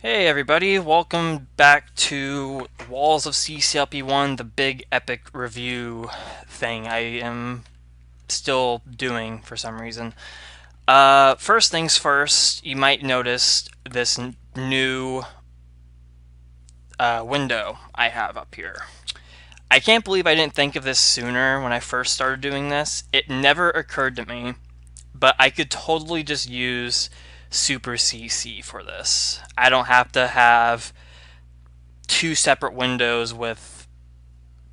Hey everybody, welcome back to Walls of CCLP1, the big epic review thing I am still doing for some reason. First things first, you might notice this new window I have up here. I can't believe I didn't think of this sooner when I first started doing this. It never occurred to me, but I could totally just use Super CC for this. I don't have to have two separate windows with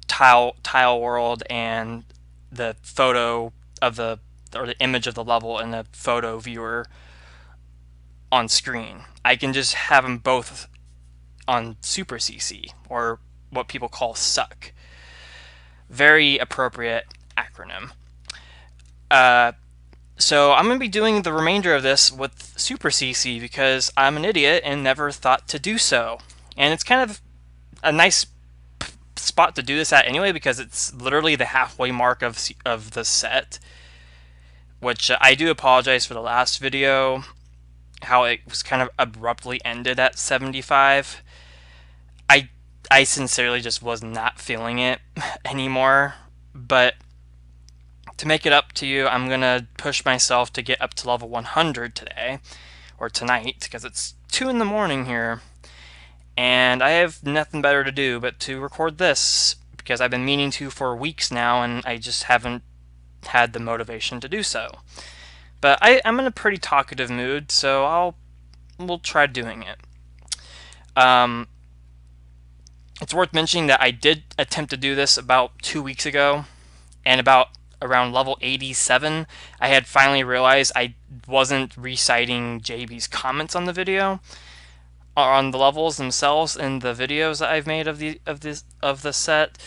tile world and the photo of the image of the level in the photo viewer on screen. I can just have them both on Super CC, or what people call suck. Very appropriate acronym. Uh, so I'm going to be doing the remainder of this with Super CC because I'm an idiot and never thought to do so. And it's kind of a nice spot to do this at anyway because it's literally the halfway mark of the set, which I do apologize for the last video, how it was kind of abruptly ended at 75. I I sincerely just was not feeling it anymore, but to make it up to you, I'm gonna push myself to get up to level 100 today, or tonight, because it's 2 in the morning here, and I have nothing better to do but to record this because I've been meaning to for weeks now and I just haven't had the motivation to do so. But I'm in a pretty talkative mood, so we'll try doing it. Um, it's worth mentioning that I did attempt to do this about 2 weeks ago, and about around level 87, I had finally realized I wasn't reciting JB's comments on the video, on the levels themselves in the videos that I've made of the set.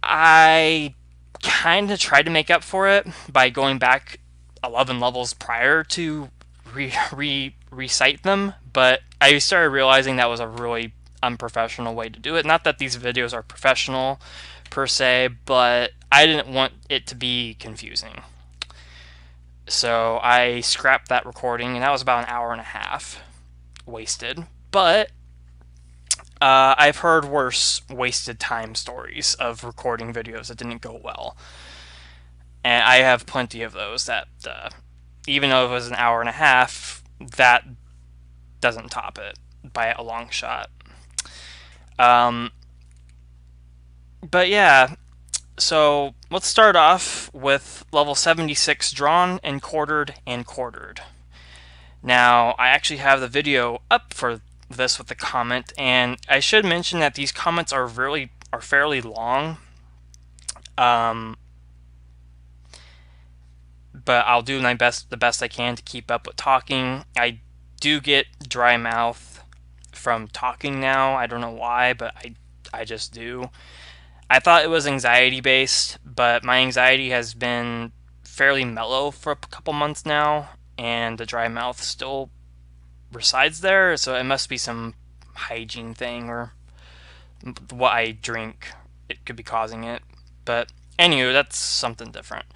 I kind of tried to make up for it by going back 11 levels prior to recite them, but I started realizing that was a really unprofessional way to do it. Not that these videos are professional per se, but I didn't want it to be confusing. So I scrapped that recording, and that was about an hour and a half wasted. But I've heard worse wasted time stories of recording videos that didn't go well. And I have plenty of those that, even though it was an hour and a half, that doesn't top it by a long shot. Um, but yeah, so let's start off with level 76 drawn and quartered and quartered. Now, I actually have the video up for this with the comment, and I should mention that these comments are fairly long. But I'll do the best I can to keep up with talking. I do get dry mouth from talking now. I don't know why, but I just do. I thought it was anxiety based, but my anxiety has been fairly mellow for a couple months now, and the dry mouth still resides there, so it must be some hygiene thing or what I drink. It could be causing it. But anywho, that's something different.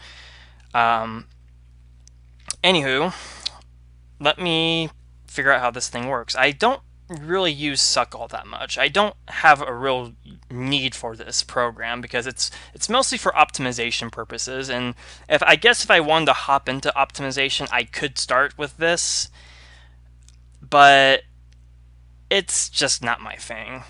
Anywho, let me figure out how this thing works. I don't really use suck all that much. I don't have a real need for this program because it's mostly for optimization purposes, and if I wanted to hop into optimization, I could start with this, but it's just not my thing.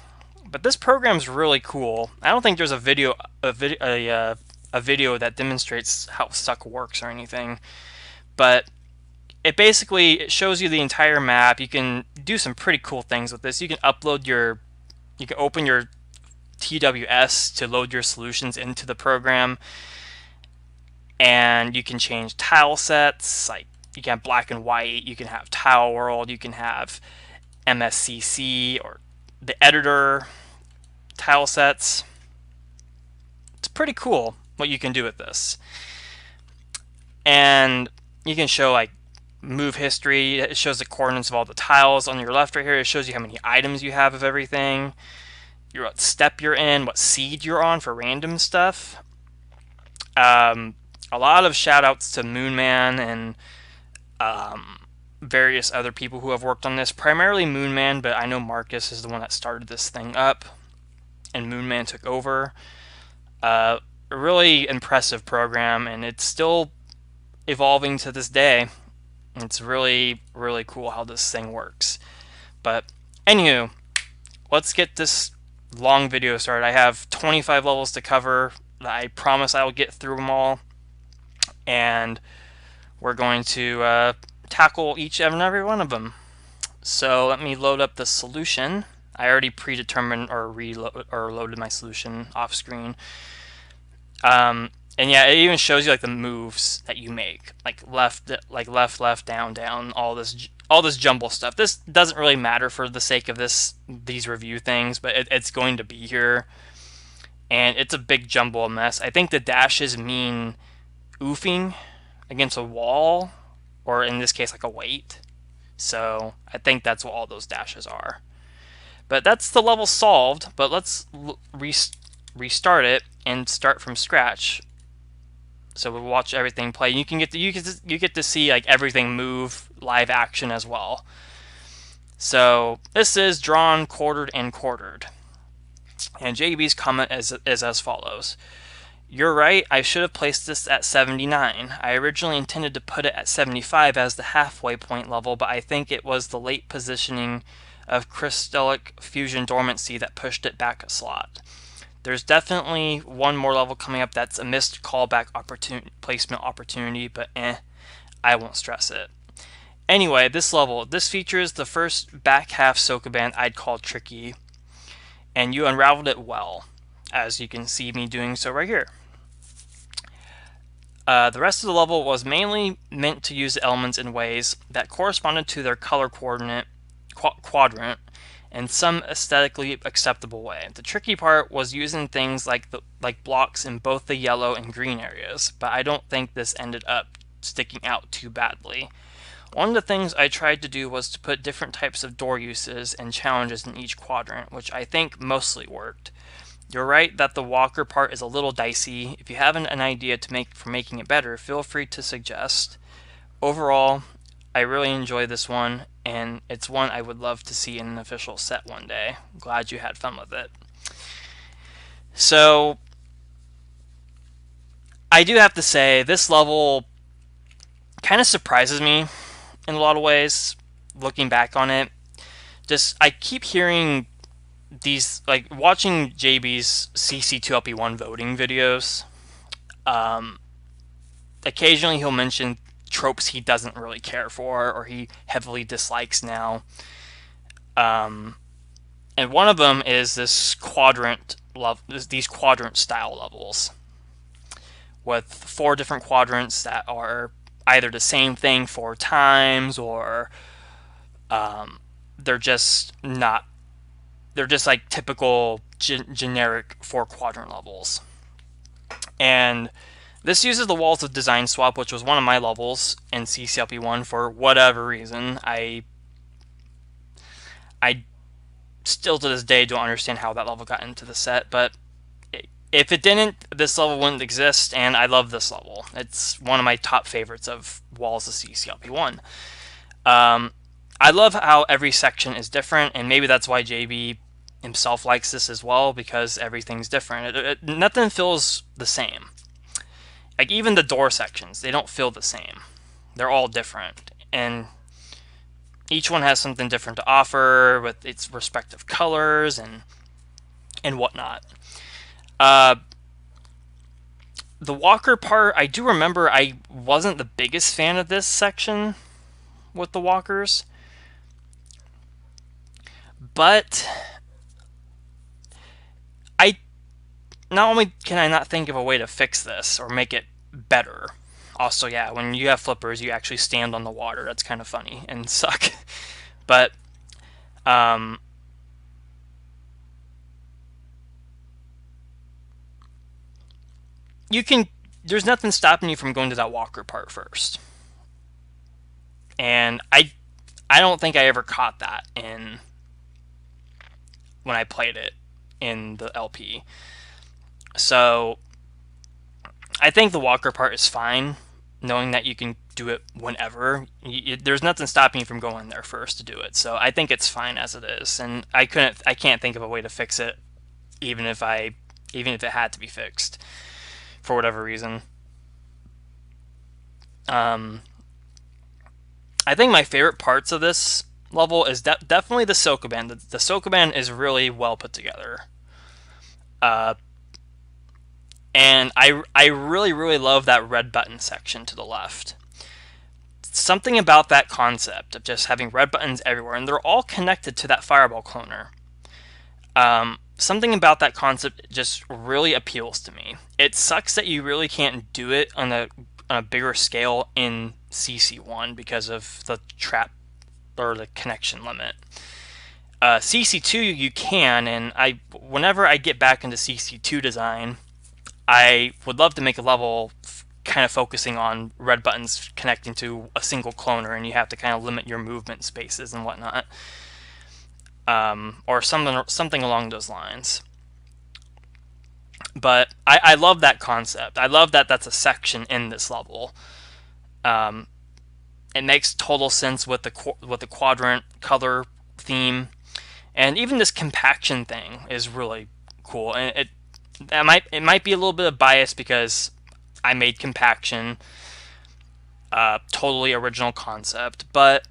But this program's really cool. I don't think there's a video that demonstrates how suck works or anything, but it basically shows you the entire map. You can do some pretty cool things with this. You can open your TWS to load your solutions into the program, and you can change tile sets. Like, you can have black and white, you can have tile world, you can have MSCC or the editor tile sets. It's pretty cool what you can do with this. And you can show like move history. It shows the coordinates of all the tiles on your left right here. It shows you how many items you have of everything, what step you're in, what seed you're on for random stuff. A lot of shout outs to Moonman and various other people who have worked on this, primarily Moonman, but I know Marcus is the one that started this thing up, and Moonman took over. A really impressive program, and it's still evolving to this day. It's really, really cool how this thing works. But anywho, let's get this long video started. I have 25 levels to cover. I promise I will get through them all, and we're going to tackle each and every one of them. So let me load up the solution. I already predetermined or loaded my solution off screen. And yeah, it even shows you like the moves that you make, like left, down, all this jumble stuff. This doesn't really matter for the sake of these review things, but it's going to be here, and it's a big jumble mess. I think the dashes mean oofing against a wall, or in this case, like a weight. So I think that's what all those dashes are. But that's the level solved. But let's restart it and start from scratch. So we'll watch everything play. You get to see like everything move live action as well. So this is drawn, quartered, and quartered. And JB's comment is as follows. You're right, I should have placed this at 79. I originally intended to put it at 75 as the halfway point level, but I think it was the late positioning of crystallic fusion dormancy that pushed it back a slot. There's definitely one more level coming up that's a missed callback placement opportunity, but I won't stress it. Anyway, this features the first back half soca band I'd call tricky, and you unraveled it well, as you can see me doing so right here. The rest of the level was mainly meant to use the elements in ways that corresponded to their color quadrant in some aesthetically acceptable way. The tricky part was using things like blocks in both the yellow and green areas, but I don't think this ended up sticking out too badly. One of the things I tried to do was to put different types of door uses and challenges in each quadrant, which I think mostly worked. You're right that the walker part is a little dicey. If you have an idea for making it better, feel free to suggest. Overall, I really enjoy this one, and it's one I would love to see in an official set one day. Glad you had fun with it. So, I do have to say, this level kind of surprises me in a lot of ways, looking back on it. I keep hearing these, like, watching JB's CCLP1 voting videos. Occasionally he'll mention tropes he doesn't really care for or he heavily dislikes now. And one of them is these quadrant style levels with 4 different quadrants that are either the same thing 4 times, or they're just like typical generic 4 quadrant levels. And this uses the Walls of Design swap, which was one of my levels in CCLP1 for whatever reason. I still to this day don't understand how that level got into the set, but if it didn't, this level wouldn't exist, and I love this level. It's one of my top favorites of Walls of CCLP1. I love how every section is different, and maybe that's why JB himself likes this as well, because everything's different. Nothing feels the same. Like, even the door sections, they don't feel the same. They're all different, and each one has something different to offer with its respective colors and whatnot. The walker part, I do remember I wasn't the biggest fan of this section with the walkers, but not only can I not think of a way to fix this or make it better, also, yeah, when you have flippers, you actually stand on the water. That's kind of funny and suck. But there's nothing stopping you from going to that walker part first. And I don't think I ever caught that when I played it in the LP. So I think the walker part is fine, knowing that you can do it whenever. There's nothing stopping you from going there first to do it. So I think it's fine as it is, and I can't think of a way to fix it, even if it had to be fixed for whatever reason. I think my favorite parts of this level is definitely the Sokoban. The Sokoban is really well put together. And I really, really love that red button section to the left. Something about that concept of just having red buttons everywhere, and they're all connected to that fireball cloner. Something about that concept just really appeals to me. It sucks that you really can't do it on a bigger scale in CC1 because of the trap or the connection limit. CC2 you can, and whenever I get back into CC2 design, I would love to make a level kind of focusing on red buttons connecting to a single cloner, and you have to kind of limit your movement spaces and whatnot, or something along those lines. But I love that concept. I love that that's a section in this level. It makes total sense with the quadrant color theme, and even this compaction thing is really cool. And it might be a little bit of bias because I made compaction, totally original concept, but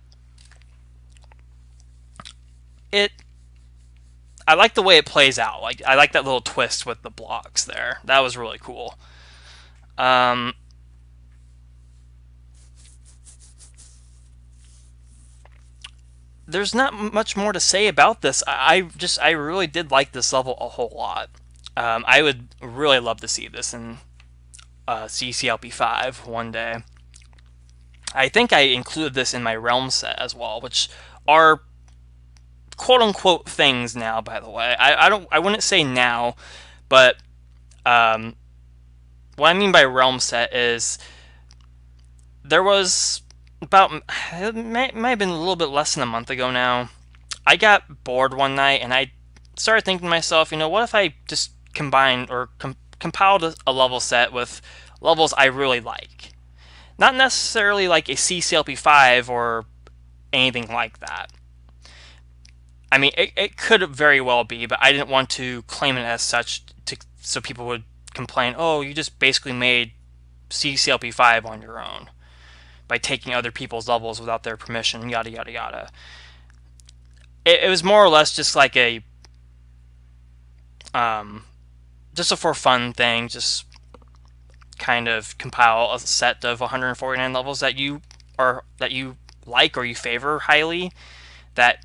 I like the way it plays out. Like, I like that little twist with the blocks there. That was really cool. There's not much more to say about this. I really did like this level a whole lot. I would really love to see this in CCLP5 one day. I think I included this in my Realm set as well, which are quote-unquote things now, by the way. I wouldn't say now, but what I mean by Realm set is there was it might have been a little bit less than a month ago now. I got bored one night and I started thinking to myself, what if I just combined or compiled a level set with levels I really like? Not necessarily like a CCLP5 or anything like that. I mean, it could very well be, but I didn't want to claim it as such so people would complain, oh, you just basically made CCLP5 on your own by taking other people's levels without their permission, yada, yada, yada. It was more or less just like just a for fun thing, just kind of compile a set of 149 levels that you like or you favor highly, that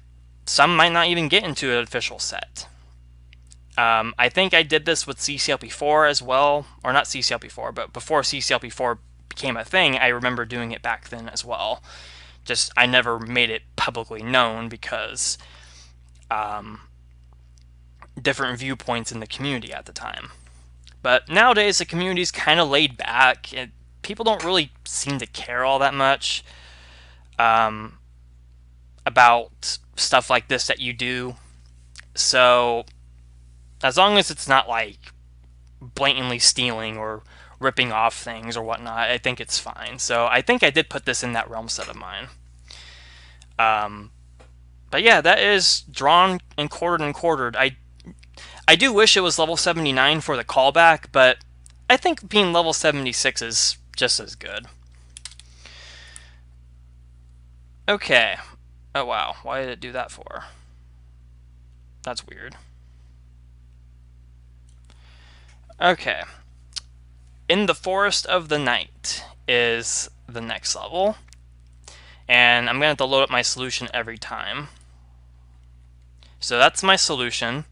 some might not even get into an official set. I think I did this with CCLP4 as well, or not CCLP4, but before CCLP4 became a thing, I remember doing it back then as well. Just I never made it publicly known because different viewpoints in the community at the time. But nowadays the community's kind of laid back. People don't really seem to care all that much about stuff like this that you do. So as long as it's not like blatantly stealing or ripping off things or whatnot, I think it's fine. So I think I did put this in that Realm set of mine. But yeah, that is drawn and quartered. I do wish it was level 79 for the callback, but I think being level 76 is just as good. Okay. Oh wow, why did it do that for? That's weird. Okay. In the Forest of the Night is the next level, and I'm going to have to load up my solution every time. So that's my solution.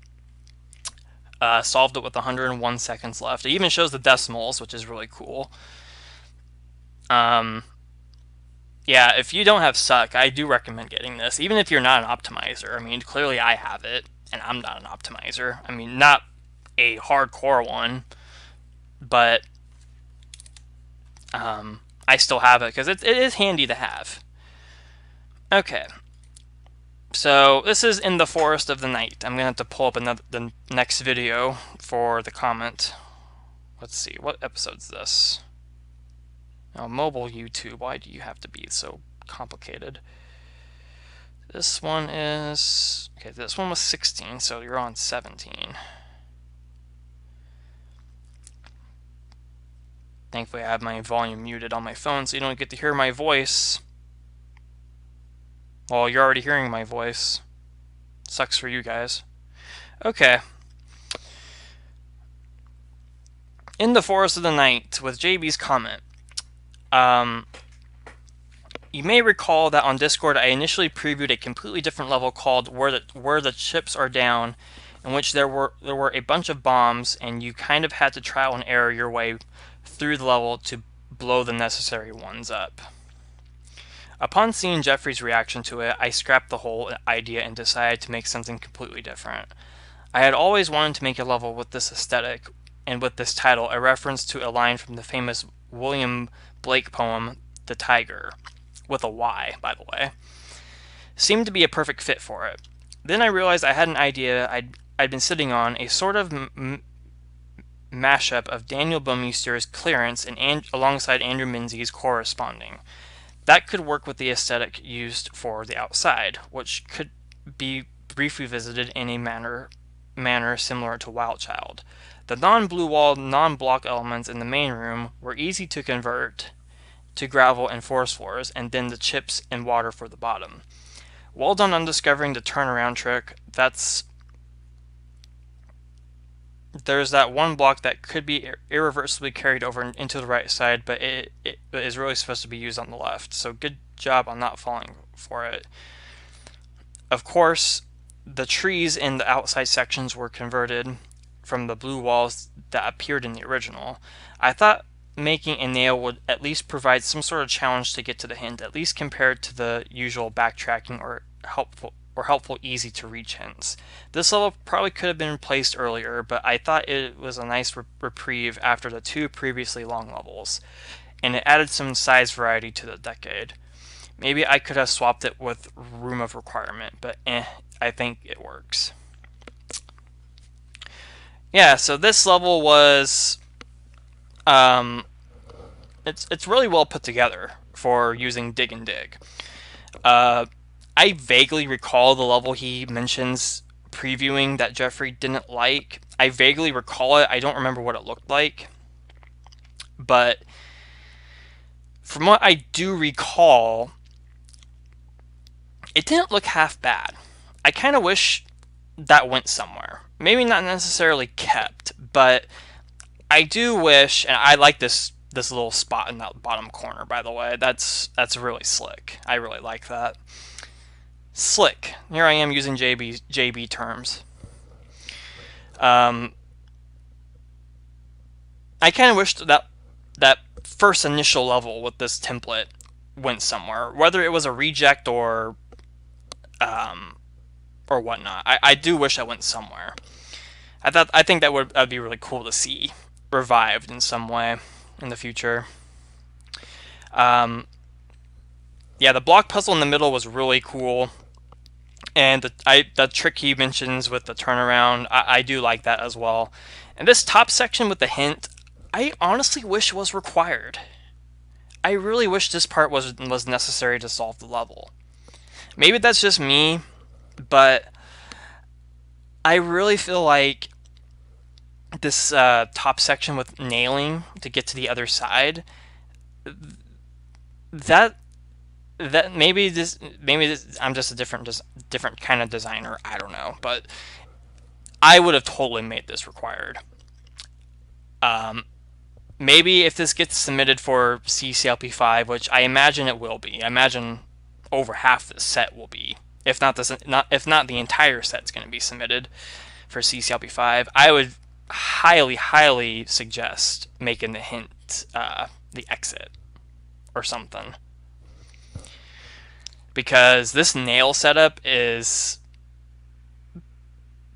Solved it with 101 seconds left. It even shows the decimals, which is really cool. Yeah, if you don't have suck, I do recommend getting this, even if you're not an optimizer. I mean, clearly I have it, and I'm not an optimizer. I mean, not a hardcore one, but I still have it because it is handy to have. Okay, so this is in the Forest of the Night. I'm gonna have to pull up the next video for the comment. Let's see, what episode's this? Now, mobile YouTube, why do you have to be so complicated? This one is... Okay, this one was 16, so you're on 17. Thankfully, I have my volume muted on my phone, so you don't get to hear my voice. Well, you're already hearing my voice. Sucks for you guys. Okay. In the Forest of the Night, with JB's comment. You may recall that on Discord, I initially previewed a completely different level called Where the Chips Are Down, in which there were a bunch of bombs, and you kind of had to trial and error your way through the level to blow the necessary ones up. Upon seeing Jeffrey's reaction to it, I scrapped the whole idea and decided to make something completely different. I had always wanted to make a level with this aesthetic, and with this title, a reference to a line from the famous William Blake poem, The Tiger, with a Y, by the way, seemed to be a perfect fit for it. Then I realized I had an idea I'd been sitting on, a sort of mashup of Daniel Bowmester's Clearance and alongside Andrew Minzy's Corresponding. That could work with the aesthetic used for The Outside, which could be briefly visited in a manner similar to Wild Child. The non-blue wall, non-block elements in the main room were easy to convert to gravel and forest floors, and then the chips and water for the bottom. Well done on discovering the turnaround trick. There's that one block that could be irreversibly carried over into the right side, but it is really supposed to be used on the left, so good job on not falling for it. Of course, the trees in the outside sections were converted from the blue walls that appeared in the original. I thought making a nail would at least provide some sort of challenge to get to the hint, at least compared to the usual backtracking or helpful easy to reach hints. This level probably could have been placed earlier, but I thought it was a nice reprieve after the two previously long levels, and it added some size variety to the decade. Maybe I could have swapped it with Room of Requirement, but I think it works. Yeah, so this level was it's really well put together for using Dig and Dig. I vaguely recall the level he mentions previewing that Jeffrey didn't like. I vaguely recall it. I don't remember what it looked like. But from what I do recall, it didn't look half bad. I kind of wish that went somewhere. Maybe not necessarily kept, but I do wish, and I like this little spot in that bottom corner, by the way. That's really slick. I really like that. Slick. Here I am using JB terms. I kind of wished that first initial level with this template went somewhere, whether it was a reject or whatnot. I do wish that went somewhere. I think that would be really cool to see revived in some way in the future. Yeah, the block puzzle in the middle was really cool. And the trick he mentions with the turnaround, I do like that as well. And this top section with the hint, I honestly wish was required. I really wish this part was necessary to solve the level. Maybe that's just me, but I really feel like this top section with nailing to get to the other side, that maybe I'm just a different kind of designer. I don't know, but I would have totally made this required. Maybe if this gets submitted for CCLP5, which I imagine it will be. I imagine over half the set will be. If not the entire set's going to be submitted for CCLP5, I would highly suggest making the hint the exit or something. Because this nail setup is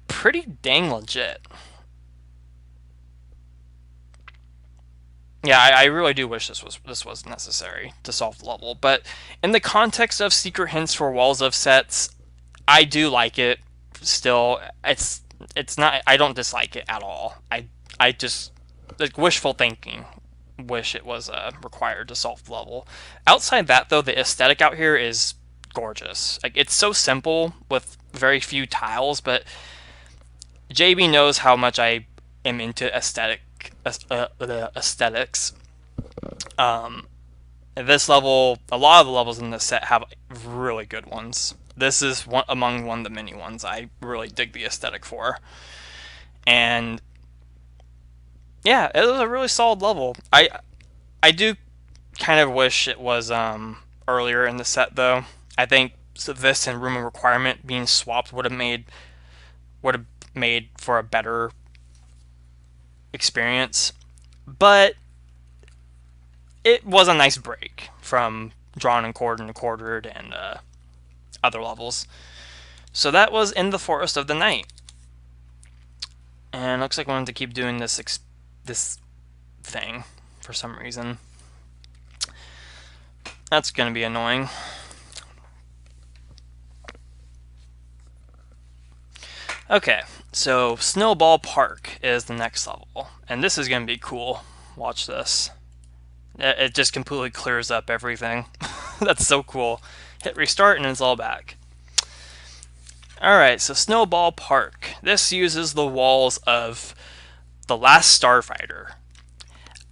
pretty dang legit. Yeah, I really do wish this was necessary to solve the level. But in the context of secret hints for walls of sets, I do like it. Still, it's not. I don't dislike it at all. I just, like, wishful thinking wish it was required to solve the level. Outside that, though, the aesthetic out here is gorgeous. Like, it's so simple with very few tiles, but JB knows how much I am into aesthetics. This level, a lot of the levels in this set have really good ones. This is among one of the many ones I really dig the aesthetic for. And yeah, it was a really solid level. I do kind of wish it was earlier in the set, though. I think this and Room of Requirement being swapped would have made for a better experience. But it was a nice break from Drawn and Quartered and other levels. So that was In the Forest of the Night. And it looks like I wanted to keep doing this thing for some reason. That's going to be annoying. Okay, so Snowball Park is the next level. And this is going to be cool. Watch this. It just completely clears up everything. That's so cool. Hit restart and it's all back. Alright, so Snowball Park. This uses the walls of The Last Starfighter.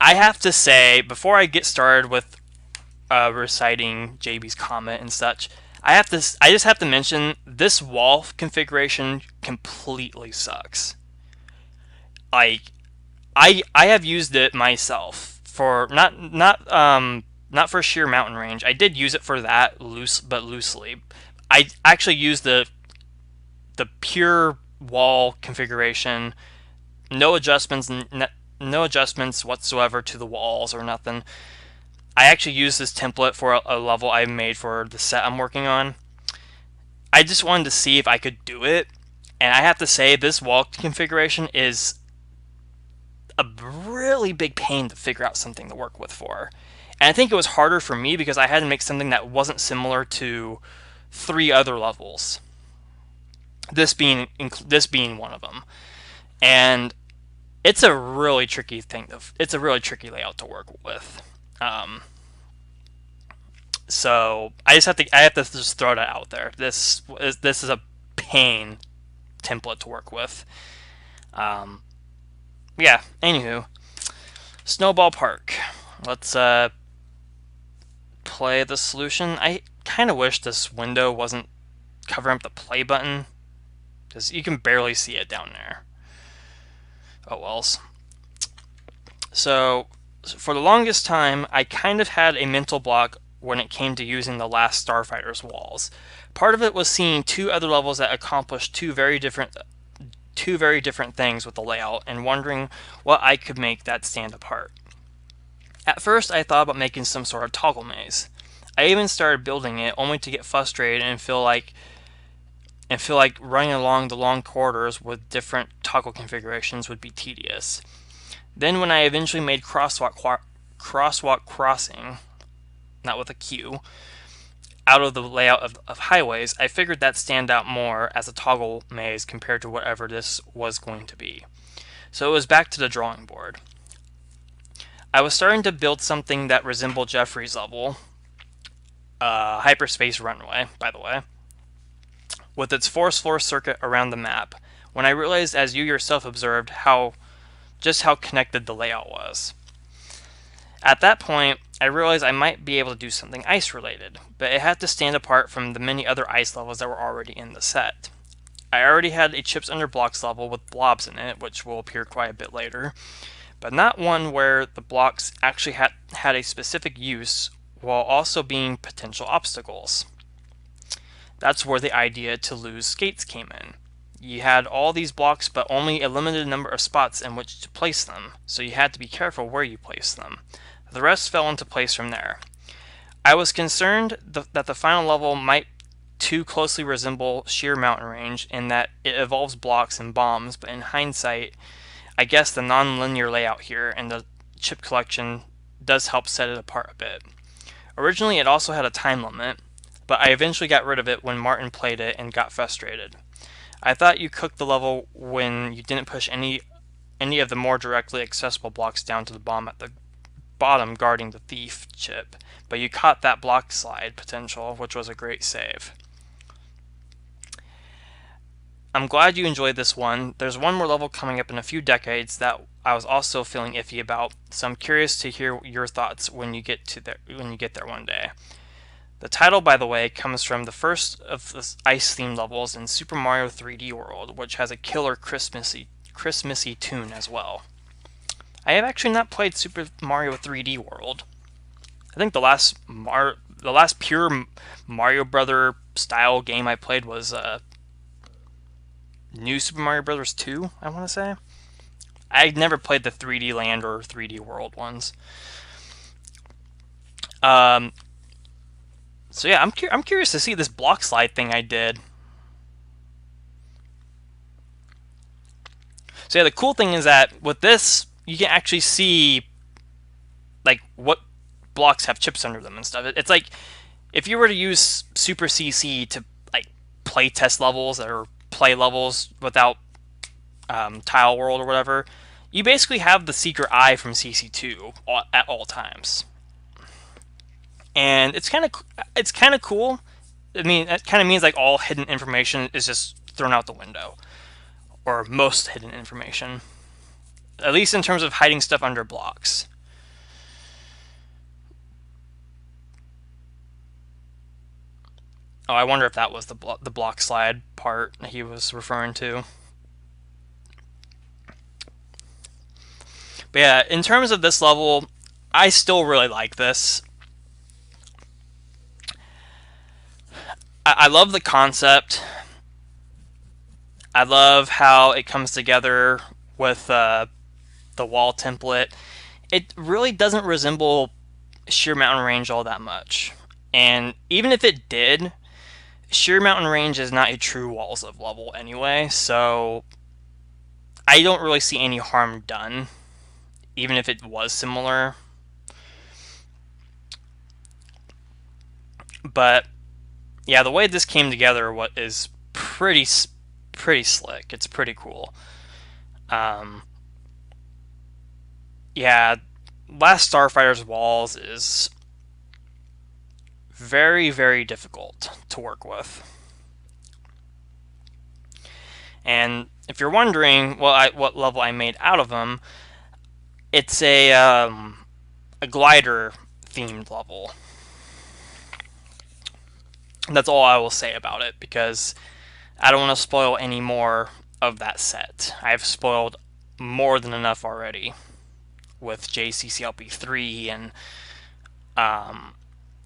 I have to say, before I get started with reciting JB's comment and such, I just have to mention this wall configuration completely sucks. Like, I have used it myself for not for sheer mountain range. I did use it for that loosely. I actually used the pure wall configuration, no adjustments whatsoever to the walls or nothing. I actually used this template for a level I made for the set I'm working on. I just wanted to see if I could do it, and I have to say this wall configuration is a really big pain to figure out something to work with for. And I think it was harder for me because I had to make something that wasn't similar to 3 other levels. This being one of them. And it's a really tricky it's a really tricky layout to work with. So I have to just throw that out there. This is a pain template to work with. Yeah, anywho, Snowball Park. Let's play the solution. I kind of wish this window wasn't covering up the play button, because you can barely see it down there. Oh wells. So for the longest time, I kind of had a mental block when it came to using the Last Starfighter's walls. Part of it was seeing 2 other levels that accomplished two very different things with the layout, and wondering what I could make that stand apart. At first, I thought about making some sort of toggle maze. I even started building it, only to get frustrated and feel like running along the long corridors with different toggle configurations would be tedious. Then when I eventually made crosswalk crossing, not with a Q, out of the layout of highways, I figured that stand out more as a toggle maze compared to whatever this was going to be. So it was back to the drawing board. I was starting to build something that resembled Jeffrey's level, Hyperspace Runway, by the way, with its 4-floor circuit around the map, when I realized, as you yourself observed, just how connected the layout was. At that point, I realized I might be able to do something ice-related, but it had to stand apart from the many other ice levels that were already in the set. I already had a Chips Under Blocks level with blobs in it, which will appear quite a bit later, but not one where the blocks actually had a specific use while also being potential obstacles. That's where the idea to lose skates came in. You had all these blocks, but only a limited number of spots in which to place them, so you had to be careful where you placed them. The rest fell into place from there. I was concerned that the final level might too closely resemble sheer mountain range in that it involves blocks and bombs, but in hindsight, I guess the non-linear layout here and the chip collection does help set it apart a bit. Originally, it also had a time limit, but I eventually got rid of it when Martin played it and got frustrated. I thought you cooked the level when you didn't push any of the more directly accessible blocks down to the bomb at the bottom guarding the thief chip, but you caught that block slide potential, which was a great save. I'm glad you enjoyed this one. There's one more level coming up in a few decades that I was also feeling iffy about, so I'm curious to hear your thoughts when you get there one day. The title, by the way, comes from the first of the ice-themed levels in Super Mario 3D World, which has a killer Christmassy tune as well. I have actually not played Super Mario 3D World. I think the last pure Mario Brother style game I played was New Super Mario Bros. 2, I want to say. I never played the 3D Land or 3D World ones. So yeah, I'm curious to see this block slide thing I did. So yeah, the cool thing is that with this, you can actually see like what blocks have chips under them and stuff. It's like if you were to use Super CC to like play test levels or play levels without Tile World or whatever, you basically have the secret eye from CC2 at all times. And it's kind of cool. I mean, that kind of means like all hidden information is just thrown out the window, or most hidden information, at least in terms of hiding stuff under blocks. Oh, I wonder if that was the block slide part he was referring to. But yeah, in terms of this level, I still really like this. I love the concept. I love how it comes together with the wall template. It really doesn't resemble Sheer Mountain Range all that much. And even if it did, Sheer Mountain Range is not a true Walls of level anyway, so I don't really see any harm done, even if it was similar. But yeah, the way this came together is pretty slick. It's pretty cool. Yeah, Last Starfighter's Walls is very, very difficult to work with. And if you're wondering what level I made out of them, it's a glider themed level. That's all I will say about it, because I don't want to spoil any more of that set. I've spoiled more than enough already with JCCLP3 and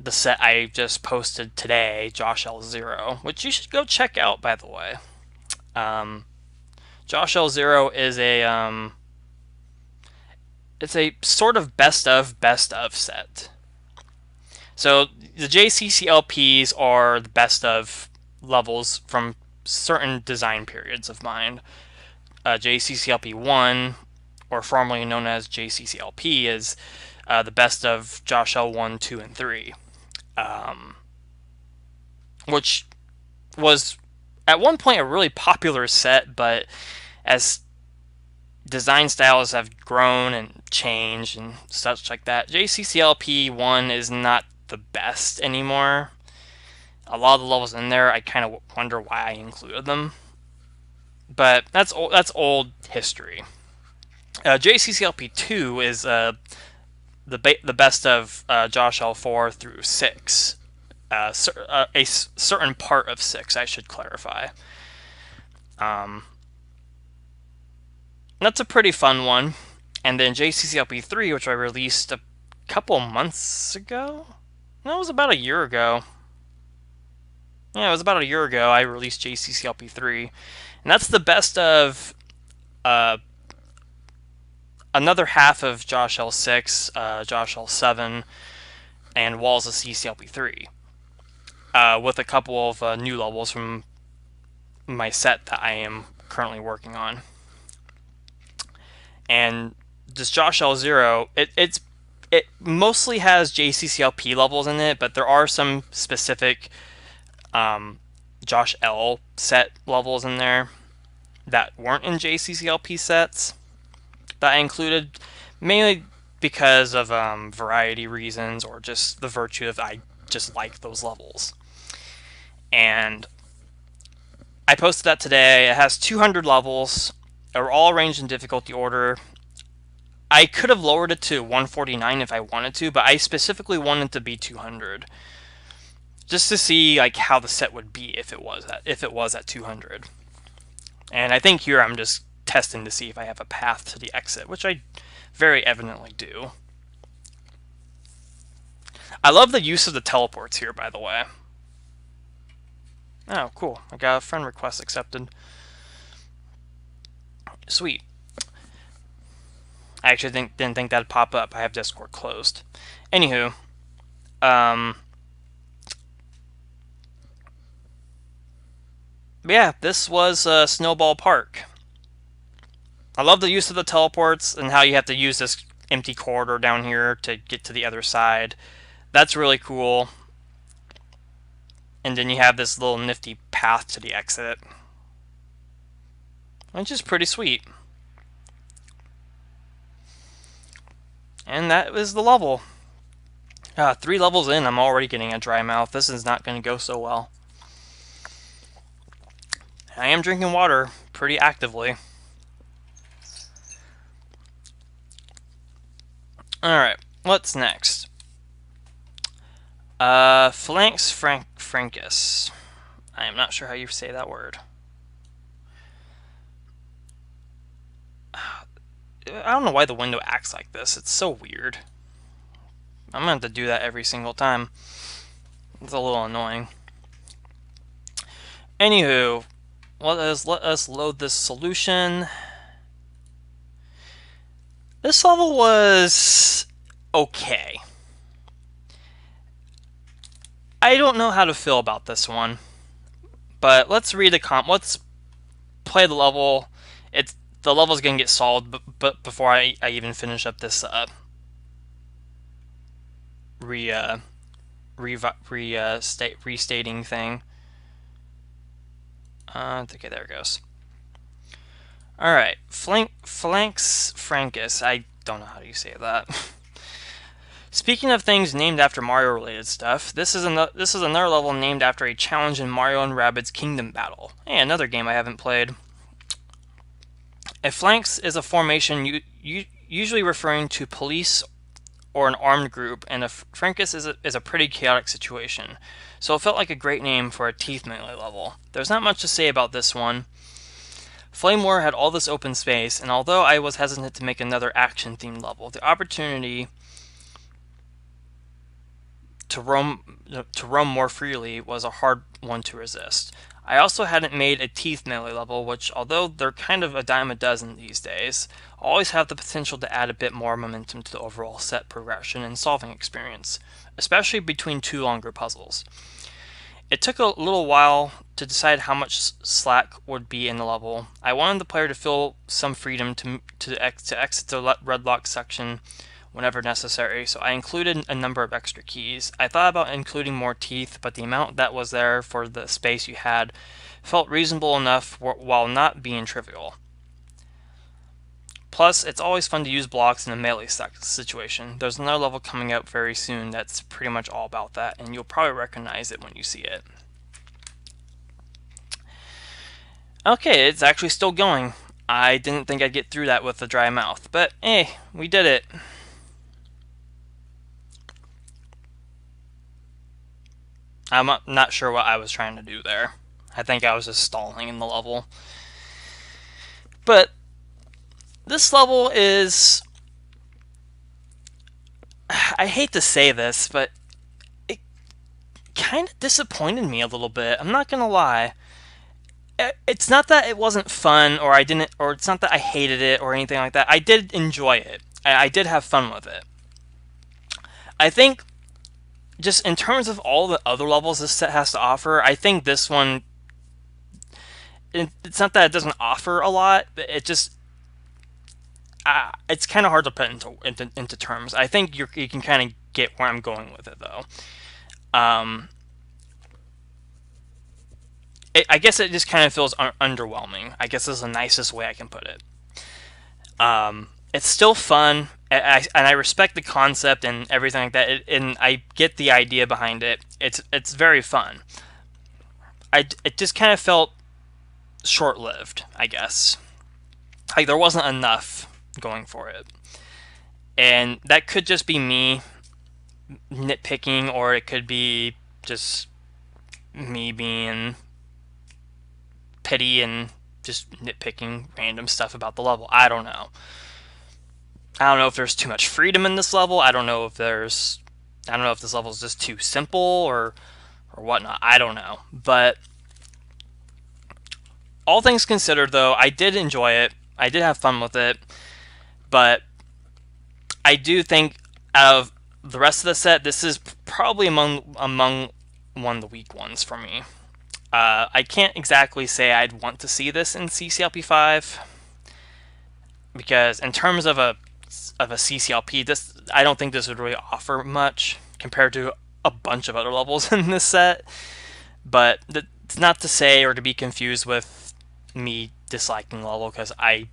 the set I just posted today, Josh L0, which you should go check out, by the way. Josh L0 is it's a sort of best of set. So the JCCLPs are the best of levels from certain design periods of mine. JCCLP1, or formerly known as JCCLP, is the best of Josh L1, 2, and 3. Which was at one point a really popular set, but as design styles have grown and changed and such like that, JCCLP1 is not the best anymore. A lot of the levels in there, I kind of wonder why I included them. But that's old history. JCCLP2 is the best of Josh L4 through 6. A certain part of 6, I should clarify. That's a pretty fun one. And then JCCLP3, which I released a couple months ago? No, it was about a year ago. Yeah, it was about a year ago I released JCCLP3. And that's the best of another half of Josh L6, Josh L7, and Walls of CCLP3. With a couple of new levels from my set that I am currently working on. And this Josh L0, it mostly has JCCLP levels in it, but there are some specific Josh L set levels in there that weren't in JCCLP sets that I included, mainly because of variety reasons or just the virtue of I just like those levels. And I posted that today. It has 200 levels. They're all arranged in difficulty order. I could have lowered it to 149 if I wanted to, but I specifically wanted to be 200, just to see like how the set would be if it was at 200. And I think here I'm just testing to see if I have a path to the exit, which I very evidently do. I love the use of the teleports here, by the way. Oh, cool. I got a friend request accepted. Sweet. I actually didn't think that'd pop up. I have Discord closed. Anywho, yeah, this was Snowball Park. I love the use of the teleports and how you have to use this empty corridor down here to get to the other side. That's really cool. And then you have this little nifty path to the exit, which is pretty sweet. And that was the level. 3 levels in, I'm already getting a dry mouth. This is not going to go so well. I am drinking water pretty actively. Alright, what's next? Phalanx Fracas. I am not sure how you say that word. I don't know why the window acts like this. It's so weird. I'm going to have to do that every single time. It's a little annoying. Anywho, let us load this solution. This level was okay. I don't know how to feel about this one, but let's read the let's play the level. The level's gonna get solved, but before I even finish up this restating thing. Okay, there it goes. Alright, Phalanx Fracas. I don't know how you say that. Speaking of things named after Mario-related stuff, this is another level named after a challenge in Mario and Rabbids Kingdom Battle. Hey, another game I haven't played. A phalanx is a formation usually referring to police or an armed group, and a fracas is a pretty chaotic situation. So it felt like a great name for a teeth melee level. There's not much to say about this one. Flame War had all this open space, and although I was hesitant to make another action-themed level, the opportunity to roam more freely was a hard one to resist. I also hadn't made a teeth melee level, which, although they're kind of a dime a dozen these days, always have the potential to add a bit more momentum to the overall set progression and solving experience, especially between 2 longer puzzles. It took a little while to decide how much slack would be in the level. I wanted the player to feel some freedom to exit the red lock section whenever necessary, so I included a number of extra keys. I thought about including more teeth, but the amount that was there for the space you had felt reasonable enough while not being trivial. Plus, it's always fun to use blocks in a melee situation. There's another level coming up very soon that's pretty much all about that, and you'll probably recognize it when you see it. Okay, it's actually still going. I didn't think I'd get through that with a dry mouth, but hey, we did it. I'm not sure what I was trying to do there. I think I was just stalling in the level. But this level is... I hate to say this, but it kind of disappointed me a little bit. I'm not gonna lie. It's not that it wasn't fun, or it's not that I hated it or anything like that. I did enjoy it. I did have fun with it. I think just in terms of all the other levels this set has to offer, I think this one, it's not that it doesn't offer a lot, but it just, it's kind of hard to put into terms. I think you can kind of get where I'm going with it, though. I guess it just kind of feels underwhelming. I guess is the nicest way I can put it. It's still fun, and I respect the concept and everything like that, and I get the idea behind it. It's very fun. It just kind of felt short-lived, I guess. Like there wasn't enough going for it, and that could just be me nitpicking, or it could be just me being petty and just nitpicking random stuff about the level. I don't know. I don't know if there's too much freedom in this level. I don't know if this level is just too simple or whatnot. I don't know. But all things considered, though, I did enjoy it. I did have fun with it. But I do think out of the rest of the set, this is probably among one of the weak ones for me. I can't exactly say I'd want to see this in CCLP5, because in terms of a CCLP, I don't think this would really offer much compared to a bunch of other levels in this set. But it's not to say or to be confused with me disliking the level, because I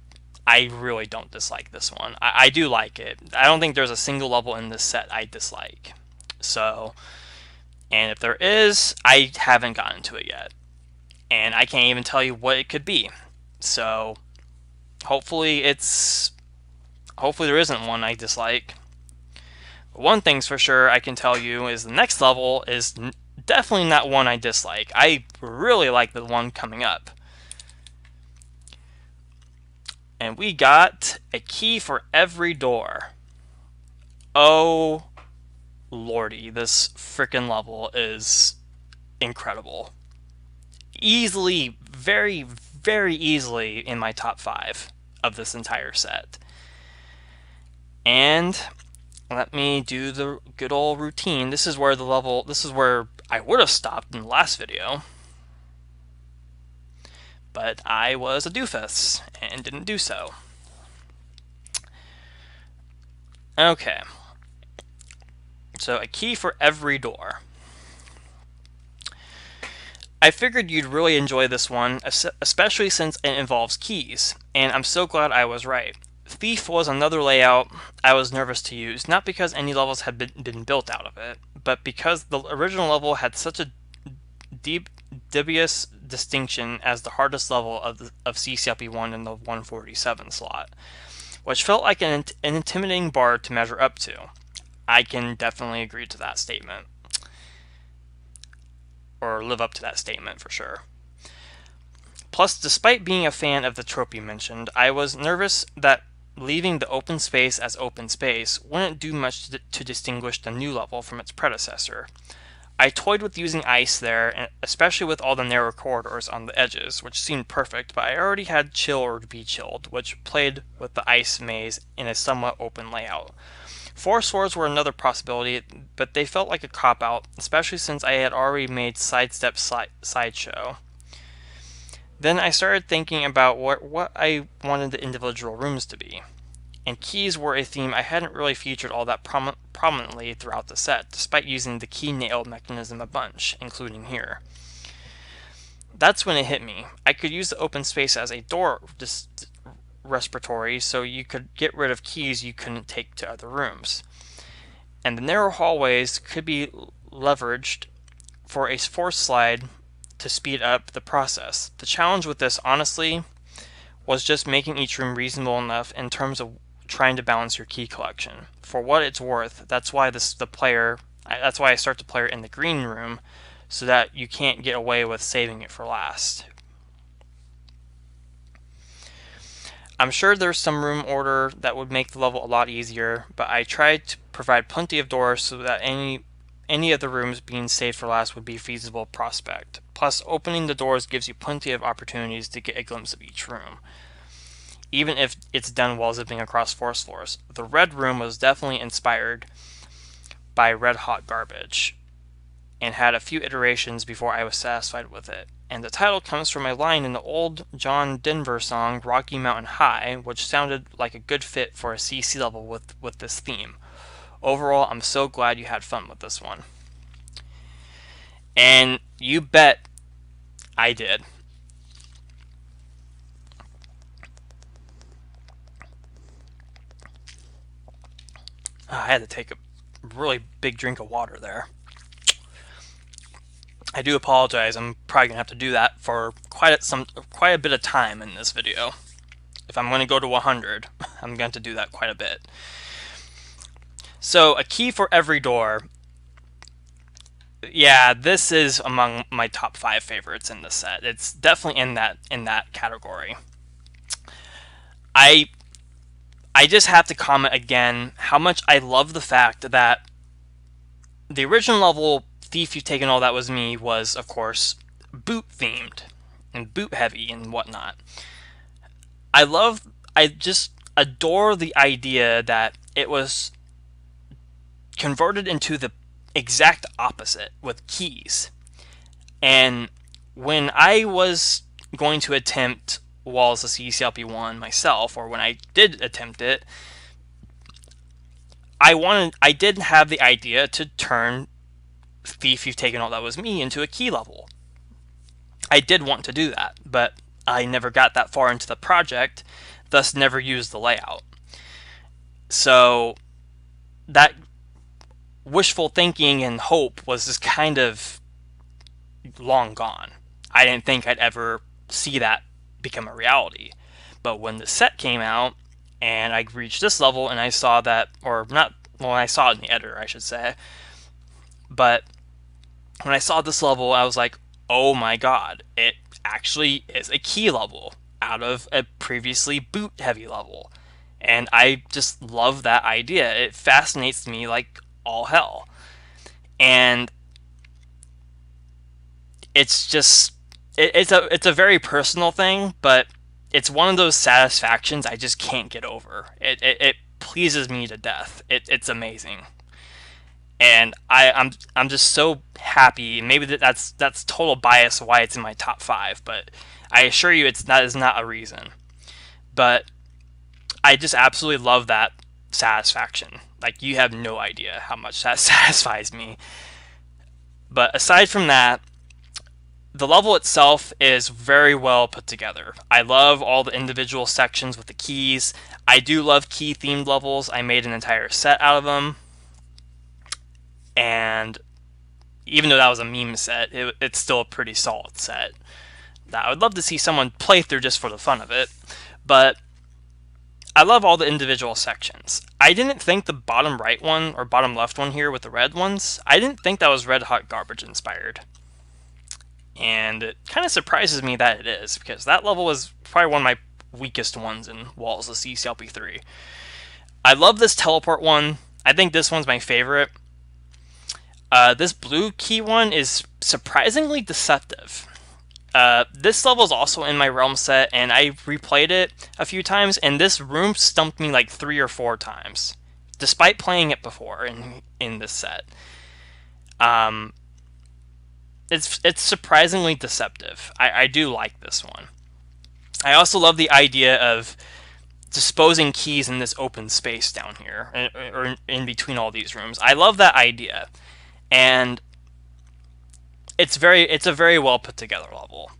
really don't dislike this one. I do like it. I don't think there's a single level in this set I dislike. So, and if there is, I haven't gotten to it yet. And I can't even tell you what it could be. So, hopefully there isn't one I dislike. But one thing's for sure I can tell you is the next level is definitely not one I dislike. I really like the one coming up. And we got a key for every door. Oh, lordy, this freaking level is incredible. Easily, very, very easily in my top 5 of this entire set. And let me do the good old routine. This is where I would have stopped in the last video, but I was a doofus and didn't do so. Okay. So a key for every door. I figured you'd really enjoy this one, especially since it involves keys, and I'm so glad I was right. Thief was another layout I was nervous to use, not because any levels had been built out of it, but because the original level had such a dubious distinction as the hardest level of CCLP1 in the 147 slot, which felt like an intimidating bar to measure up to. I can definitely agree to that statement, or live up to that statement for sure. Plus, despite being a fan of the trope you mentioned, I was nervous that leaving the open space as open space wouldn't do much to distinguish the new level from its predecessor. I toyed with using ice there, especially with all the narrow corridors on the edges, which seemed perfect, but I already had Chill or Be Chilled, which played with the ice maze in a somewhat open layout. Force Wars were another possibility, but they felt like a cop-out, especially since I had already made Sidestep Sideshow. Then I started thinking about what I wanted the individual rooms to be. And keys were a theme I hadn't really featured all that prominently throughout the set, despite using the key nail mechanism a bunch, including here. That's when it hit me. I could use the open space as a door respiratory, so you could get rid of keys you couldn't take to other rooms. And the narrow hallways could be leveraged for a force slide to speed up the process. The challenge with this, honestly, was just making each room reasonable enough in terms of trying to balance your key collection. For what it's worth, that's why I start the player in the green room, so that you can't get away with saving it for last. I'm sure there's some room order that would make the level a lot easier, but I tried to provide plenty of doors so that any of the rooms being saved for last would be a feasible prospect. Plus, opening the doors gives you plenty of opportunities to get a glimpse of each room, even if it's done while zipping across force floors. The red room was definitely inspired by Red Hot Garbage, and had a few iterations before I was satisfied with it. And the title comes from a line in the old John Denver song Rocky Mountain High, which sounded like a good fit for a CC level with this theme. Overall, I'm so glad you had fun with this one. And you bet I did. I had to take a really big drink of water there. I do apologize. I'm probably gonna have to do that for quite a bit of time in this video. If I'm going to go to 100, I'm going to do that quite a bit. So, a key for every door. Yeah, this is among my top 5 favorites in the set. It's definitely in that category. I just have to comment again how much I love the fact that the original level Thief You've Taken All That Was Me was, of course, boot themed and boot heavy and whatnot. I just adore the idea that it was converted into the exact opposite with keys. And when I was going to attempt Walls of CCLP1 myself, or when I did attempt it, I did have the idea to turn Thief You've Taken All That Was Me into a key level. I did want to do that, but I never got that far into the project, thus never used the layout. So that wishful thinking and hope was just kind of long gone. I didn't think I'd ever see that become a reality. But when the set came out and I reached this level and I saw that, or not, well, I saw it in the editor, I should say, but when I saw this level, I was like, oh my god, it actually is a key level out of a previously boot heavy level. And I just love that idea. It fascinates me like all hell. And it's just it's a very personal thing, but it's one of those satisfactions I just can't get over. It pleases me to death. It's amazing. And I'm just so happy. Maybe that's total bias why it's in my top 5, but I assure you that is not a reason. But I just absolutely love that satisfaction. Like, you have no idea how much that satisfies me. But aside from that, the level itself is very well put together. I love all the individual sections with the keys. I do love key themed levels. I made an entire set out of them. And even though that was a meme set, it's still a pretty solid set. I would love to see someone play through just for the fun of it. But I love all the individual sections. I didn't think the bottom right one, or bottom left one here with the red ones, I didn't think that was Red Hot Garbage inspired. And it kind of surprises me that it is, because that level was probably one of my weakest ones in Walls of CCLP3. I love this teleport one. I think this one's my favorite. This blue key one is surprisingly deceptive. This level is also in my Realm set, and I replayed it a few times, and this room stumped me like 3 or 4 times, despite playing it before in this set. It's surprisingly deceptive. I do like this one. I also love the idea of disposing keys in this open space down here, or in between all these rooms. I love that idea, and it's a very well put together level,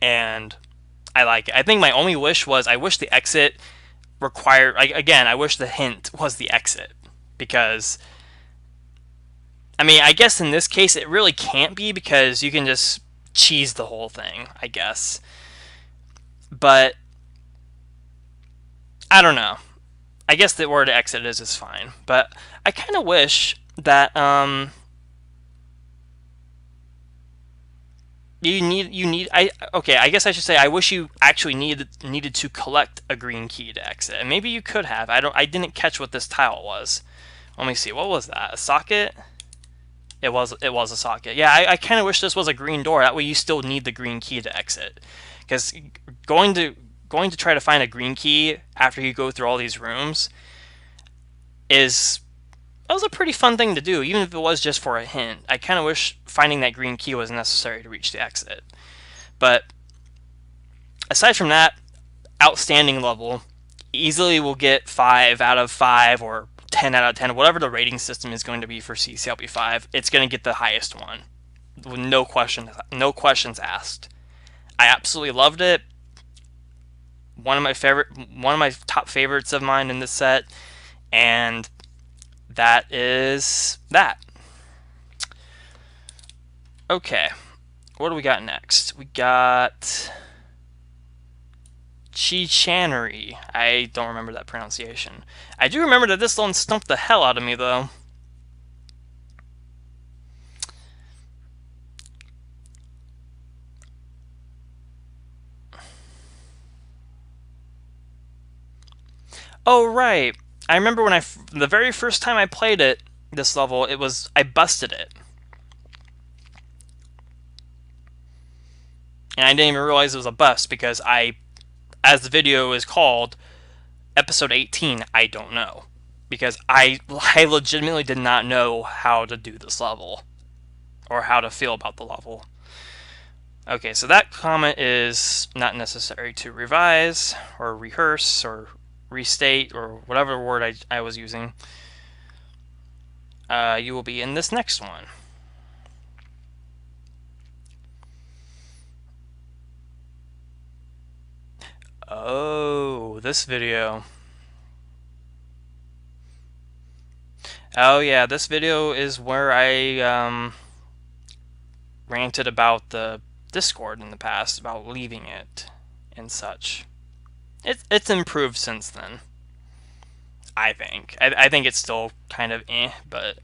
and I like it. I think my only wish was I wish the exit required. Again, I wish the hint was the exit, because I mean, I guess in this case it really can't be, because you can just cheese the whole thing, I guess. But I don't know. I guess the word exit is fine. But I kind of wish that I guess I should say I wish you actually needed to collect a green key to exit. And maybe you could have. I didn't catch what this tile was. Let me see. What was that? A socket? It was a socket. Yeah, I kind of wish this was a green door. That way you still need the green key to exit. Because going to try to find a green key after you go through all these rooms that was a pretty fun thing to do, even if it was just for a hint. I kind of wish finding that green key was necessary to reach the exit. But aside from that, outstanding level. Easily will get 5 out of 5 or 10 out of 10, whatever the rating system is going to be for CCLP5, it's going to get the highest one, with no questions asked. I absolutely loved it. One of my top favorites of mine in this set, And that is that. Okay, what do we got next? We got Chicanery. I don't remember that pronunciation. I do remember that this one stumped the hell out of me, though. Oh, right. I remember when the very first time I played it, this level, I busted it. And I didn't even realize it was a bust because as the video is called, episode 18, I don't know. Because I legitimately did not know how to do this level. Or how to feel about the level. Okay, so that comment is not necessary to revise, or rehearse, or restate, or whatever word I was using. You will be in this next one. Oh, this video. Oh yeah, this video is where I ranted about the Discord in the past, about leaving it and such. It's improved since then. I think. I think it's still kind of but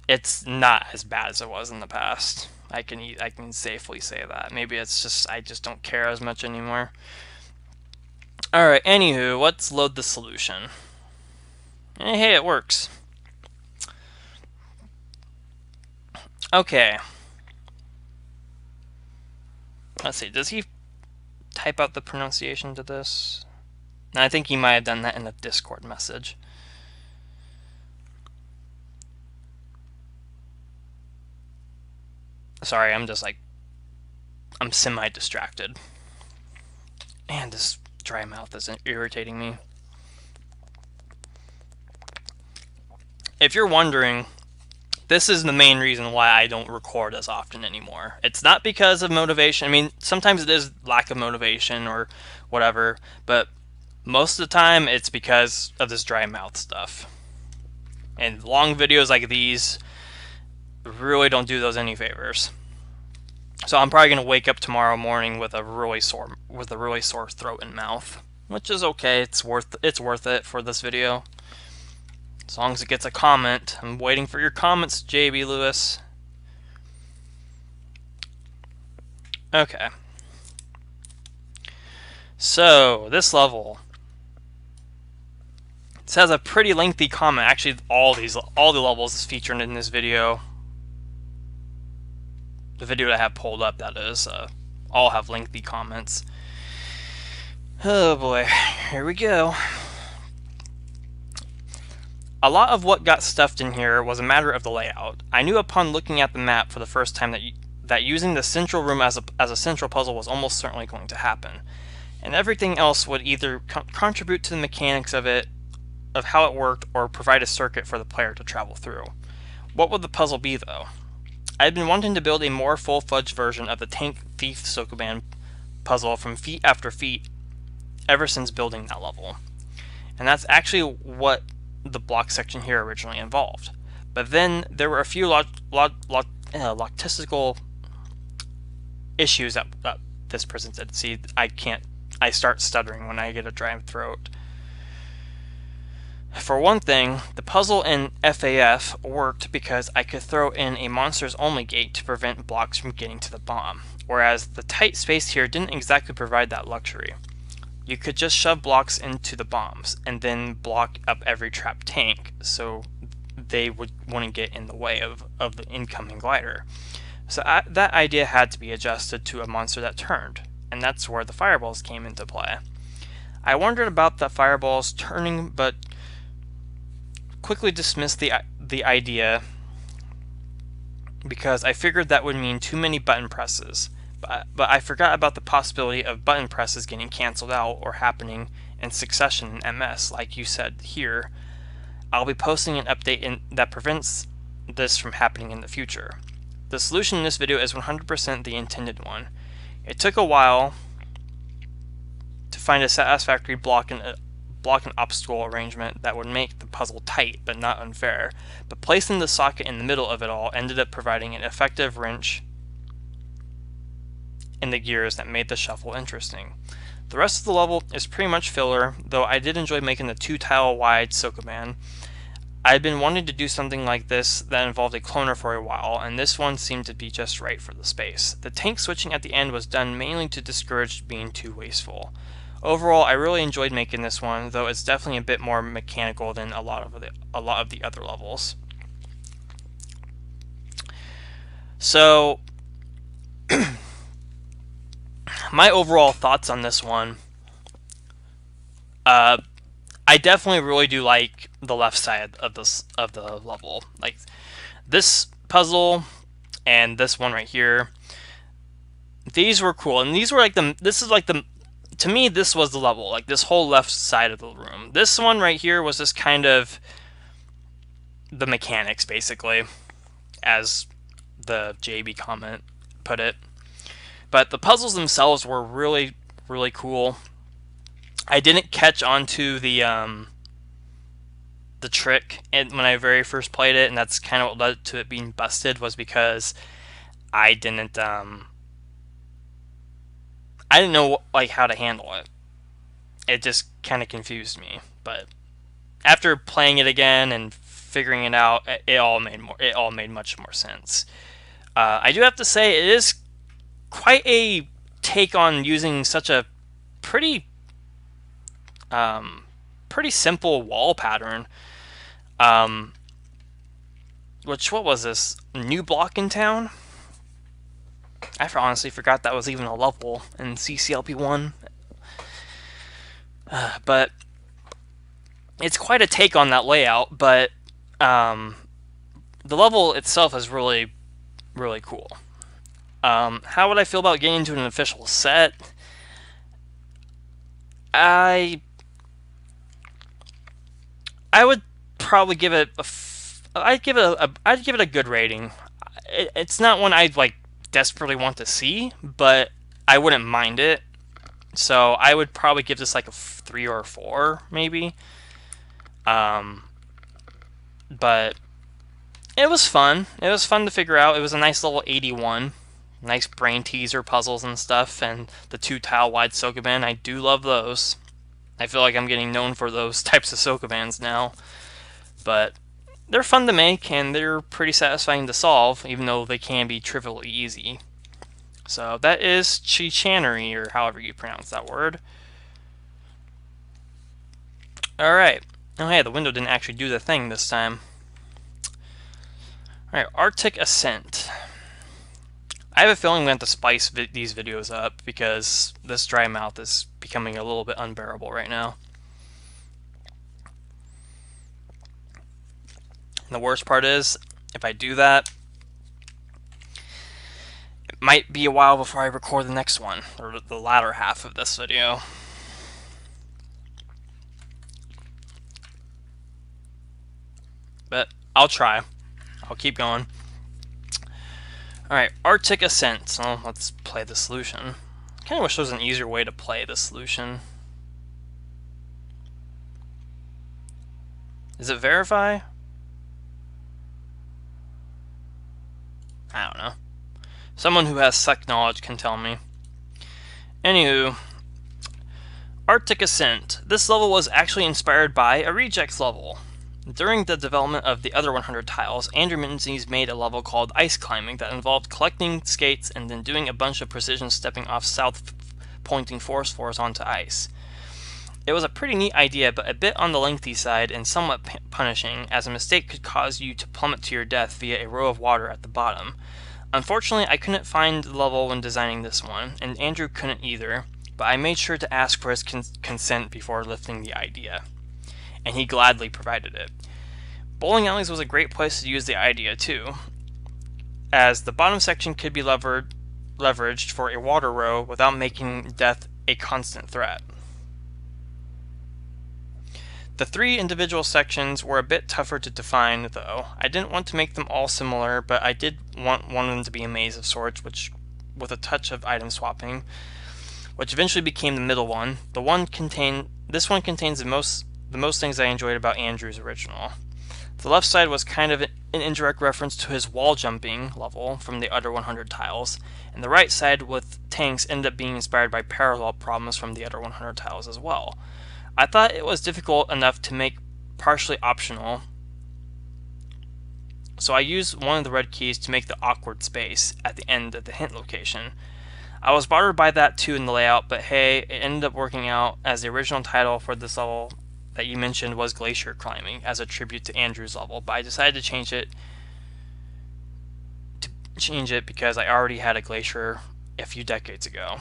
it's not as bad as it was in the past. I can safely say that. Maybe it's just I just don't care as much anymore. Alright, anywho, let's load the solution. And hey, it works. Okay. Let's see, does he type out the pronunciation to this? I think he might have done that in the Discord message. Sorry, I'm semi-distracted. And this dry mouth is irritating me. If you're wondering, this is the main reason why I don't record as often anymore. It's not because of motivation. I mean, sometimes it is lack of motivation or whatever, but most of the time it's because of this dry mouth stuff. And long videos like these really don't do those any favors. So I'm probably gonna wake up tomorrow morning with a really sore throat and mouth, which is okay. It's worth it for this video. As long as it gets a comment. I'm waiting for your comments, JB Lewis. Okay. So, this level. This has a pretty lengthy comment. Actually, all the levels featured in this video. The video that I have pulled up, that is, all have lengthy comments. Oh boy, here we go. A lot of what got stuffed in here was a matter of the layout. I knew upon looking at the map for the first time that using the central room as a central puzzle was almost certainly going to happen, and everything else would either contribute to the mechanics of how it worked, or provide a circuit for the player to travel through. What would the puzzle be, though? I had been wanting to build a more full-fledged version of the Tank Thief Sokoban puzzle from feat after feat ever since building that level, and that's actually what the block section here originally involved. But then there were a few logistical issues that this presented. See, I start stuttering when I get a dry throat. For one thing, the puzzle in FAF worked because I could throw in a monsters only gate to prevent blocks from getting to the bomb, whereas the tight space here didn't exactly provide that luxury. You could just shove blocks into the bombs, and then block up every trapped tank, so they wouldn't get in the way of the incoming glider. So that idea had to be adjusted to a monster that turned, and that's where the fireballs came into play. I wondered about the fireballs turning, but quickly dismissed the idea because I figured that would mean too many button presses. But I forgot about the possibility of button presses getting cancelled out or happening in succession in MS, like you said here. I'll be posting an update that prevents this from happening in the future. The solution in this video is 100% the intended one. It took a while to find a satisfactory block block and obstacle arrangement that would make the puzzle tight but not unfair, but placing the socket in the middle of it all ended up providing an effective wrench in the gears that made the shuffle interesting. The rest of the level is pretty much filler, though I did enjoy making the 2-tile wide Sokoban. I had been wanting to do something like this that involved a cloner for a while, and this one seemed to be just right for the space. The tank switching at the end was done mainly to discourage being too wasteful. Overall, I really enjoyed making this one, though it's definitely a bit more mechanical than a lot of the other levels. So, my overall thoughts on this one, I definitely really do like the left side of the level. Like this puzzle and this one right here. These were cool, and these were like to me this was the level. Like this whole left side of the room. This one right here was just kind of the mechanics, basically, as the JB comment put it. But the puzzles themselves were really, really cool. I didn't catch on to the trick when I very first played it, and that's kind of what led to it being busted, was because I didn't know like how to handle it. It just kind of confused me. But after playing it again and figuring it out, it all made much more sense. I do have to say it is quite a take on using such a pretty simple wall pattern. Which, what was this? New block in town? I honestly forgot that was even a level in CCLP1. But it's quite a take on that layout, but the level itself is really, really cool. How would I feel about getting into an official set? I would probably give it I'd give it a good rating. It's not one I'd like desperately want to see, but I wouldn't mind it. So I would probably give this like a 3 or a 4, maybe. But it was fun. It was fun to figure out. It was a nice little 81. Nice brain teaser puzzles and stuff, and the 2-tile wide Sokoban. I do love those. I feel like I'm getting known for those types of Sokobans now. But they're fun to make, and they're pretty satisfying to solve, even though they can be trivially easy. So that is Chicanery, or however you pronounce that word. Alright. Oh hey, the window didn't actually do the thing this time. Alright, Arctic Ascent. I have a feeling I'm going to have to spice these videos up, because this dry mouth is becoming a little bit unbearable right now. And the worst part is, if I do that, it might be a while before I record the next one, or the latter half of this video. But I'll try. I'll keep going. Alright, Arctic Ascent. So let's play the solution. I kind of wish there was an easier way to play the solution. Is it verify? I don't know. Someone who has suck knowledge can tell me. Anywho, Arctic Ascent. This level was actually inspired by a rejects level. During the development of the other 100 tiles, Andrew Menzies made a level called Ice Climbing that involved collecting skates and then doing a bunch of precision stepping off south-pointing force floors onto ice. It was a pretty neat idea, but a bit on the lengthy side and somewhat punishing, as a mistake could cause you to plummet to your death via a row of water at the bottom. Unfortunately, I couldn't find the level when designing this one, and Andrew couldn't either, but I made sure to ask for his consent before lifting the idea. And he gladly provided it. Bowling alleys was a great place to use the idea too, as the bottom section could be leveraged for a water row without making death a constant threat. The 3 individual sections were a bit tougher to define though. I didn't want to make them all similar, but I did want one of them to be a maze of sorts, which with a touch of item swapping, which eventually became the middle one. This this one contains the most things I enjoyed about Andrew's original. The left side was kind of an indirect reference to his wall jumping level from the other 100 tiles, and the right side with tanks ended up being inspired by parallel problems from the other 100 tiles as well. I thought it was difficult enough to make partially optional, so I used one of the red keys to make the awkward space at the end of the hint location. I was bothered by that too in the layout, but hey, it ended up working out, as the original title for this level that you mentioned was Glacier Climbing, as a tribute to Andrew's level, but I decided to change it because I already had a glacier a few decades ago.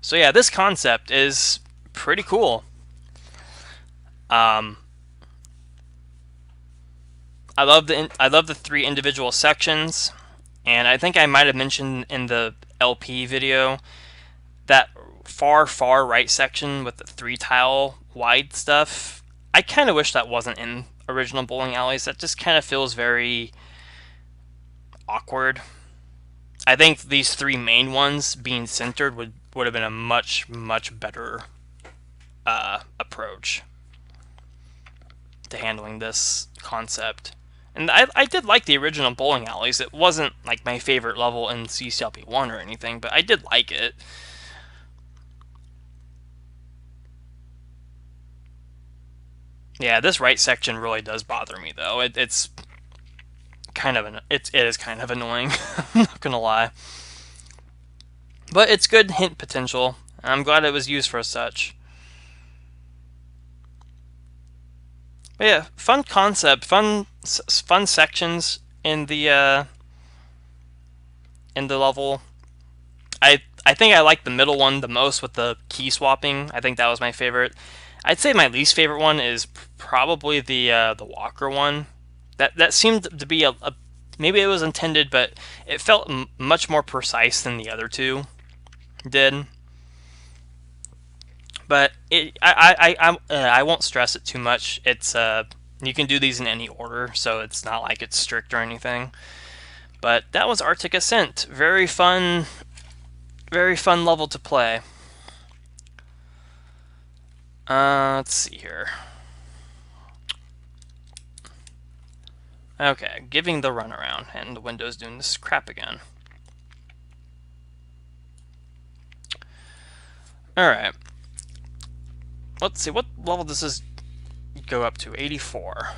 So yeah, this concept is pretty cool. I love the 3 individual sections, and I think I might have mentioned in the LP video that far right section with the 3 tile wide stuff. I kind of wish that wasn't in original bowling alleys. That just kind of feels very awkward. I think these 3 main ones being centered would have been a much better approach to handling this concept. And I did like the original bowling alleys. It wasn't like my favorite level in CCLP1 or anything, but I did like it. Yeah, this right section really does bother me though. It's kind of it is kind of annoying. I'm not gonna lie, but it's good hint potential. I'm glad it was used for such. But yeah, fun concept, fun sections in the level. I think I like the middle one the most with the key swapping. I think that was my favorite. I'd say my least favorite one is probably the Walker one. That seemed to be a maybe it was intended, but it felt much more precise than the other 2 did. But I won't stress it too much. It's you can do these in any order, so it's not like it's strict or anything. But that was Arctic Ascent. Very fun level to play. Let's see here. Okay, giving the runaround, and the window's doing this crap again. Alright. Let's see, what level does this go up to? 84.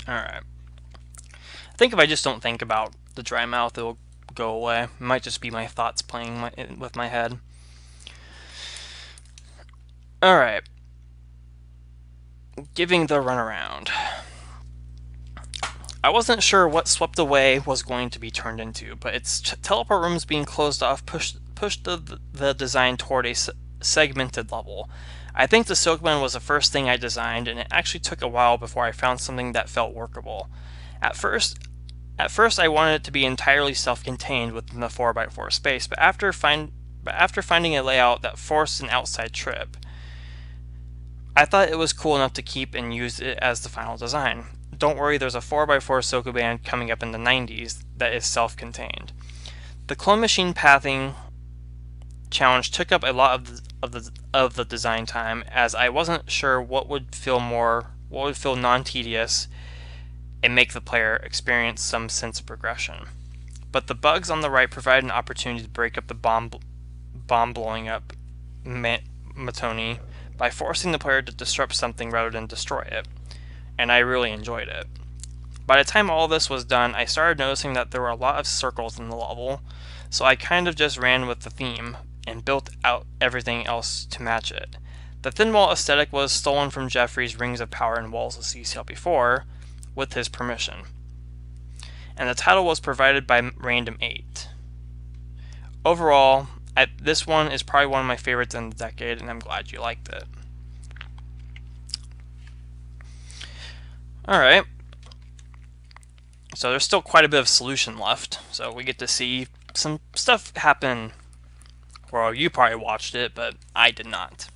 Alright. I think if I just don't think about the dry mouth, it'll go away. It might just be my thoughts playing with my head. Alright. Giving the runaround. I wasn't sure what Swept Away was going to be turned into, but its teleport rooms being closed off pushed the design toward a segmented level. I think the Silkman was the first thing I designed, and it actually took a while before I found something that felt workable. At first I wanted it to be entirely self-contained within the 4x4 space, but after finding a layout that forced an outside trip, I thought it was cool enough to keep and use it as the final design. Don't worry, there's a 4x4 Sokoban coming up in the 90s that is self-contained. The clone machine pathing challenge took up a lot of the design time, as I wasn't sure what would feel non-tedious and make the player experience some sense of progression. But the bugs on the right provide an opportunity to break up the bomb blowing up monotony by forcing the player to disrupt something rather than destroy it, and I really enjoyed it. By the time all this was done, I started noticing that there were a lot of circles in the level, so I kind of just ran with the theme and built out everything else to match it. The thin wall aesthetic was stolen from Jeffrey's Rings of Power and Walls of CCLP4 with his permission, and the title was provided by Random 8. Overall, this one is probably one of my favorites in the decade, and I'm glad you liked it. Alright, so there's still quite a bit of solution left, so we get to see some stuff happen. Well, you probably watched it, but I did not.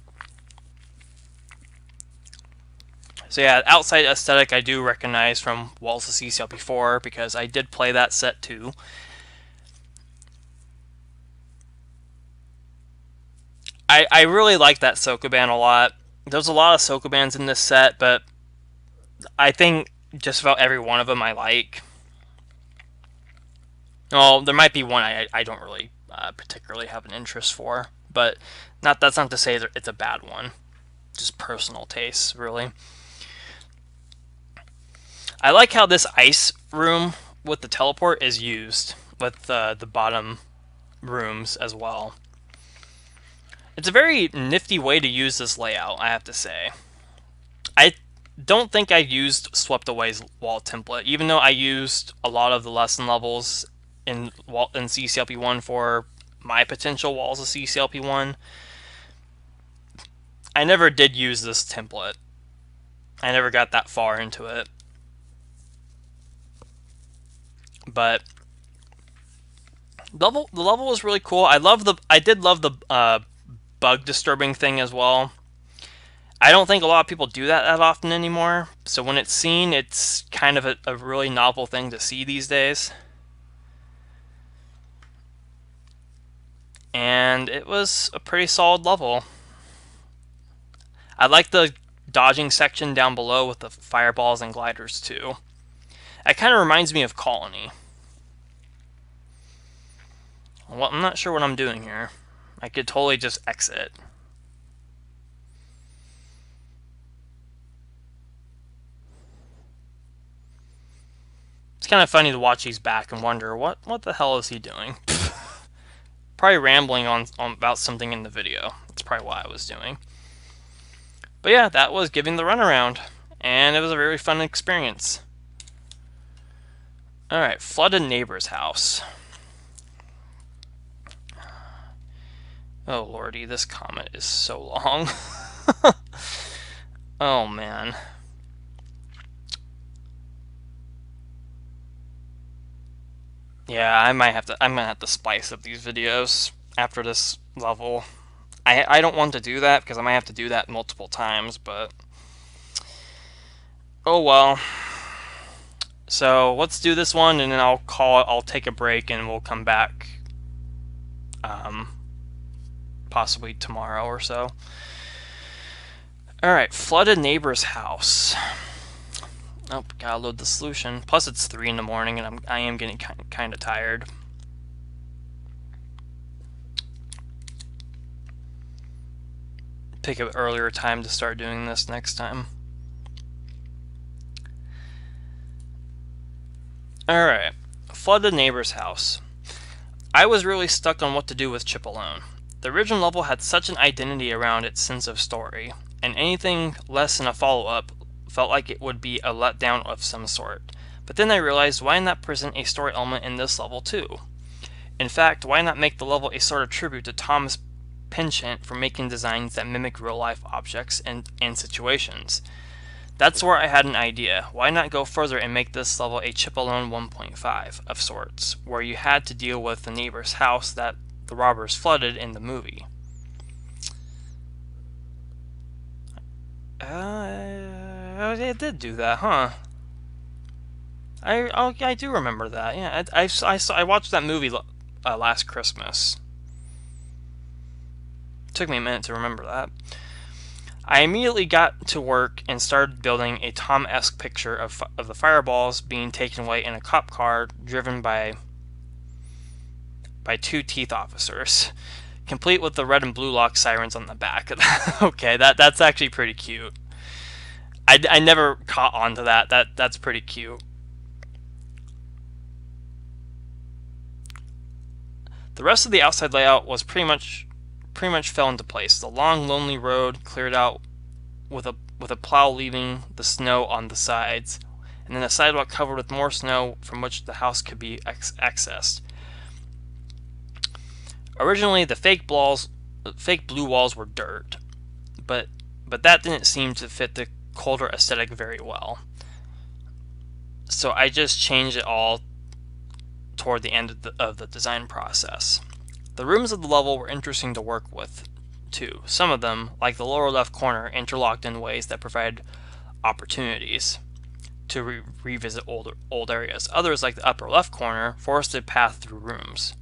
So yeah, outside aesthetic I do recognize from Walls of CCLP4 because I did play that set too. I really like that Sokoban a lot. There's a lot of Sokobans in this set, but I think just about every one of them I like. Well, there might be one I don't really particularly have an interest for, but that's not to say that it's a bad one. Just personal tastes, really. I like how this ice room with the teleport is used with the bottom rooms as well. It's a very nifty way to use this layout, I have to say. I don't think I used Swept Away's wall template, even though I used a lot of the lesson levels in CCLP1 for my potential walls of CCLP1. I never did use this template. I never got that far into it. But the level was really cool. I did love the bug disturbing thing as well. I don't think a lot of people do that often anymore. So when it's seen, it's kind of a really novel thing to see these days. And it was a pretty solid level. I like the dodging section down below with the fireballs and gliders too. It kind of reminds me of Colony. Well, I'm not sure what I'm doing here. I could totally just exit. It's kind of funny to watch these back and wonder what the hell is he doing. Probably rambling on about something in the video. That's probably what I was doing. But yeah, that was giving the runaround, and it was a very fun experience. Alright, flooded neighbor's house. Oh lordy, this comment is so long. Oh man. Yeah, I'm gonna have to spice up these videos after this level. I don't want to do that because I might have to do that multiple times, but oh well. So let's do this one, and then I'll take a break, and we'll come back, possibly tomorrow or so. All right, flooded neighbor's house. Oh, gotta load the solution. Plus, it's 3 in the morning, and I am getting kind of tired. Pick an earlier time to start doing this next time. Alright, flooded neighbor's house. I was really stuck on what to do with Chip Alone. The original level had such an identity around its sense of story, and anything less than a follow-up felt like it would be a letdown of some sort. But then I realized, why not present a story element in this level too? In fact, why not make the level a sort of tribute to Thomas Pynchot for making designs that mimic real-life objects and situations? That's where I had an idea. Why not go further and make this level a Chip Alone 1.5 of sorts, where you had to deal with the neighbor's house that the robbers flooded in the movie? It did do that, huh? I do remember that. Yeah, I watched that movie last Christmas. Took me a minute to remember that. I immediately got to work and started building a Tom-esque picture of the fireballs being taken away in a cop car driven by 2 teeth officers, complete with the red and blue lock sirens on the back. Okay, that's actually pretty cute. I never caught on to that. That's pretty cute. The rest of the outside layout was pretty much fell into place. The long, lonely road cleared out with a plow leaving the snow on the sides, and then a sidewalk covered with more snow from which the house could be accessed. Originally, the fake blue walls were dirt, but that didn't seem to fit the colder aesthetic very well. So I just changed it all toward the end of the design process. The rooms of the level were interesting to work with, too. Some of them, like the lower left corner, interlocked in ways that provided opportunities to revisit old areas. Others, like the upper left corner, forested path through rooms.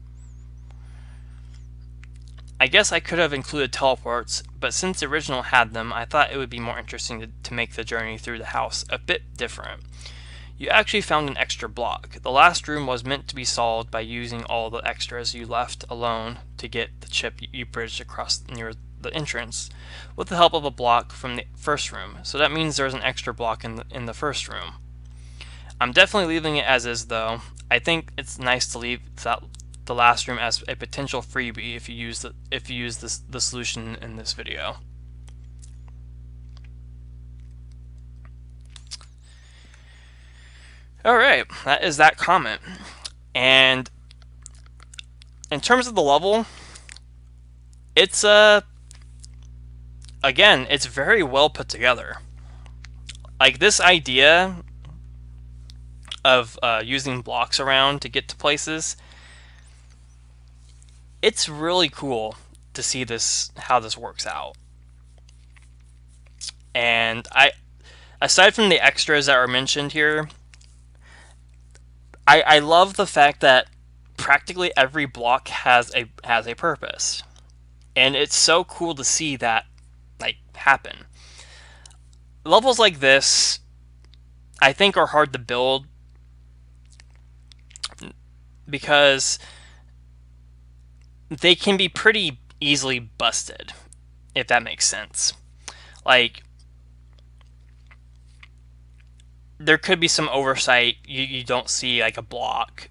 I guess I could have included teleports, but since the original had them, I thought it would be more interesting to make the journey through the house a bit different. You actually found an extra block. The last room was meant to be solved by using all the extras you left alone to get the chip you bridged across near the entrance, with the help of a block from the first room. So that means there's an extra block in the first room. I'm definitely leaving it as is, though. I think it's nice to leave the last room as a potential freebie if you use the solution in this video. Alright, that is that comment. And in terms of the level, it's again, it's very well put together. Like, this idea of using blocks around to get to places, it's really cool to see how this works out. And aside from the extras that are mentioned here, I love the fact that practically every block has a purpose, and it's so cool to see that happen. Levels like this, I think, are hard to build because they can be pretty easily busted, if that makes sense. Like, there could be some oversight. You don't see like a block,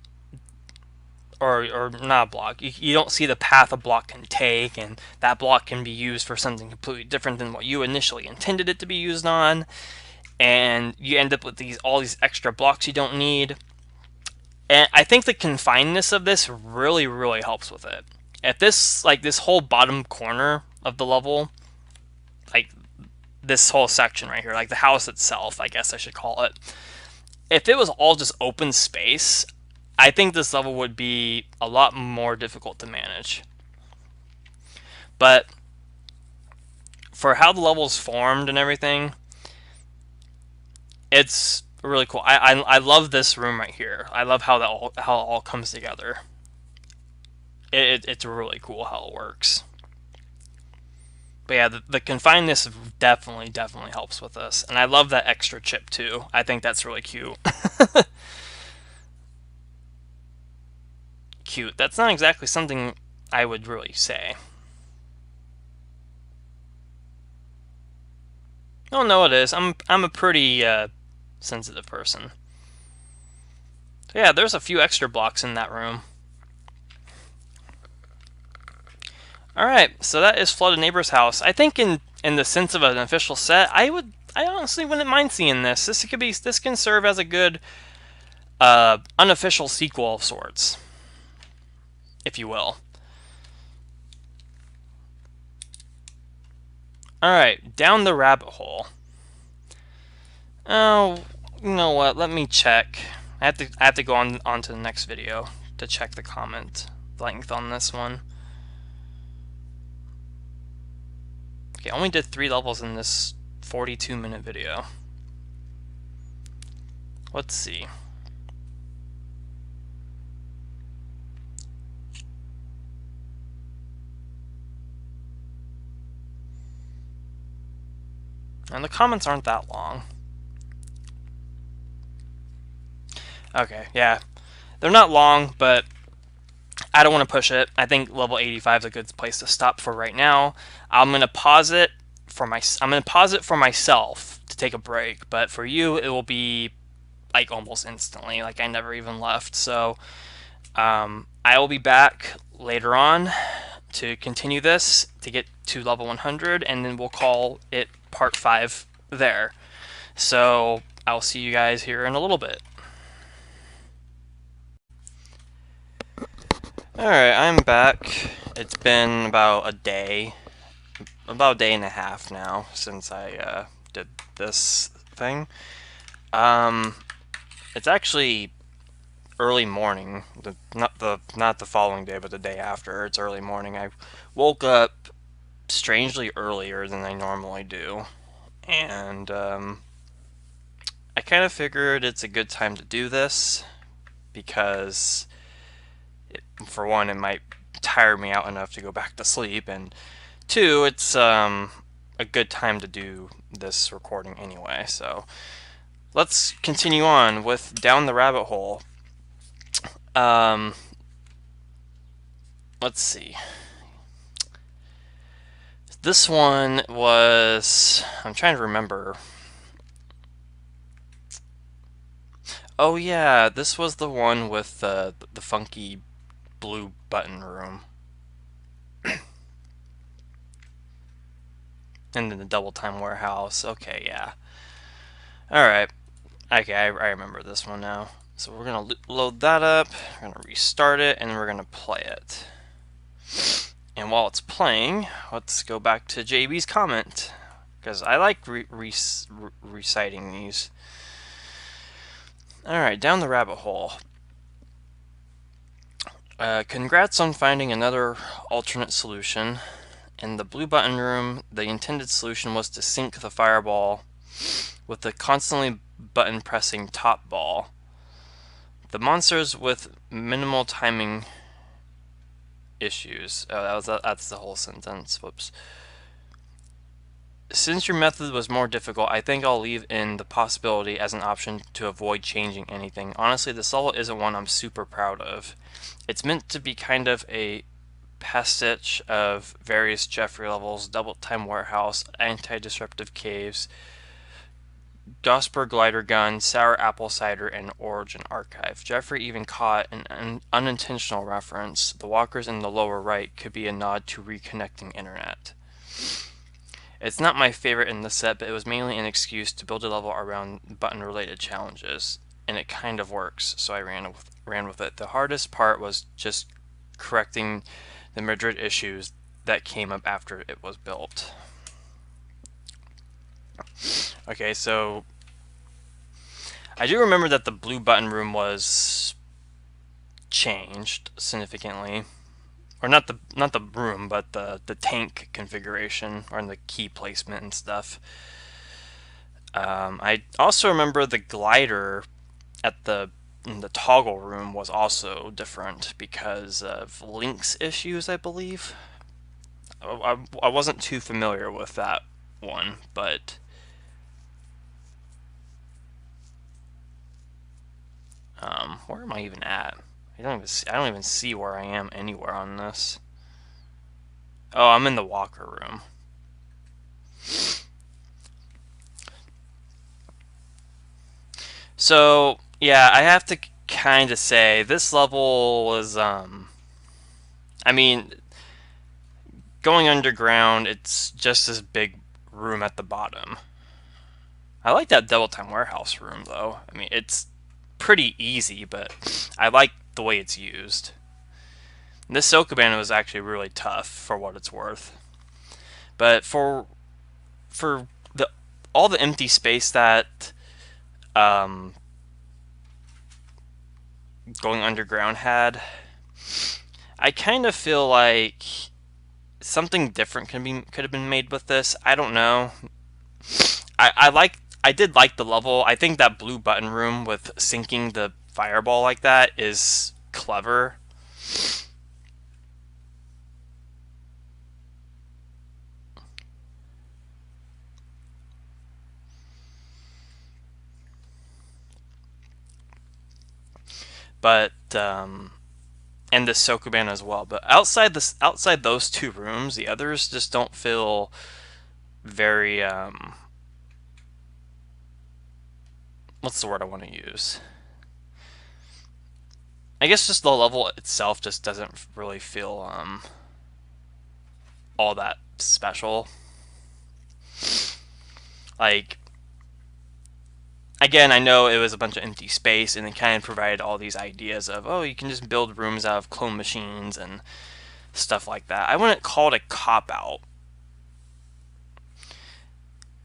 or not a block. You don't see the path a block can take, and that block can be used for something completely different than what you initially intended it to be used on, and you end up with all these extra blocks you don't need. And I think the confinedness of this really, really helps with it. If this whole bottom corner of the level, like this whole section right here, like the house itself, I guess I should call it, if it was all just open space, I think this level would be a lot more difficult to manage. But for how the level's formed and everything, it's really cool. I love this room right here. I love how it all comes together. It's really cool how it works. But yeah, the confinedness definitely helps with this. And I love that extra chip too. I think that's really cute. Cute. That's not exactly something I would really say. Oh no, it is. I'm a pretty sensitive person. So yeah, there's a few extra blocks in that room. Alright, so that is Flooded Neighbor's House. I think in the sense of an official set, I honestly wouldn't mind seeing this. This can serve as a good unofficial sequel of sorts, if you will. Alright, down the rabbit hole. Oh, you know what? Let me check. I have to go on to the next video to check the comment length on this one. Okay, I only did 3 levels in this 42-minute video. Let's see. And the comments aren't that long. Okay, yeah. They're not long, but I don't want to push it. I think level 85 is a good place to stop for right now. I'm gonna pause it for myself to take a break, but for you it will be like almost instantly. Like, I never even left. So I will be back later on to continue this to get to level 100, and then we'll call it part 5 there. So I'll see you guys here in a little bit. Alright, I'm back. It's been about a day and a half now since I did this thing. It's actually early morning, not the following day, but the day after. It's early morning. I woke up strangely earlier than I normally do, and I kind of figured it's a good time to do this because, for one, it might tire me out enough to go back to sleep, and two, it's a good time to do this recording anyway. So let's continue on with Down the Rabbit Hole. Let's see. This one was, I'm trying to remember. Oh yeah, this was the one with the funky blue button room. And then the double time warehouse. Okay, yeah. Alright. Okay, I remember this one now. So we're going to load that up, we're going to restart it, and we're going to play it. And while it's playing, let's go back to JB's comment, because I like reciting these. Alright, Down the Rabbit Hole. Congrats on finding another alternate solution. In the blue button room, the intended solution was to sync the fireball with the constantly button pressing top ball. The monsters with minimal timing issues. Oh, that's the whole sentence. Whoops. Since your method was more difficult, I think I'll leave in the possibility as an option to avoid changing anything. Honestly, this level isn't one I'm super proud of. It's meant to be kind of a pastiche of various Jeffrey levels, double time warehouse, anti-disruptive caves, Gosper glider gun, sour apple cider, and origin archive. Jeffrey even caught an unintentional reference. The walkers in the lower right could be a nod to reconnecting internet. It's not my favorite in the set, but it was mainly an excuse to build a level around button-related challenges, and it kind of works, so I ran with it. The hardest part was just correcting the Madrid issues that came up after it was built. Okay, so I do remember that the blue button room was changed significantly, or not the room, but the tank configuration or the key placement and stuff. I also remember the glider at the toggle room was also different because of links issues, I believe. I wasn't too familiar with that one, but where am I even at? I don't even see where I am anywhere on this. Oh, I'm in the walker room. So yeah, I have to kind of say this level was I mean, going underground, it's just this big room at the bottom. I like that double time warehouse room though. I mean, it's pretty easy, but I like the way it's used. And this Sokobana was actually really tough for what it's worth. But for the all the empty space that going underground had, I kind of feel like something different could have been made with this. I don't know. I did like the level. I think that blue button room with sinking the fireball like that is clever. But and the Sokoban as well. But outside those two rooms, the others just don't feel very what's the word I want to use? I guess just the level itself just doesn't really feel all that special. Like, again, I know it was a bunch of empty space, and it kind of provided all these ideas of, oh, you can just build rooms out of clone machines and stuff like that. I wouldn't call it a cop-out.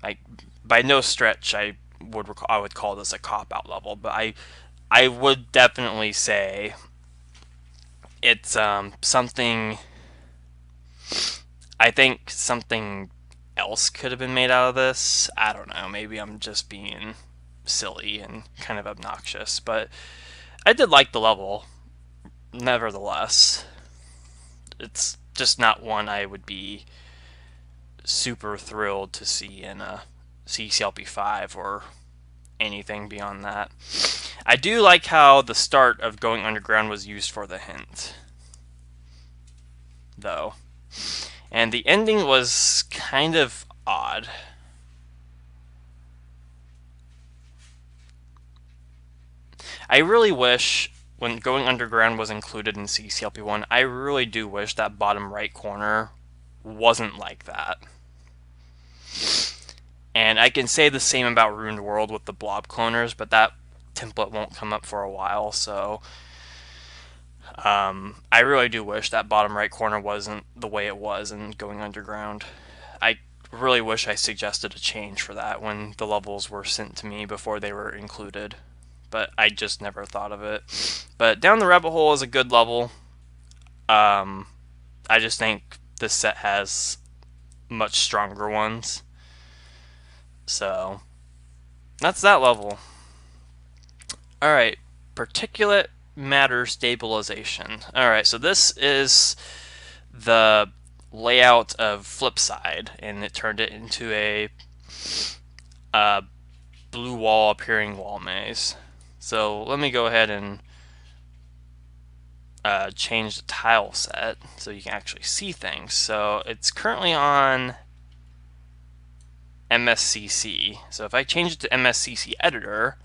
Like, by no stretch, I would call this a cop-out level, but I would definitely say it's something. I think something else could have been made out of this. I don't know. Maybe I'm just being silly and kind of obnoxious, but I did like the level, nevertheless. It's just not one I would be super thrilled to see in a CCLP5 or anything beyond that. I do like how the start of going underground was used for the hint, though. And the ending was kind of odd. I really wish, when going underground was included in CCLP1, I really do wish that bottom right corner wasn't like that. And I can say the same about Ruined World with the blob cloners, but that template won't come up for a while, so I really do wish that bottom right corner wasn't the way it was in going underground. I really wish I suggested a change for that when the levels were sent to me before they were included, but I just never thought of it. But Down the Rabbit Hole is a good level. I just think this set has much stronger ones. So that's that level. Alright, particulate matter stabilization. Alright, so this is the layout of Flipside, and it turned it into a blue wall appearing wall maze. So let me go ahead and change the tile set so you can actually see things. So it's currently on MSCC. So if I change it to MSCC editor,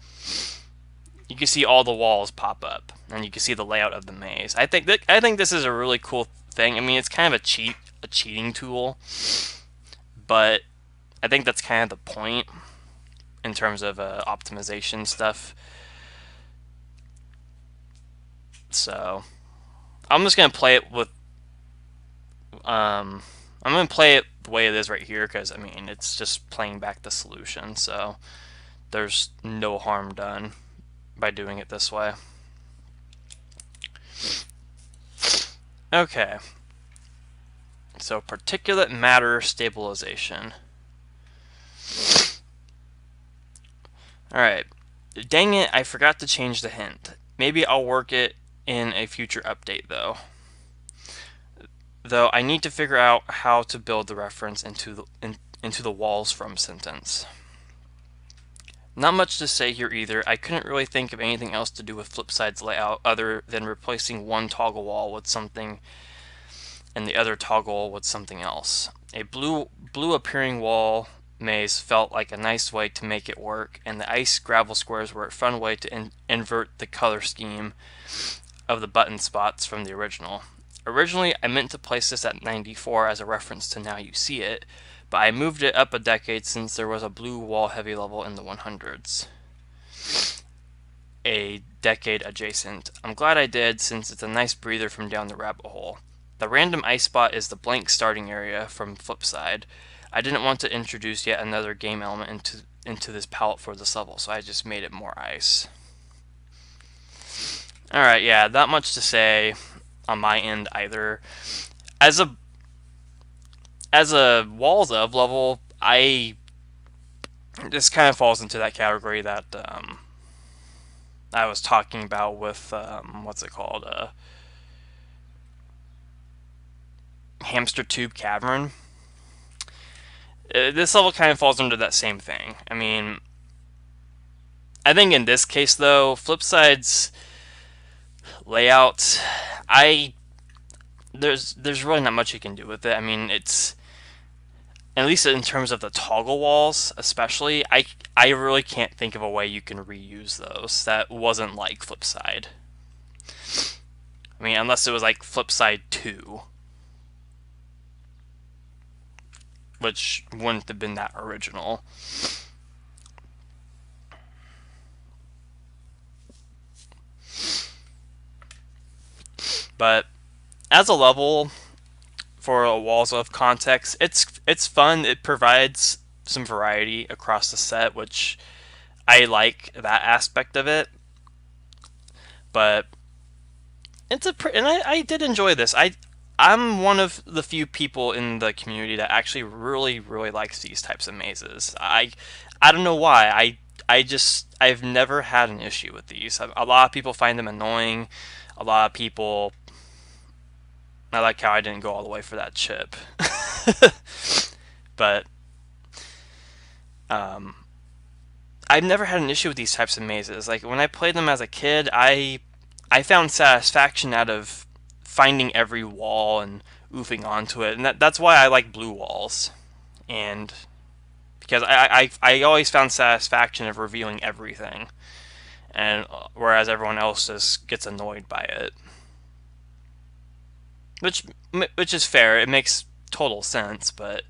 you can see all the walls pop up, and you can see the layout of the maze. I think this is a really cool thing. I mean, it's kind of a cheating tool, but I think that's kind of the point in terms of optimization stuff. So I'm just gonna play it with I'm gonna play it the way it is right here, because I mean, it's just playing back the solution, so there's no harm done by doing it this way. Okay, so particulate matter stabilization. Alright, dang it, I forgot to change the hint. Maybe I'll work it in a future update, though. Though I need to figure out how to build the reference into the walls from sentence. Not much to say here either. I couldn't really think of anything else to do with Flipside's layout other than replacing one toggle wall with something and the other toggle with something else. A blue appearing wall maze felt like a nice way to make it work, and the ice gravel squares were a fun way to invert the color scheme of the button spots from the original. Originally, I meant to place this at 94 as a reference to Now You See It, but I moved it up a decade since there was a blue wall heavy level in the 100s. A decade adjacent. I'm glad I did, since it's a nice breather from Down the Rabbit Hole. The random ice spot is the blank starting area from Flipside. I didn't want to introduce yet another game element into this palette for this level, so I just made it more ice. Alright, yeah, not much to say on my end either. As a Walls of level, this kind of falls into that category that I was talking about with what's it called, Hamster Tube Cavern. This level kind of falls under that same thing. I mean, I think in this case though, Flipside's layout, there's really not much you can do with it. I mean, it's, at least in terms of the toggle walls especially, I really can't think of a way you can reuse those that wasn't like Flipside. I mean, unless it was like Flipside 2, which wouldn't have been that original. But as a level for a Walls of context, it's fun. It provides some variety across the set, which I like that aspect of it. But and I did enjoy this. I'm one of the few people in the community that actually really likes these types of mazes. I don't know why. I've never had an issue with these. A lot of people find them annoying. A lot of people, I like how I didn't go all the way for that chip. But I've never had an issue with these types of mazes. Like when I played them as a kid, I found satisfaction out of finding every wall and oofing onto it, and that's why I like blue walls. And because I always found satisfaction of reviewing everything, and whereas everyone else just gets annoyed by it, which which is fair. It makes total sense, but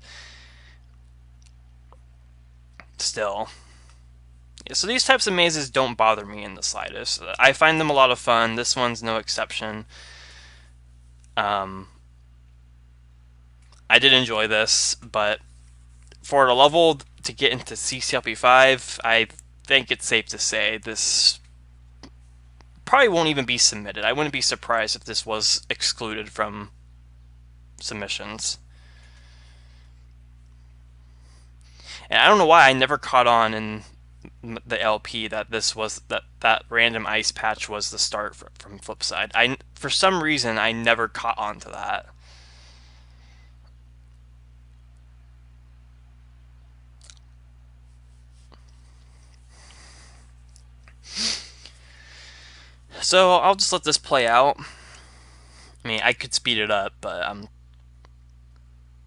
still. Yeah, so these types of mazes don't bother me in the slightest. I find them a lot of fun. This one's no exception. Um, I did enjoy this, but for the level to get into CCLP5, I think it's safe to say this probably won't even be submitted. I wouldn't be surprised if this was excluded from submissions. And I don't know why I never caught on in the LP that this was that random ice patch was the start from Flipside. For some reason I never caught on to that. So I'll just let this play out. I mean, I could speed it up, but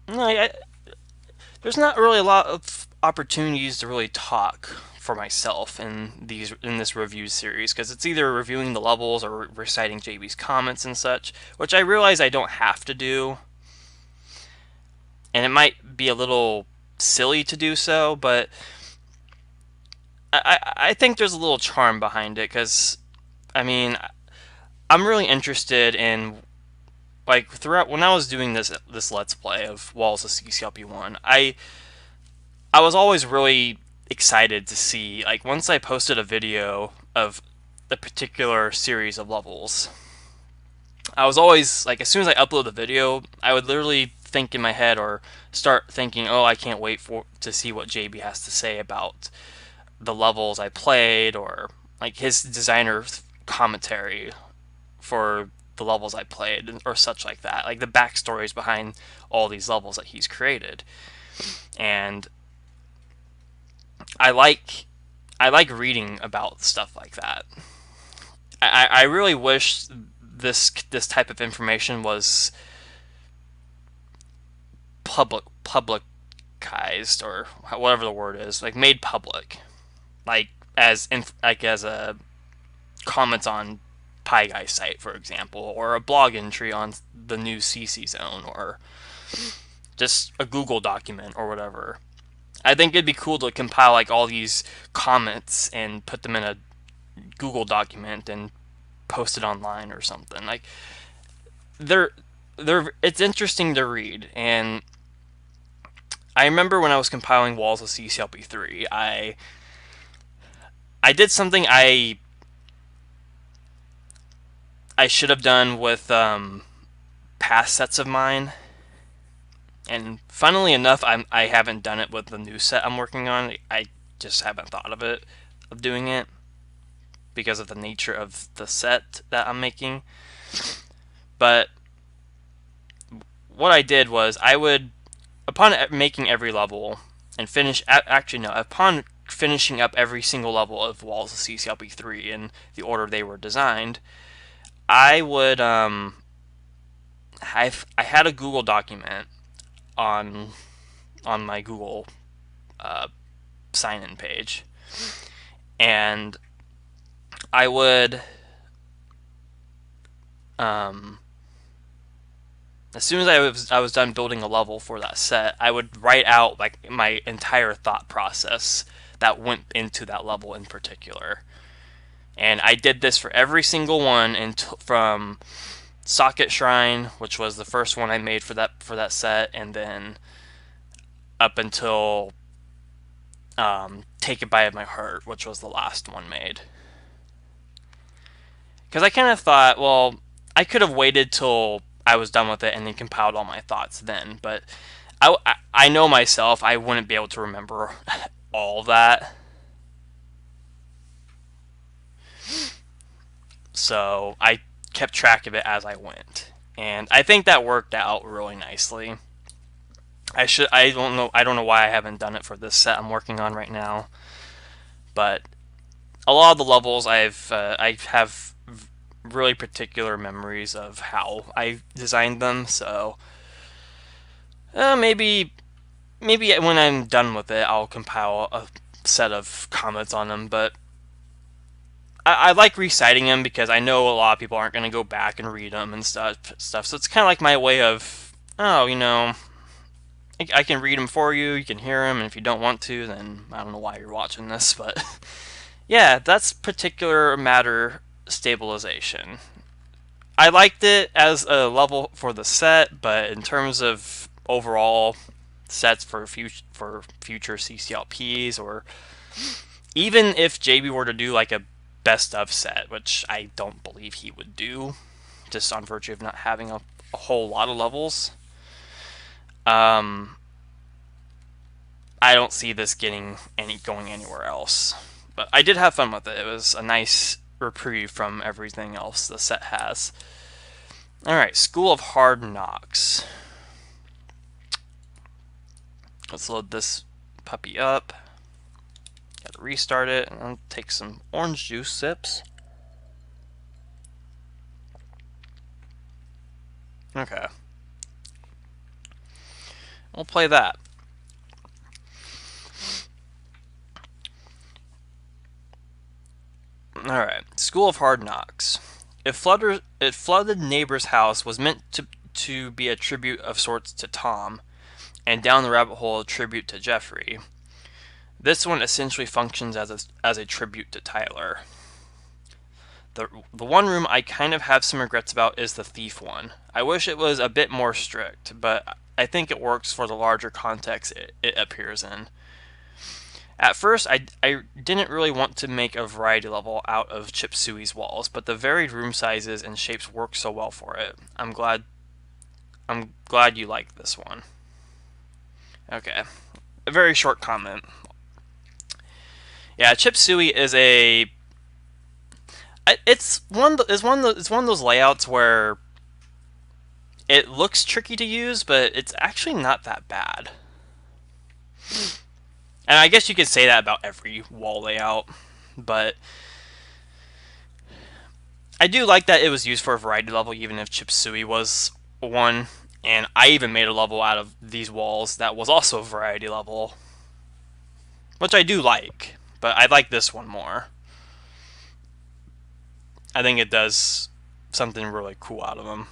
there's not really a lot of opportunities to really talk for myself in this review series, because it's either reviewing the levels or reciting JB's comments and such, which I realize I don't have to do, and it might be a little silly to do so, but I think there's a little charm behind it, because I mean, I'm really interested in, like, throughout when I was doing this Let's Play of Walls of CCLP1, I was always really excited to see, like, once I posted a video of a particular series of levels, I was always, like, as soon as I upload the video, I would literally think in my head or start thinking, oh, I can't wait to see what JB has to say about the levels I played, or, like, his designer commentary for the levels I played, or such like that, like the backstories behind all these levels that he's created. And I like reading about stuff like that. I really wish this type of information was publicized, or whatever the word is, like made public, like as a comments on Pie Guy's site, for example, or a blog entry on the new CC Zone, or just a Google document or whatever. I think it'd be cool to compile like all these comments and put them in a Google document and post it online or something. Like it's interesting to read. And I remember when I was compiling Walls of CCLP3, I did something I should have done with past sets of mine, and funnily enough, I haven't done it with the new set I'm working on. I just haven't thought of doing it because of the nature of the set that I'm making. But what I did was, I would, upon making every level and upon finishing up every single level of Walls of CCLP3 in the order they were designed, I would I had a Google document on my Google sign-in page, and I would as soon as I was done building a level for that set, I would write out like my entire thought process that went into that level in particular. And I did this for every single one from Socket Shrine, which was the first one I made for that set, and then up until Take It By My Heart, which was the last one made. Because I kind of thought, well, I could have waited till I was done with it and then compiled all my thoughts then, but I know myself, I wouldn't be able to remember all that. so I kept track of it as I went, and I think that worked out really nicely. I don't know why I haven't done it for this set I'm working on right now, but a lot of the levels I have really particular memories of how I designed them, so maybe when I'm done with it, I'll compile a set of comments on them. But I like reciting them because I know a lot of people aren't going to go back and read them and stuff. So it's kind of like my way of, oh, I can read them for you. You can hear them, and if you don't want to, then I don't know why you're watching this. But yeah, that's particular matter stabilization. I liked it as a level for the set, but in terms of overall sets for future CCLPs, or even if JB were to do like a best of set, which I don't believe he would do, just on virtue of not having a whole lot of levels. I don't see this going anywhere else. But I did have fun with it. It was a nice reprieve from everything else the set has. Alright, School of Hard Knocks. Let's load this puppy up. Gotta restart it, and I'll take some orange juice sips. Okay. We'll play that. Alright, School of Hard Knocks. If flooded neighbor's house was meant to be a tribute of sorts to Tom, and Down the Rabbit Hole a tribute to Jeffrey, this one essentially functions as a tribute to Tyler. The one room I kind of have some regrets about is the thief one. I wish it was a bit more strict, but I think it works for the larger context it appears in. At first, I didn't really want to make a variety level out of Chip Suey's walls, but the varied room sizes and shapes work so well for it. I'm glad you like this one. Okay, a very short comment. Yeah, Chip Suey is it's one of those layouts where it looks tricky to use, but it's actually not that bad. And I guess you could say that about every wall layout, but I do like that it was used for a variety level, even if Chip Suey was one. And I even made a level out of these walls that was also a variety level, which I do like, but I like this one more. I think it does something really cool out of them.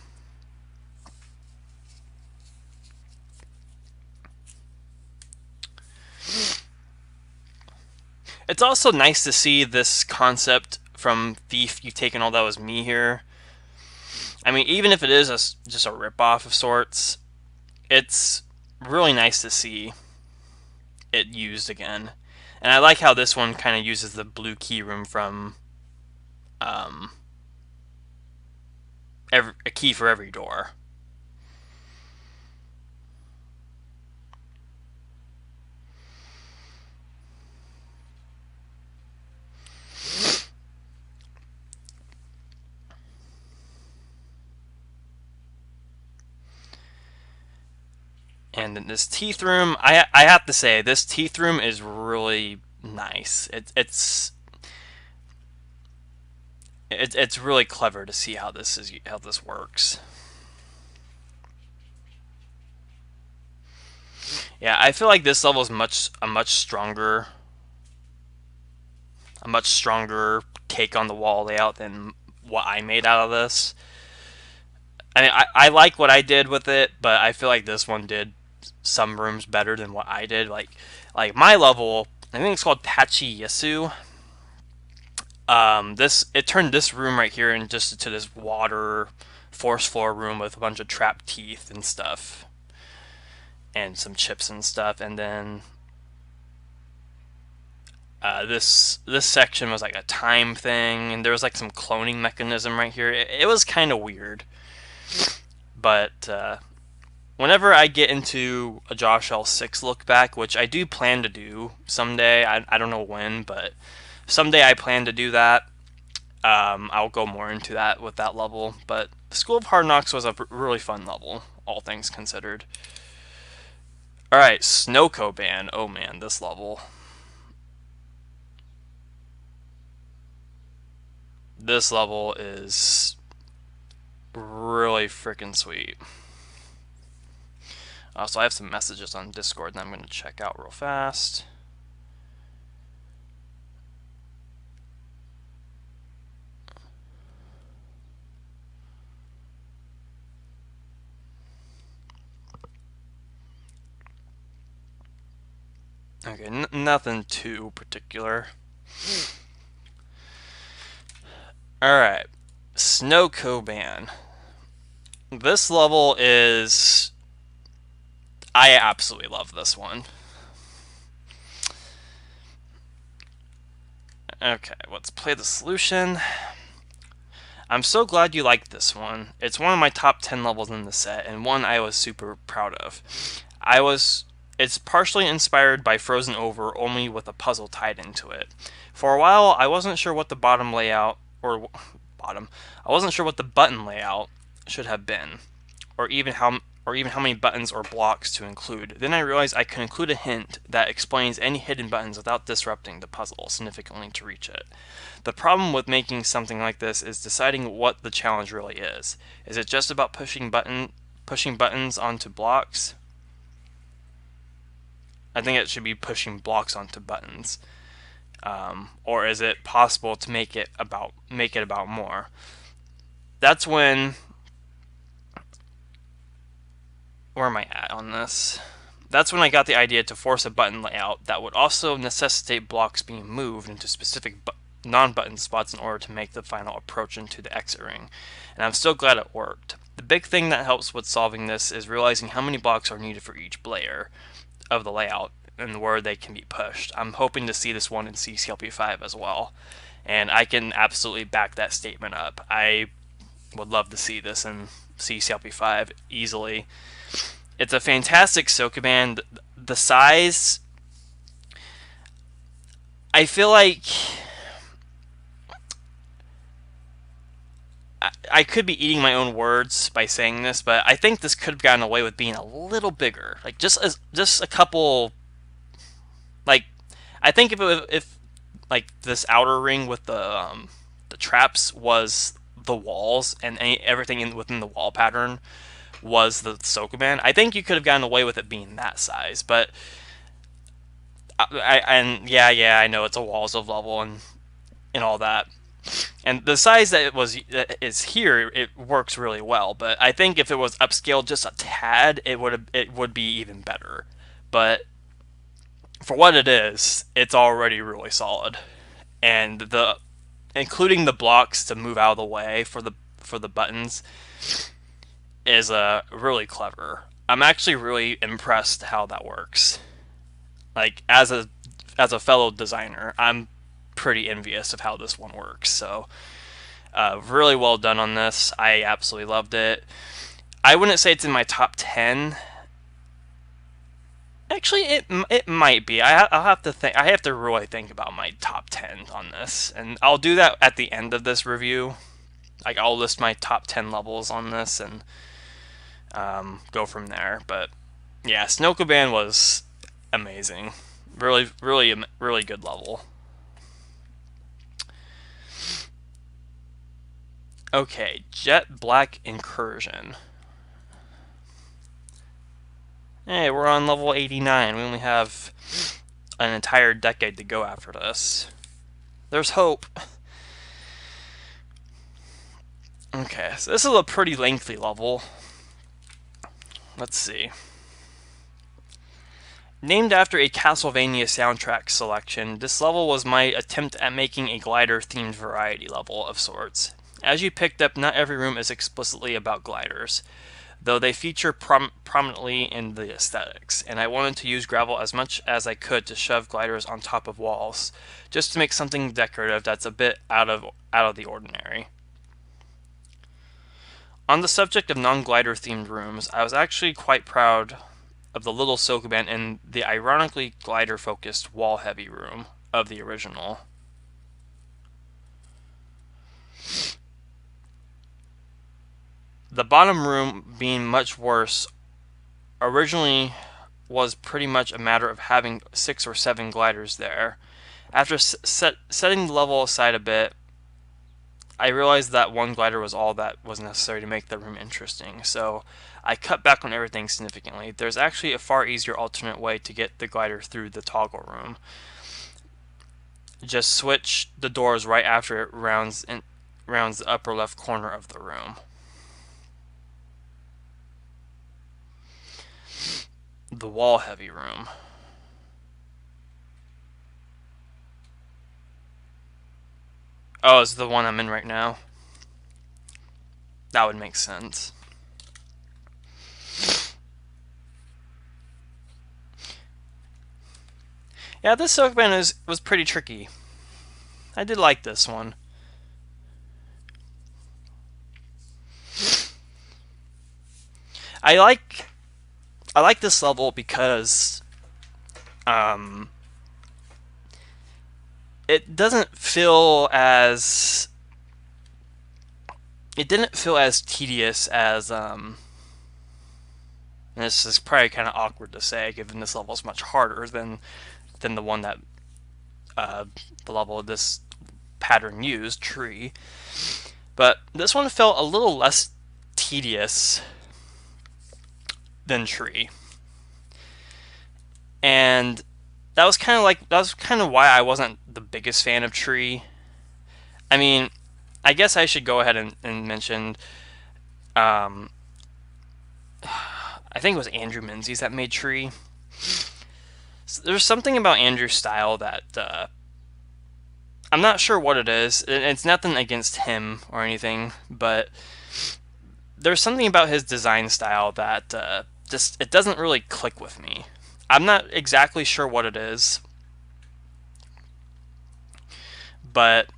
It's also nice to see this concept from Thief, You've Taken All That Was Me here. I mean, even if it is just a ripoff of sorts, it's really nice to see it used again. And I like how this one kind of uses the blue key room from a key for every door. And in this teeth room, I have to say, this teeth room is really nice. It's really clever to see how this works. Yeah, I feel like this level is a much stronger take on the wall layout than what I made out of this. I mean, I like what I did with it, but I feel like this one did some rooms better than what I did. Like my level, I think it's called Tachi-Yesu. It turned this room right here into this water force floor room with a bunch of trapped teeth and stuff, and some chips and stuff. And then this section was like a time thing, and there was like some cloning mechanism right here. It was kind of weird, but whenever I get into a Josh L6 look back, which I do plan to do someday, I don't know when, but someday I plan to do that. I'll go more into that with that level, but School of Hard Knocks was a really fun level, all things considered. Alright, Snowco Band. Oh man, this level. This level is really freaking sweet. So I have some messages on Discord that I'm going to check out real fast. Okay, nothing too particular. Alright, Snowco Band. This level is... I absolutely love this one. Okay, let's play the solution. I'm so glad you liked this one. It's one of my top 10 levels in the set, and one I was super proud of. It's partially inspired by Frozen Over, only with a puzzle tied into it. For a while, I wasn't sure what the bottom layout, I wasn't sure what the button layout should have been, or even how many buttons or blocks to include. Then I realized I could include a hint that explains any hidden buttons without disrupting the puzzle significantly to reach it. The problem with making something like this is deciding what the challenge really is. Is it just about pushing buttons onto blocks? I think it should be pushing blocks onto buttons. Or is it possible to make it about more? That's when... Where am I at on this? That's when I got the idea to force a button layout that would also necessitate blocks being moved into specific non-button spots in order to make the final approach into the exit ring. And I'm still glad it worked. The big thing that helps with solving this is realizing how many blocks are needed for each layer of the layout and where they can be pushed. I'm hoping to see this one in CCLP5 as well, and I can absolutely back that statement up. I would love to see this in CCLP5 easily. It's a fantastic Sokoban. The size, I feel like I could be eating my own words by saying this, but I think this could have gotten away with being a little bigger. Like just a couple. Like I think if like this outer ring with the traps was the walls and everything within the wall pattern was the Sokoban, I think you could have gotten away with it being that size. But I know it's a walls of level and all that. And the size that is here, it works really well. But I think if it was upscaled just a tad, it would be even better. But for what it is, it's already really solid. And including the blocks to move out of the way for the buttons is really clever. I'm actually really impressed how that works. Like as a fellow designer, I'm pretty envious of how this one works. So really well done on this. I absolutely loved it. I wouldn't say it's in my top 10. Actually, it might be. I'll have to think. I have to really think about my top 10 on this, and I'll do that at the end of this review. Like I'll list my top 10 levels on this and go from there. But yeah, Snowcoban was amazing. Really, really, really good level. Okay, Jet Black Incursion. Hey, we're on level 89. We only have an entire decade to go after this. There's hope. Okay, so this is a pretty lengthy level. Let's see. Named after a Castlevania soundtrack selection, this level was my attempt at making a glider-themed variety level of sorts. As you picked up, not every room is explicitly about gliders, though they feature prominently in the aesthetics, and I wanted to use gravel as much as I could to shove gliders on top of walls, just to make something decorative that's a bit out of the ordinary. On the subject of non-glider themed rooms, I was actually quite proud of the little Sokoban in the ironically glider-focused wall-heavy room of the original. The bottom room being much worse originally was pretty much a matter of having 6 or 7 gliders there. After setting the level aside a bit, I realized that one glider was all that was necessary to make the room interesting, so I cut back on everything significantly. There's actually a far easier alternate way to get the glider through the toggle room. Just switch the doors right after it rounds the upper left corner of the room. The wall heavy room. Oh, it's the one I'm in right now. That would make sense. Yeah, this Soakman was pretty tricky. I did like this one. I like this level because it didn't feel as tedious as and this is probably kind of awkward to say given this level is much harder than the one that the level this pattern used, Tree. But this one felt a little less tedious than Tree. And that was kind of why I wasn't the biggest fan of Tree. I mean, I guess I should go ahead and mention I think it was Andrew Menzies that made Tree. So there's something about Andrew's style that I'm not sure what it is. It's nothing against him or anything, but there's something about his design style that just it doesn't really click with me. I'm not exactly sure what it is, but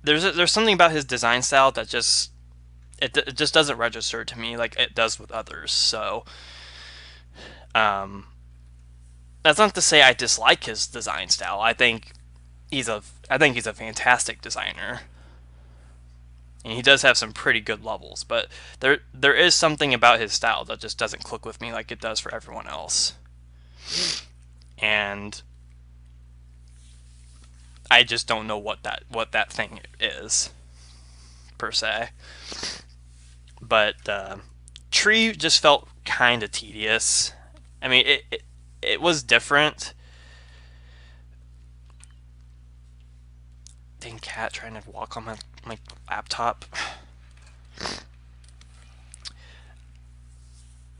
there's something about his design style that just it just doesn't register to me like it does with others. So that's not to say I dislike his design style. I think he's a fantastic designer, and he does have some pretty good levels. But there is something about his style that just doesn't click with me like it does for everyone else, and I just don't know what that thing is per se. But Tree just felt kind of tedious. I mean, it was different. Dang cat trying to walk on my laptop.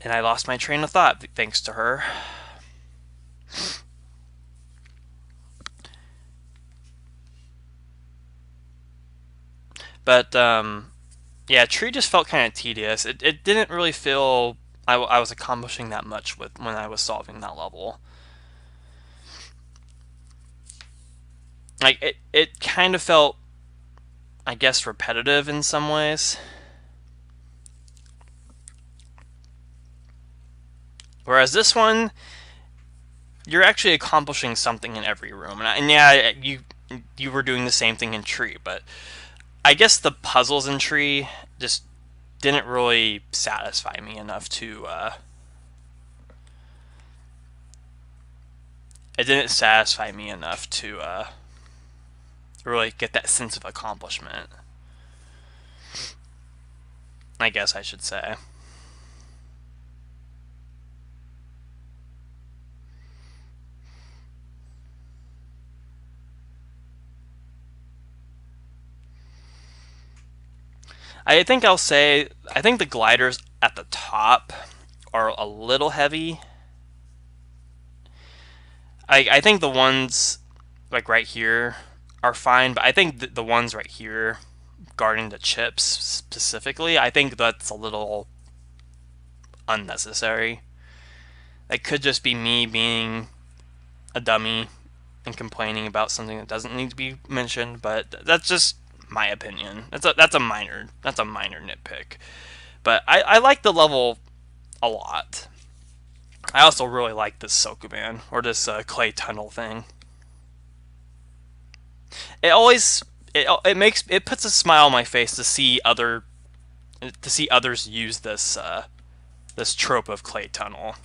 And I lost my train of thought thanks to her. But yeah, Tree just felt kind of tedious. It didn't really feel I was accomplishing that much when I was solving that level. Like it kind of felt, I guess, repetitive in some ways. Whereas this one, you're actually accomplishing something in every room, and yeah, you were doing the same thing in Tree, but I guess the puzzles in Tree just didn't really satisfy me enough to really get that sense of accomplishment, I guess I should say. I think the gliders at the top are a little heavy. I think the ones like right here are fine, but I think the ones right here guarding the chips specifically, I think that's a little unnecessary. That could just be me being a dummy and complaining about something that doesn't need to be mentioned, but that's just my opinion. That's a minor nitpick. But I like the level a lot. I also really like this Sokuban, or this clay tunnel thing. It always it puts a smile on my face to see others use this trope of clay tunnel.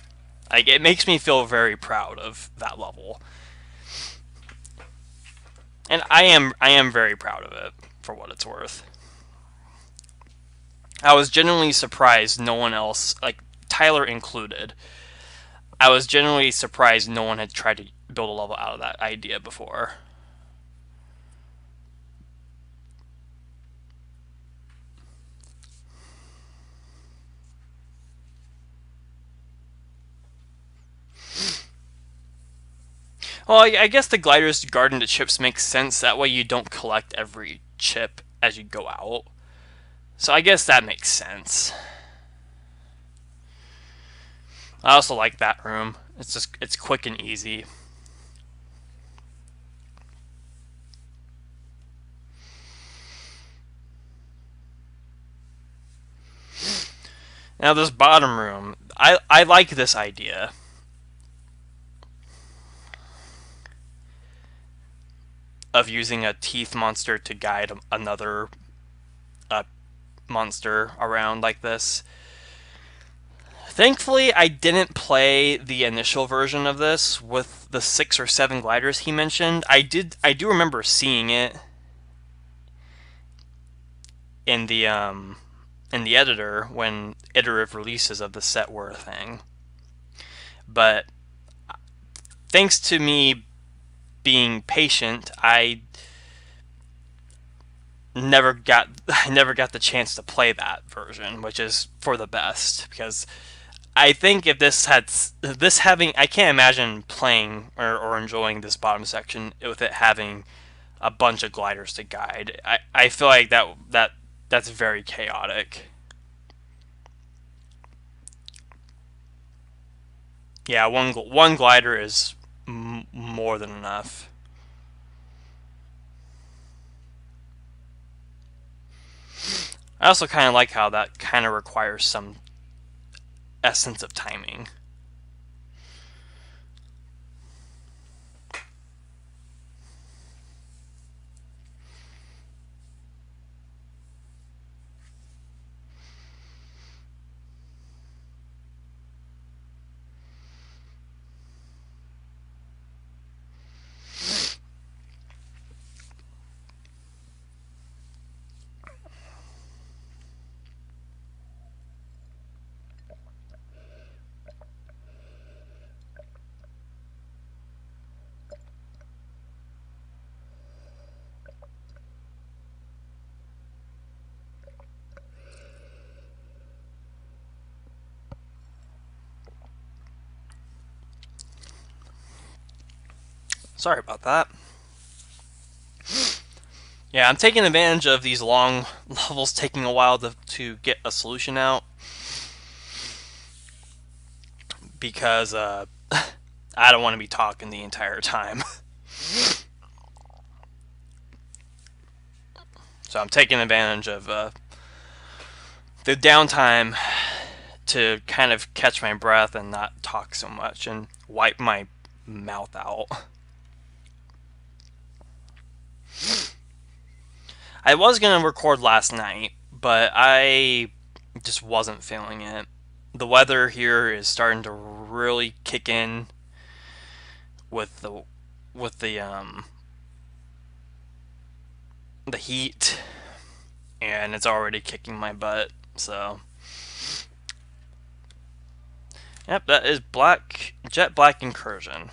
Like, it makes me feel very proud of that level, and I am very proud of it for what it's worth. I was genuinely surprised no one else, like Tyler included, I was genuinely surprised no one had tried to build a level out of that idea before. Well, I guess the gliders guarding the chips makes sense. That way you don't collect every chip as you go out. So I guess that makes sense. I also like that room. It's quick and easy. Now this bottom room, I like this idea. Of using a teeth monster to guide another monster around like this. Thankfully, I didn't play the initial version of this with the 6 or 7 gliders he mentioned. I do remember seeing it in the editor when iterative releases of the set were a thing. But thanks to me being patient, I never got the chance to play that version, which is for the best, because I think if I can't imagine playing or enjoying this bottom section with it having a bunch of gliders to guide. I feel like that's very chaotic. Yeah, one glider is more than enough. I also kind of like how that kind of requires some essence of timing. Sorry about that. Yeah, I'm taking advantage of these long levels taking a while to get a solution out, because I don't want to be talking the entire time. So I'm taking advantage of the downtime to kind of catch my breath and not talk so much and wipe my mouth out. I was going to record last night, but I just wasn't feeling it. The weather here is starting to really kick in with the heat, and it's already kicking my butt. So, yep, that is Jet Black Incursion.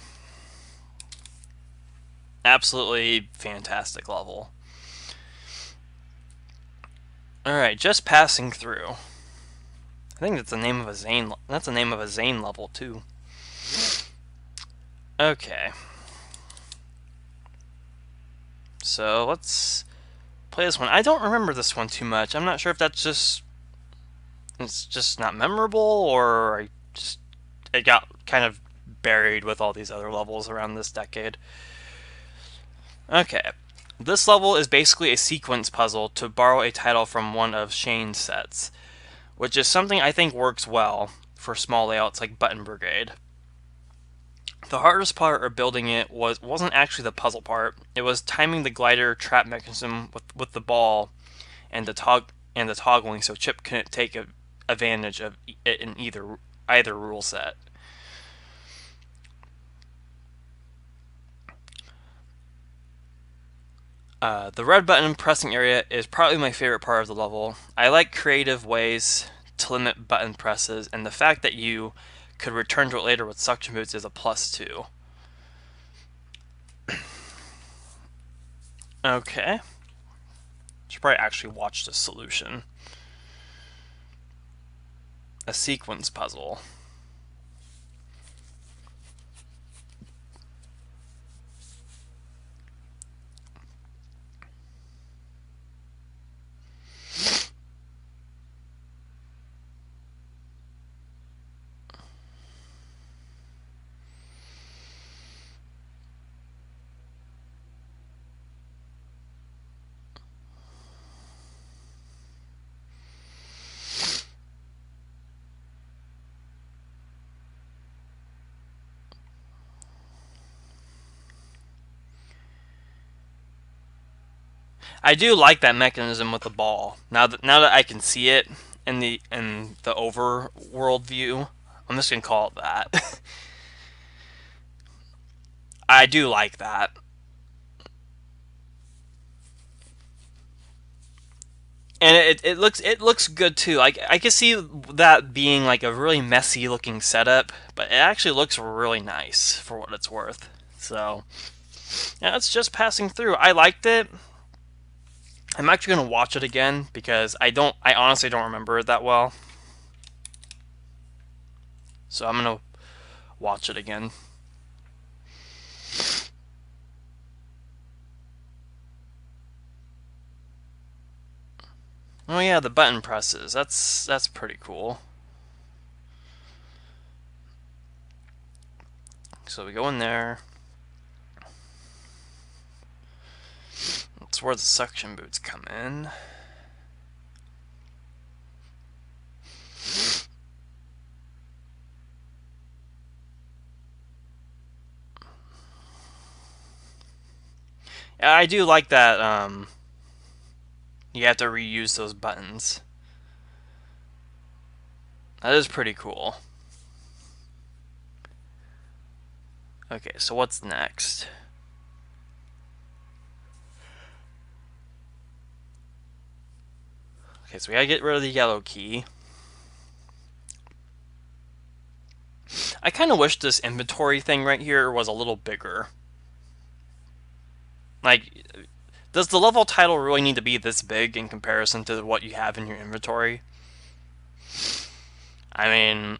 Absolutely fantastic level. Alright, just passing through. I think that's the name of a Zane. That's the name of a Zane level too. Okay. So let's play this one. I don't remember this one too much. I'm not sure if it's just not memorable, or it got kind of buried with all these other levels around this decade. Okay. This level is basically a sequence puzzle, to borrow a title from one of Shane's sets, which is something I think works well for small layouts like Button Brigade. The hardest part of building it wasn't actually the puzzle part. It was timing the glider trap mechanism with the ball and the toggling so Chip couldn't take advantage of it in either rule set. The red button pressing area is probably my favorite part of the level. I like creative ways to limit button presses, and the fact that you could return to it later with suction boots is a plus too. Okay. Should probably actually watch the solution. A sequence puzzle. I do like that mechanism with the ball. Now that I can see it in the overworld view, I'm just gonna call it that. I do like that. And it looks good too. Like I can see that being like a really messy looking setup, but it actually looks really nice for what it's worth. So yeah, it's just passing through. I liked it. I'm actually gonna watch it again because I honestly don't remember it that well. So I'm gonna watch it again. Oh yeah, the button presses. That's pretty cool. So we go in there. That's where the suction boots come in. Yeah, I do like that. You have to reuse those buttons. That is pretty cool. Okay, so what's next? Okay, so we gotta get rid of the yellow key. I kind of wish this inventory thing right here was a little bigger. Like, does the level title really need to be this big in comparison to what you have in your inventory? I mean,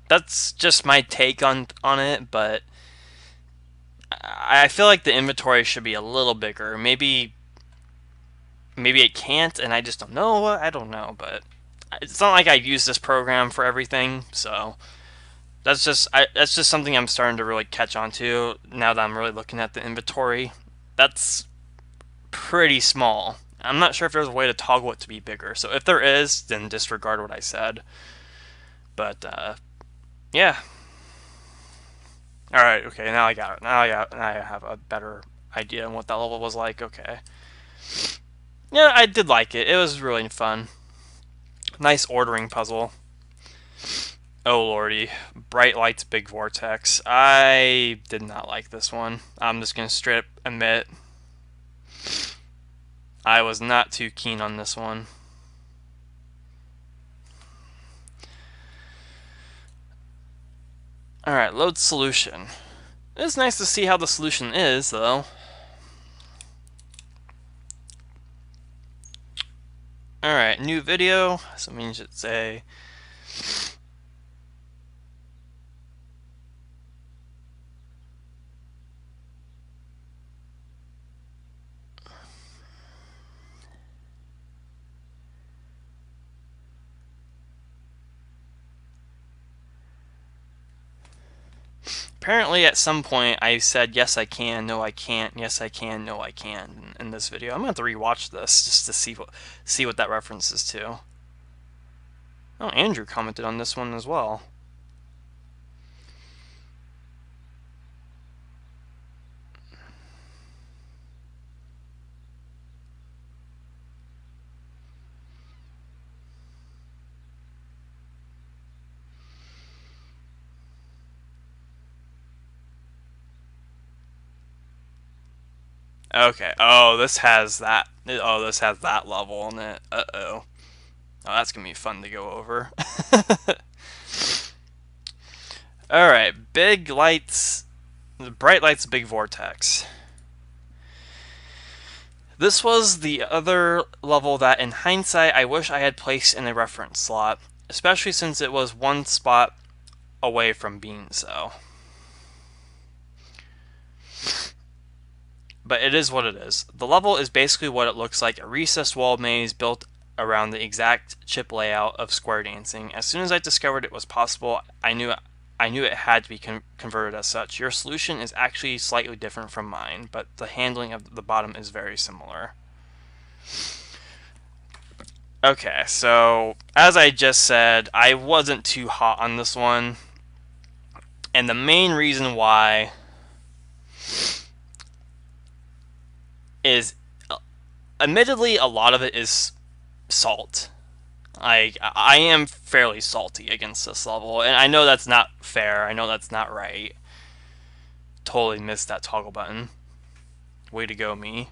that's just my take on it, but I feel like the inventory should be a little bigger. Maybe it can't, and I just don't know. I don't know, but it's not like I use this program for everything, so that's just something I'm starting to really catch on to now that I'm really looking at the inventory. That's pretty small. I'm not sure if there's a way to toggle it to be bigger. So if there is, then disregard what I said. But yeah. All right. Okay. Now I got it. Now I have a better idea on what that level was like. Okay. Yeah, I did like it. It was really fun. Nice ordering puzzle. Oh lordy, bright lights, big vortex. I did not like this one. I'm just gonna straight up admit I was not too keen on this one. Alright, load solution. It's nice to see how the solution is, though. Alright, new video. So it means it should say... Apparently at some point I said yes I can, no I can't, yes I can, no I can in this video. I'm going to have to rewatch this just to see what that references to. Oh, Andrew commented on this one as well. Okay. Oh, this has that. Oh, this has that level in it. Uh-oh. Oh, that's gonna be fun to go over. Alright, big lights. Bright lights, big vortex. This was the other level that, in hindsight, I wish I had placed in a reference slot, especially since it was one spot away from being so. But it is what it is. The level is basically what it looks like, a recessed wall maze built around the exact chip layout of square dancing. As soon as I discovered it was possible, I knew it had to be converted as such. Your solution is actually slightly different from mine, but the handling of the bottom is very similar. Okay, so as I just said, I wasn't too hot on this one. And the main reason why is, admittedly, a lot of it is salt. I am fairly salty against this level, and I know that's not fair. I know that's not right. Totally missed that toggle button. Way to go, me.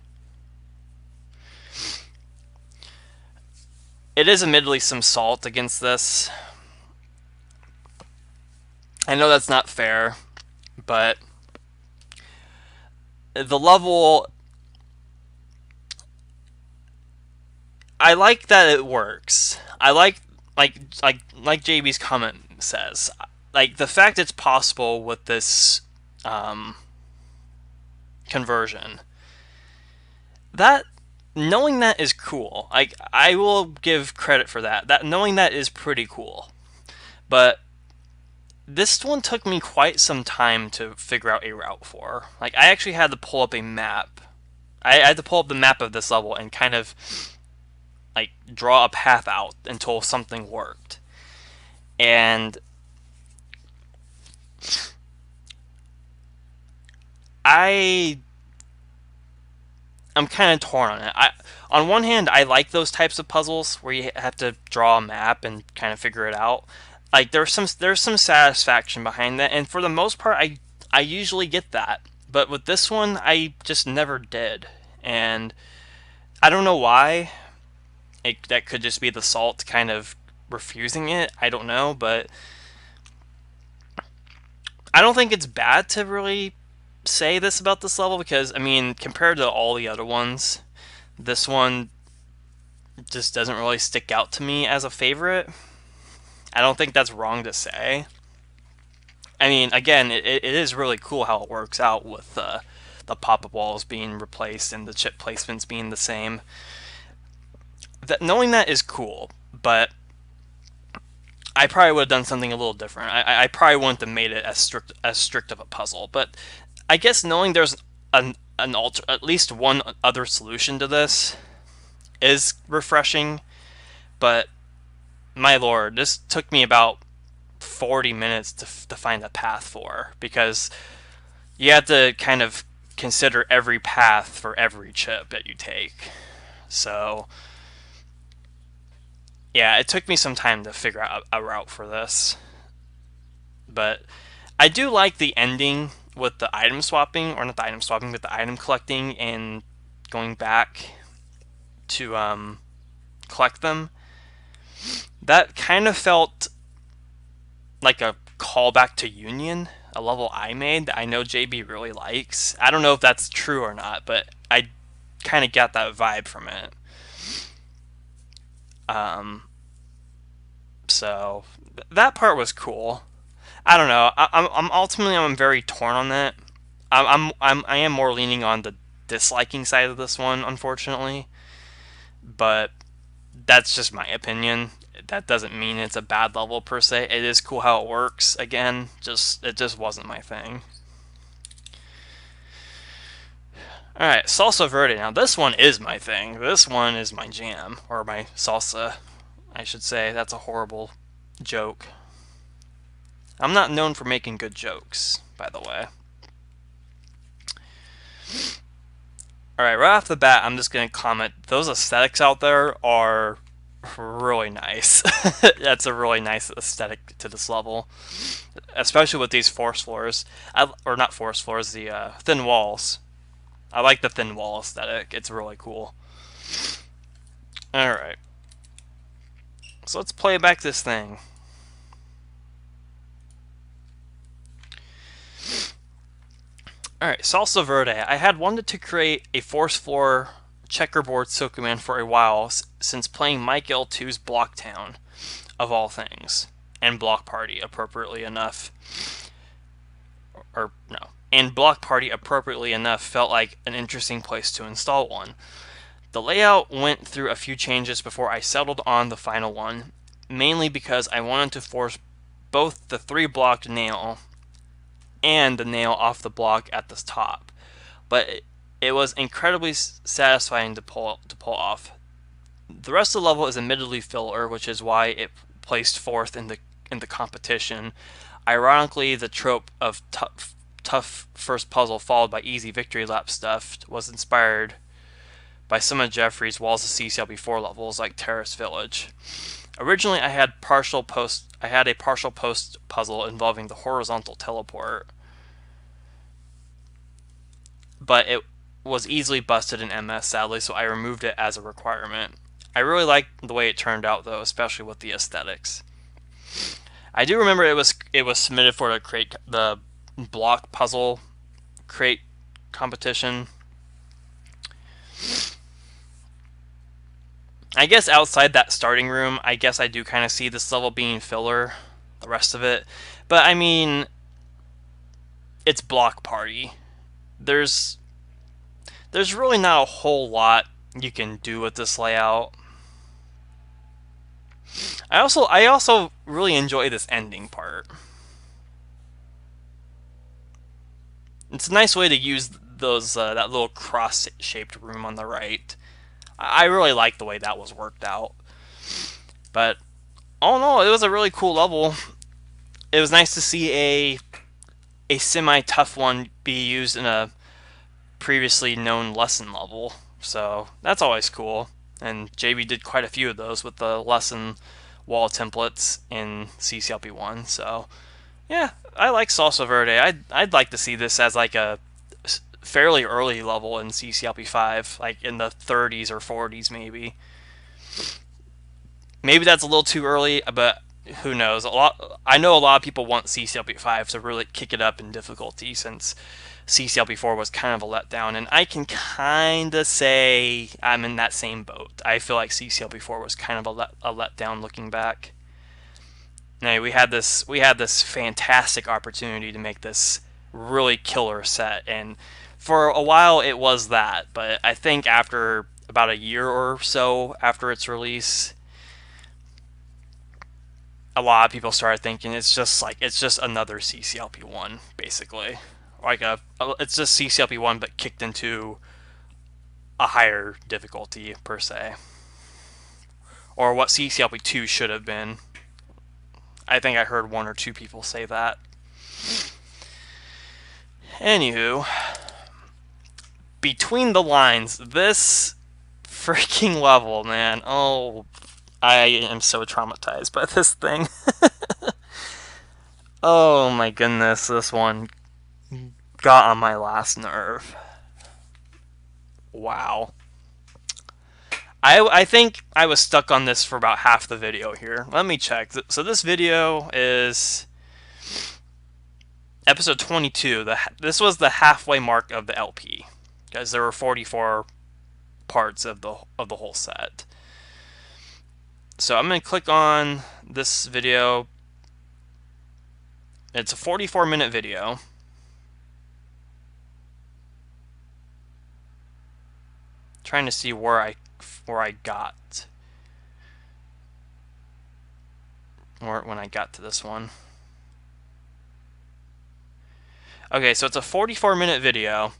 It is admittedly some salt against this. I know that's not fair, but the level, I like that it works. I like JB's comment says, like the fact it's possible with this conversion. That, knowing that is cool. Like, I will give credit for that. That knowing that is pretty cool. But this one took me quite some time to figure out a route for. Like, I actually had to pull up a map. I had to pull up the map of this level and kind of like draw a path out until something worked. And I'm kind of torn on it. On one hand, I like those types of puzzles where you have to draw a map and kind of figure it out. Like there's some satisfaction behind that, and for the most part, I usually get that. But with this one, I just never did, and I don't know why. That could just be the salt kind of refusing it. I don't know, but I don't think it's bad to really say this about this level because, I mean, compared to all the other ones, this one just doesn't really stick out to me as a favorite. I don't think that's wrong to say. I mean, again, it is really cool how it works out with the pop-up walls being replaced and the chip placements being the same. Knowing that is cool, but I probably would have done something a little different. I probably wouldn't have made it as strict of a puzzle. But I guess knowing there's at least one other solution to this is refreshing. But my lord, this took me about 40 minutes to find a path for, because you have to kind of consider every path for every chip that you take. So yeah, it took me some time to figure out a route for this. But I do like the ending with the item swapping, or not the item swapping, but the item collecting and going back to collect them. That kind of felt like a callback to Union, a level I made that I know JB really likes. I don't know if that's true or not, but I kind of got that vibe from it. So that part was cool. I don't know. I'm very torn on that. I am more leaning on the disliking side of this one, unfortunately. But that's just my opinion. That doesn't mean it's a bad level per se. It is cool how it works. Again, it just wasn't my thing. Alright, Salsa Verde. Now this one is my thing. This one is my jam. Or my salsa, I should say. That's a horrible joke. I'm not known for making good jokes, by the way. Alright, right off the bat, I'm just going to comment. Those aesthetics out there are really nice. That's a really nice aesthetic to this level. Especially with these force floors. Or not force floors, the thin walls. I like the thin wall aesthetic. It's really cool. Alright. So let's play back this thing. Alright, Salsa Verde. I had wanted to create a Force Floor checkerboard Silcoman for a while, since playing Mike L2's Blocktown, of all things, and Block Party, appropriately enough. Or, no. And Block Party, appropriately enough, felt like an interesting place to install one. The layout went through a few changes before I settled on the final one, mainly because I wanted to force both the 3-blocked nail and the nail off the block at the top, but it was incredibly satisfying to pull off. The rest of the level is admittedly filler, which is why it placed fourth in the competition. Ironically, the trope of tough first puzzle followed by easy victory lap stuff was inspired by some of Jeffrey's Walls of CCLP4 levels, like Terrace Village. Originally, I had a partial post puzzle involving the horizontal teleport, but it was easily busted in MS, sadly, so I removed it as a requirement. I really liked the way it turned out, though, especially with the aesthetics. I do remember it was submitted for the block puzzle crate competition. I guess outside that starting room, I guess I do kind of see this level being filler, the rest of it. But I mean, it's Block Party. There's really not a whole lot you can do with this layout. I also really enjoy this ending part. It's a nice way to use those that little cross-shaped room on the right. I really like the way that was worked out. But all in all, it was a really cool level. It was nice to see a semi-tough one be used in a previously known lesson level. So that's always cool. And JB did quite a few of those with the lesson wall templates in CCLP1. So yeah, I like Salsa Verde. I'd like to see this as like a fairly early level in CCLP5, like in the 30s or 40s maybe. Maybe that's a little too early, but who knows? I know a lot of people want CCLP5 to really kick it up in difficulty, since CCLP4 was kind of a letdown, and I can kind of say I'm in that same boat. I feel like CCLP4 was kind of a letdown looking back. Now, we had this fantastic opportunity to make this really killer set, and for a while it was that, but I think after about a year or so after its release, a lot of people started thinking it's just another CCLP1, basically. It's just CCLP1 but kicked into a higher difficulty, per se. Or what CCLP2 should have been. I think I heard one or two people say that. Anywho, between the lines, this freaking level, man. Oh, I am so traumatized by this thing. Oh my goodness, this one got on my last nerve. Wow. I think I was stuck on this for about half the video here. Let me check. So this video is episode 22. This was the halfway mark of the LP, because there were 44 parts of the whole set. So I'm going to click on this video. It's a 44-minute video. Trying to see where I got, or when I got to this one. Okay, so it's a 44-minute video.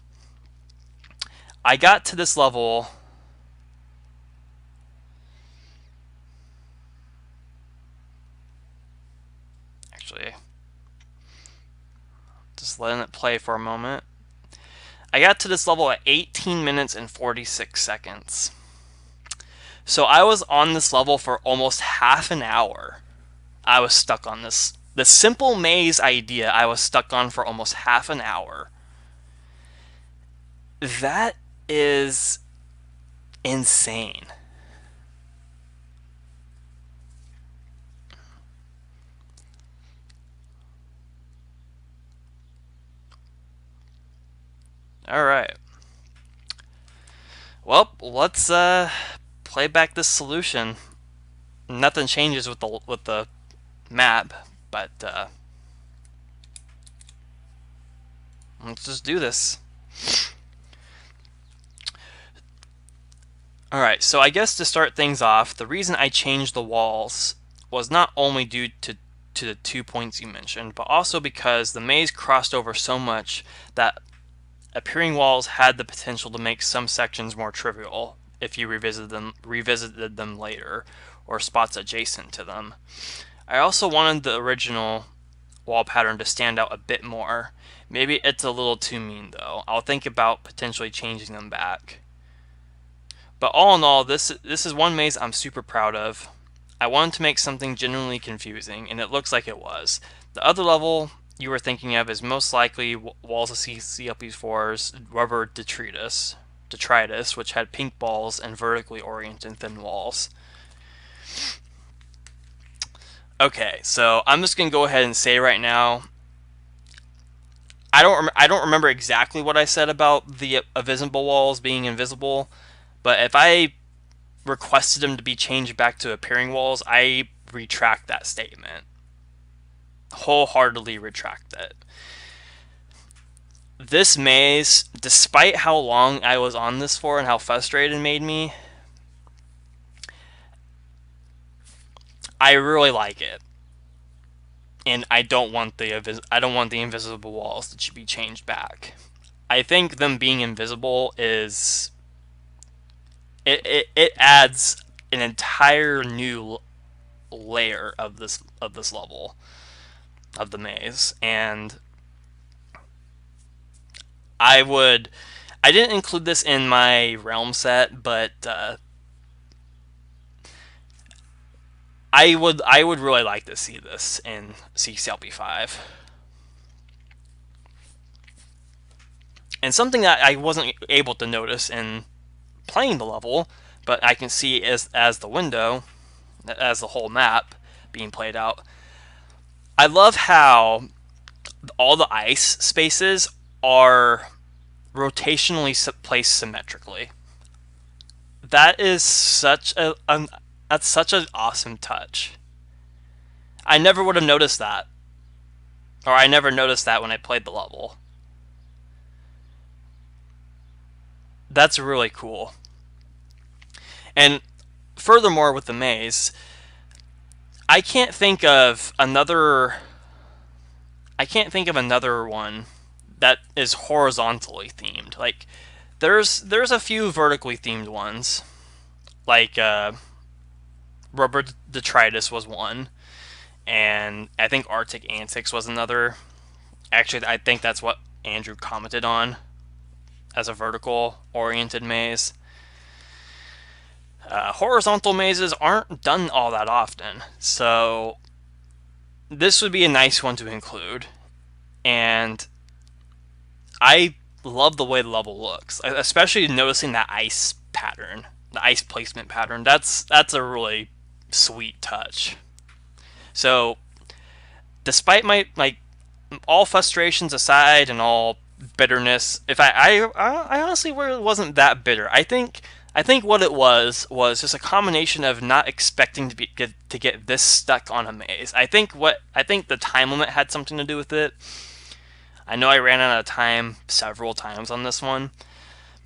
I got to this level actually, just letting it play for a moment. I got to this level at 18 minutes and 46 seconds. So I was on this level for almost half an hour. I was stuck on this. The simple maze idea I was stuck on for almost half an hour. That is insane. All right. Well, let's play back this solution. Nothing changes with the map, but let's just do this. Alright, so I guess to start things off, the reason I changed the walls was not only due to the 2 points you mentioned, but also because the maze crossed over so much that appearing walls had the potential to make some sections more trivial if you revisited them later, or spots adjacent to them. I also wanted the original wall pattern to stand out a bit more. Maybe it's a little too mean though. I'll think about potentially changing them back. But all in all, this is one maze I'm super proud of. I wanted to make something genuinely confusing, and it looks like it was. The other level you were thinking of is most likely Walls of CCLP4's Rubber Detritus, which had pink balls and vertically oriented thin walls. Okay, so I'm just gonna go ahead and say right now, I don't remember exactly what I said about the invisible walls being invisible, but if I requested them to be changed back to appearing walls, I retract that statement. Wholeheartedly retract it. This maze, despite how long I was on this for and how frustrated it made me, I really like it. And I don't want the invisible walls that should be changed back. I think them being invisible is it adds an entire new layer of this level of the maze, and I didn't include this in my realm set, but I would really like to see this in CCLP5. And something that I wasn't able to notice in playing the level, but I can see as the window, as the whole map being played out. I love how all the ice spaces are rotationally placed symmetrically. That is that's such an awesome touch. I never would have noticed that, or I never noticed that when I played the level. That's really cool. And furthermore, with the maze, I can't think of another one that is horizontally themed. Like there's a few vertically themed ones, like Rubber Detritus was one, and I think Arctic Antics was another. Actually, I think that's what Andrew commented on as a vertical oriented maze. Horizontal mazes aren't done all that often, so this would be a nice one to include. And I love the way the level looks, especially noticing that ice pattern, the ice placement pattern. That's a really sweet touch. So, despite my all frustrations aside and all bitterness, if I honestly wasn't that bitter. I think what it was just a combination of not expecting to get this stuck on a maze. I think the time limit had something to do with it. I know I ran out of time several times on this one,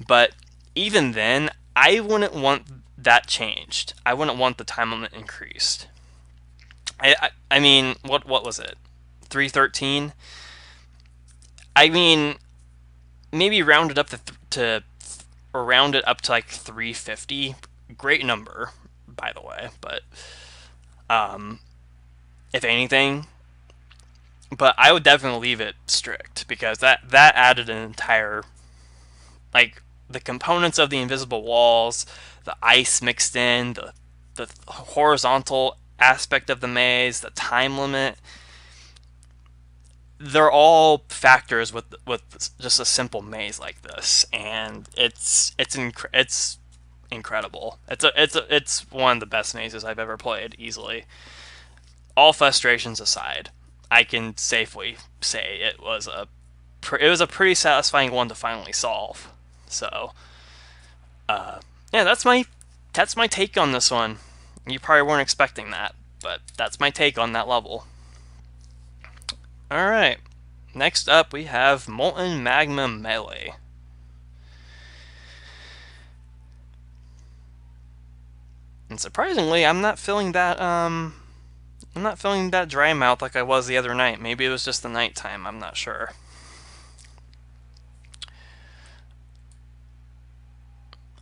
but even then, I wouldn't want that changed. I wouldn't want the time limit increased. I mean, what was it? 313. I mean, maybe round it up to or round it up to like 350. Great number, by the way, but if anything, but I would definitely leave it strict because that added an entire, like, the components of the invisible walls, the ice mixed in, the horizontal aspect of the maze, the time limit. they're all factors with just a simple maze like this, and it's incredible. It's one of the best mazes I've ever played, easily. All frustrations aside, I can safely say it was a pretty satisfying one to finally solve. So, yeah, that's my take on this one. You probably weren't expecting that, but that's my take on that level. All right, next up we have Molten Magma Melee. And surprisingly, I'm not feeling that dry mouth like I was the other night. Maybe it was just the nighttime. I'm not sure.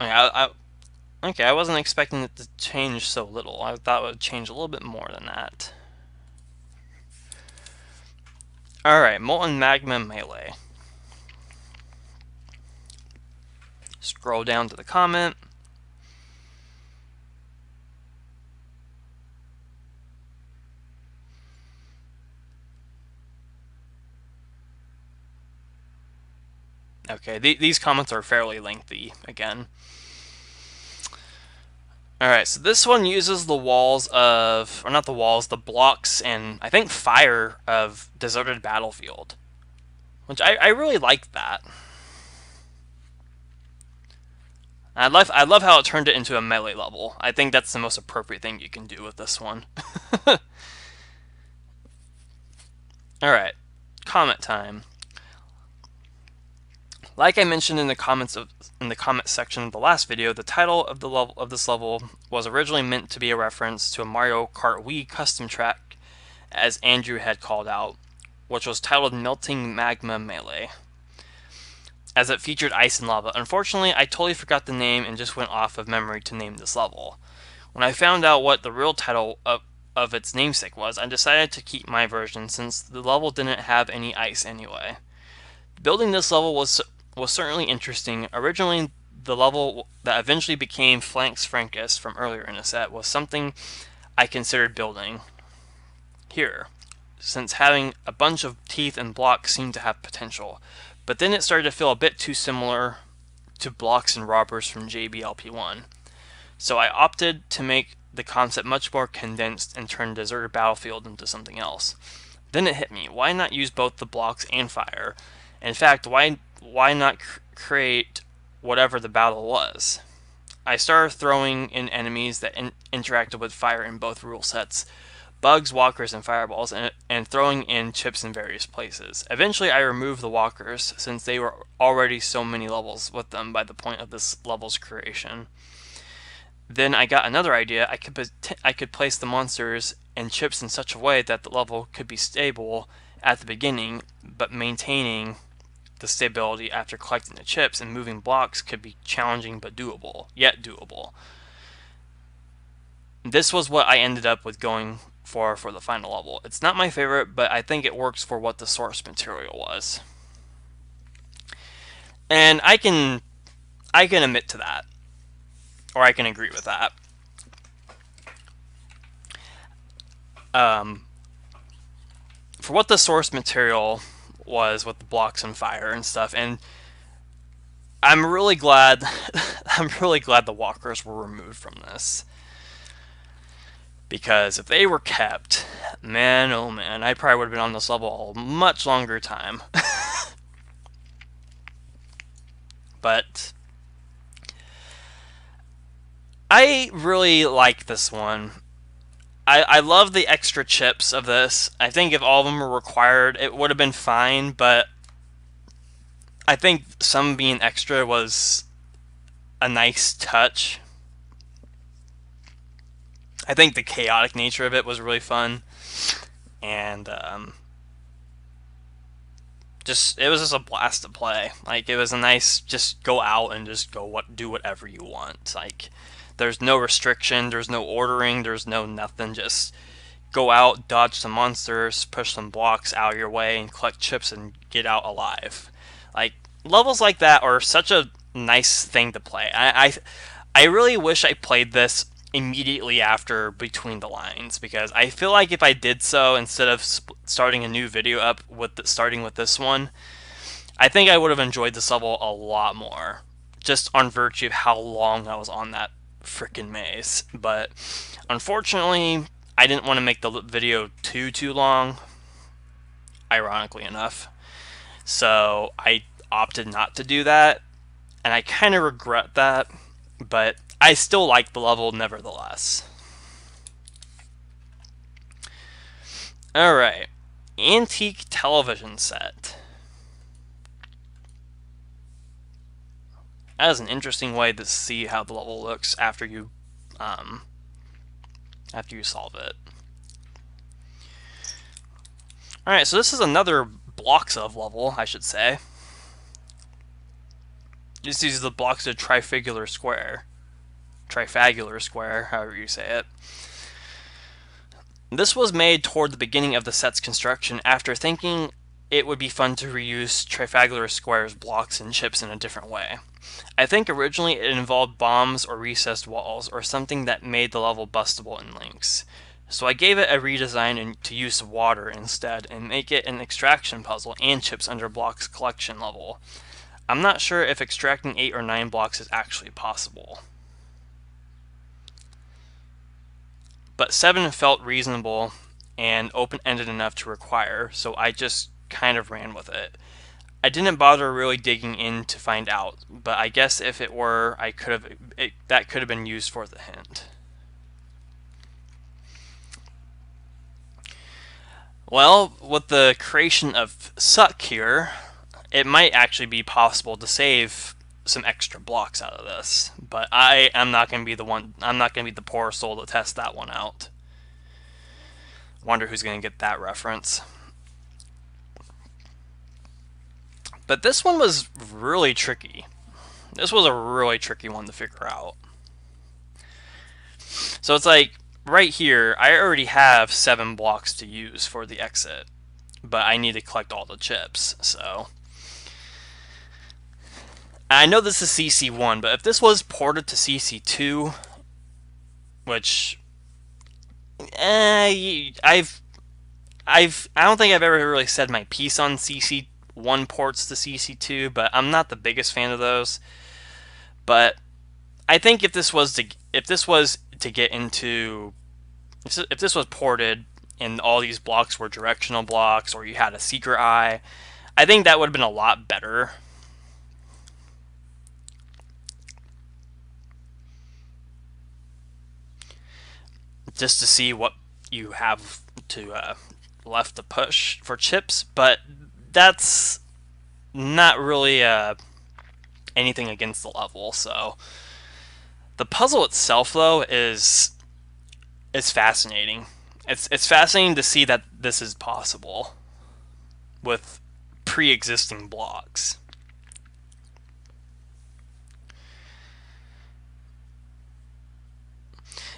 Okay, I wasn't expecting it to change so little. I thought it would change a little bit more than that. Alright, Molten Magma Melee. Scroll down to the comment. Okay, these comments are fairly lengthy, again. Alright, so this one uses the walls of, or not the walls, the blocks and I think fire of Deserted Battlefield. Which I really like that. I love how it turned it into a melee level. I think that's the most appropriate thing you can do with this one. Alright, comment time. Like I mentioned in the comment section of the last video, the title of this level was originally meant to be a reference to a Mario Kart Wii custom track, as Andrew had called out, which was titled Melting Magma Melee, as it featured ice and lava. Unfortunately, I totally forgot the name and just went off of memory to name this level. When I found out what the real title of its namesake was, I decided to keep my version since the level didn't have any ice anyway. Building this level was certainly interesting. Originally, the level that eventually became Phalanx Fracas from earlier in the set was something I considered building here, since having a bunch of teeth and blocks seemed to have potential. But then it started to feel a bit too similar to blocks and robbers from CCLP1. So I opted to make the concept much more condensed and turn Deserted Battlefield into something else. Then it hit me, why not use both the blocks and fire? In fact, why not create whatever the battle was? I started throwing in enemies that interacted with fire in both rule sets, bugs, walkers, and fireballs, and throwing in chips in various places. Eventually I removed the walkers, since they were already so many levels with them by the point of this level's creation. Then I got another idea. I could place the monsters and chips in such a way that the level could be stable at the beginning, but maintaining the stability after collecting the chips, and moving blocks could be challenging but doable, yet doable. This was what I ended up with going for the final level. It's not my favorite, but I think it works for what the source material was. And I can admit to that, or I can agree with that. For what the source material was with the blocks and fire and stuff, and I'm really glad the walkers were removed from this, because if they were kept, man oh man, I probably would have been on this level a much longer time. But I really like this one. I love the extra chips of this. I think if all of them were required, it would have been fine, but I think some being extra was a nice touch. I think the chaotic nature of it was really fun, and it was just a blast to play. Like, it was a nice, just go out and just do whatever you want. Like, there's no restriction, there's no ordering, there's no nothing. Just go out, dodge some monsters, push some blocks out of your way, and collect chips and get out alive. Like, levels like that are such a nice thing to play. I really wish I played this immediately after Between the Lines, because I feel like if I did so instead of starting a new video up with starting with this one, I think I would have enjoyed this level a lot more, just on virtue of how long I was on that freaking maze. But unfortunately, I didn't want to make the video too long, ironically enough. So I opted not to do that, and I kind of regret that, but I still like the level nevertheless. Alright, antique television set. That is an interesting way to see how the level looks after you solve it. Alright, so this is another blocks of level, I should say. This is the blocks of Trifigular Square. Trifagular Square, however you say it. This was made toward the beginning of the set's construction after thinking it would be fun to reuse Trifagular Square's blocks and chips in a different way. I think originally it involved bombs or recessed walls or something that made the level bustable in links. So I gave it a redesign to use water instead and make it an extraction puzzle and chips under blocks collection level. I'm not sure if extracting 8 or 9 blocks is actually possible, but 7 felt reasonable and open-ended enough to require, so I just kind of ran with it. I didn't bother really digging in to find out, but I guess if it were, that could have been used for the hint. Well, with the creation of Suck here, it might actually be possible to save some extra blocks out of this, but I am not going to be the one. I'm not going to be the poor soul to test that one out. Wonder who's going to get that reference. But this one was really tricky. This was a really tricky one to figure out. So it's like right here, I already have 7 blocks to use for the exit, but I need to collect all the chips. So I know this is CC1, but if this was ported to CC2, which I don't think I've ever really said my piece on CC1 ports to CC2, but I'm not the biggest fan of those. But I think if this was ported and all these blocks were directional blocks, or you had a secret eye, I think that would have been a lot better. Just to see what you have to left to push for chips, but that's not really anything against the level. So the puzzle itself, though, is fascinating. It's fascinating to see that this is possible with pre-existing blocks.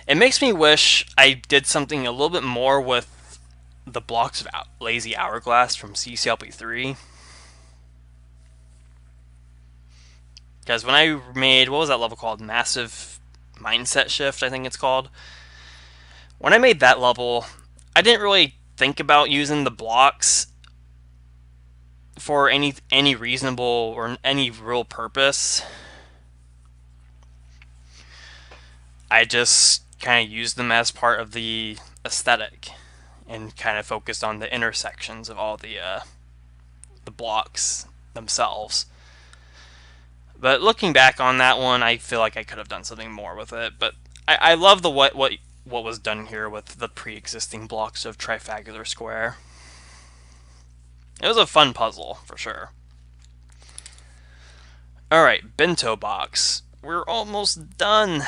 It makes me wish I did something a little bit more with the blocks of Lazy Hourglass from CCLP3. Because when I made, what was that level called? Massive Mindset Shift, I think it's called. When I made that level, I didn't really think about using the blocks for any reasonable or any real purpose. I just kind of used them as part of the aesthetic and kind of focused on the intersections of all the blocks themselves. But looking back on that one, I feel like I could have done something more with it. But I love the what was done here with the pre-existing blocks of Trifagular Square. It was a fun puzzle for sure. All right, bento box. We're almost done.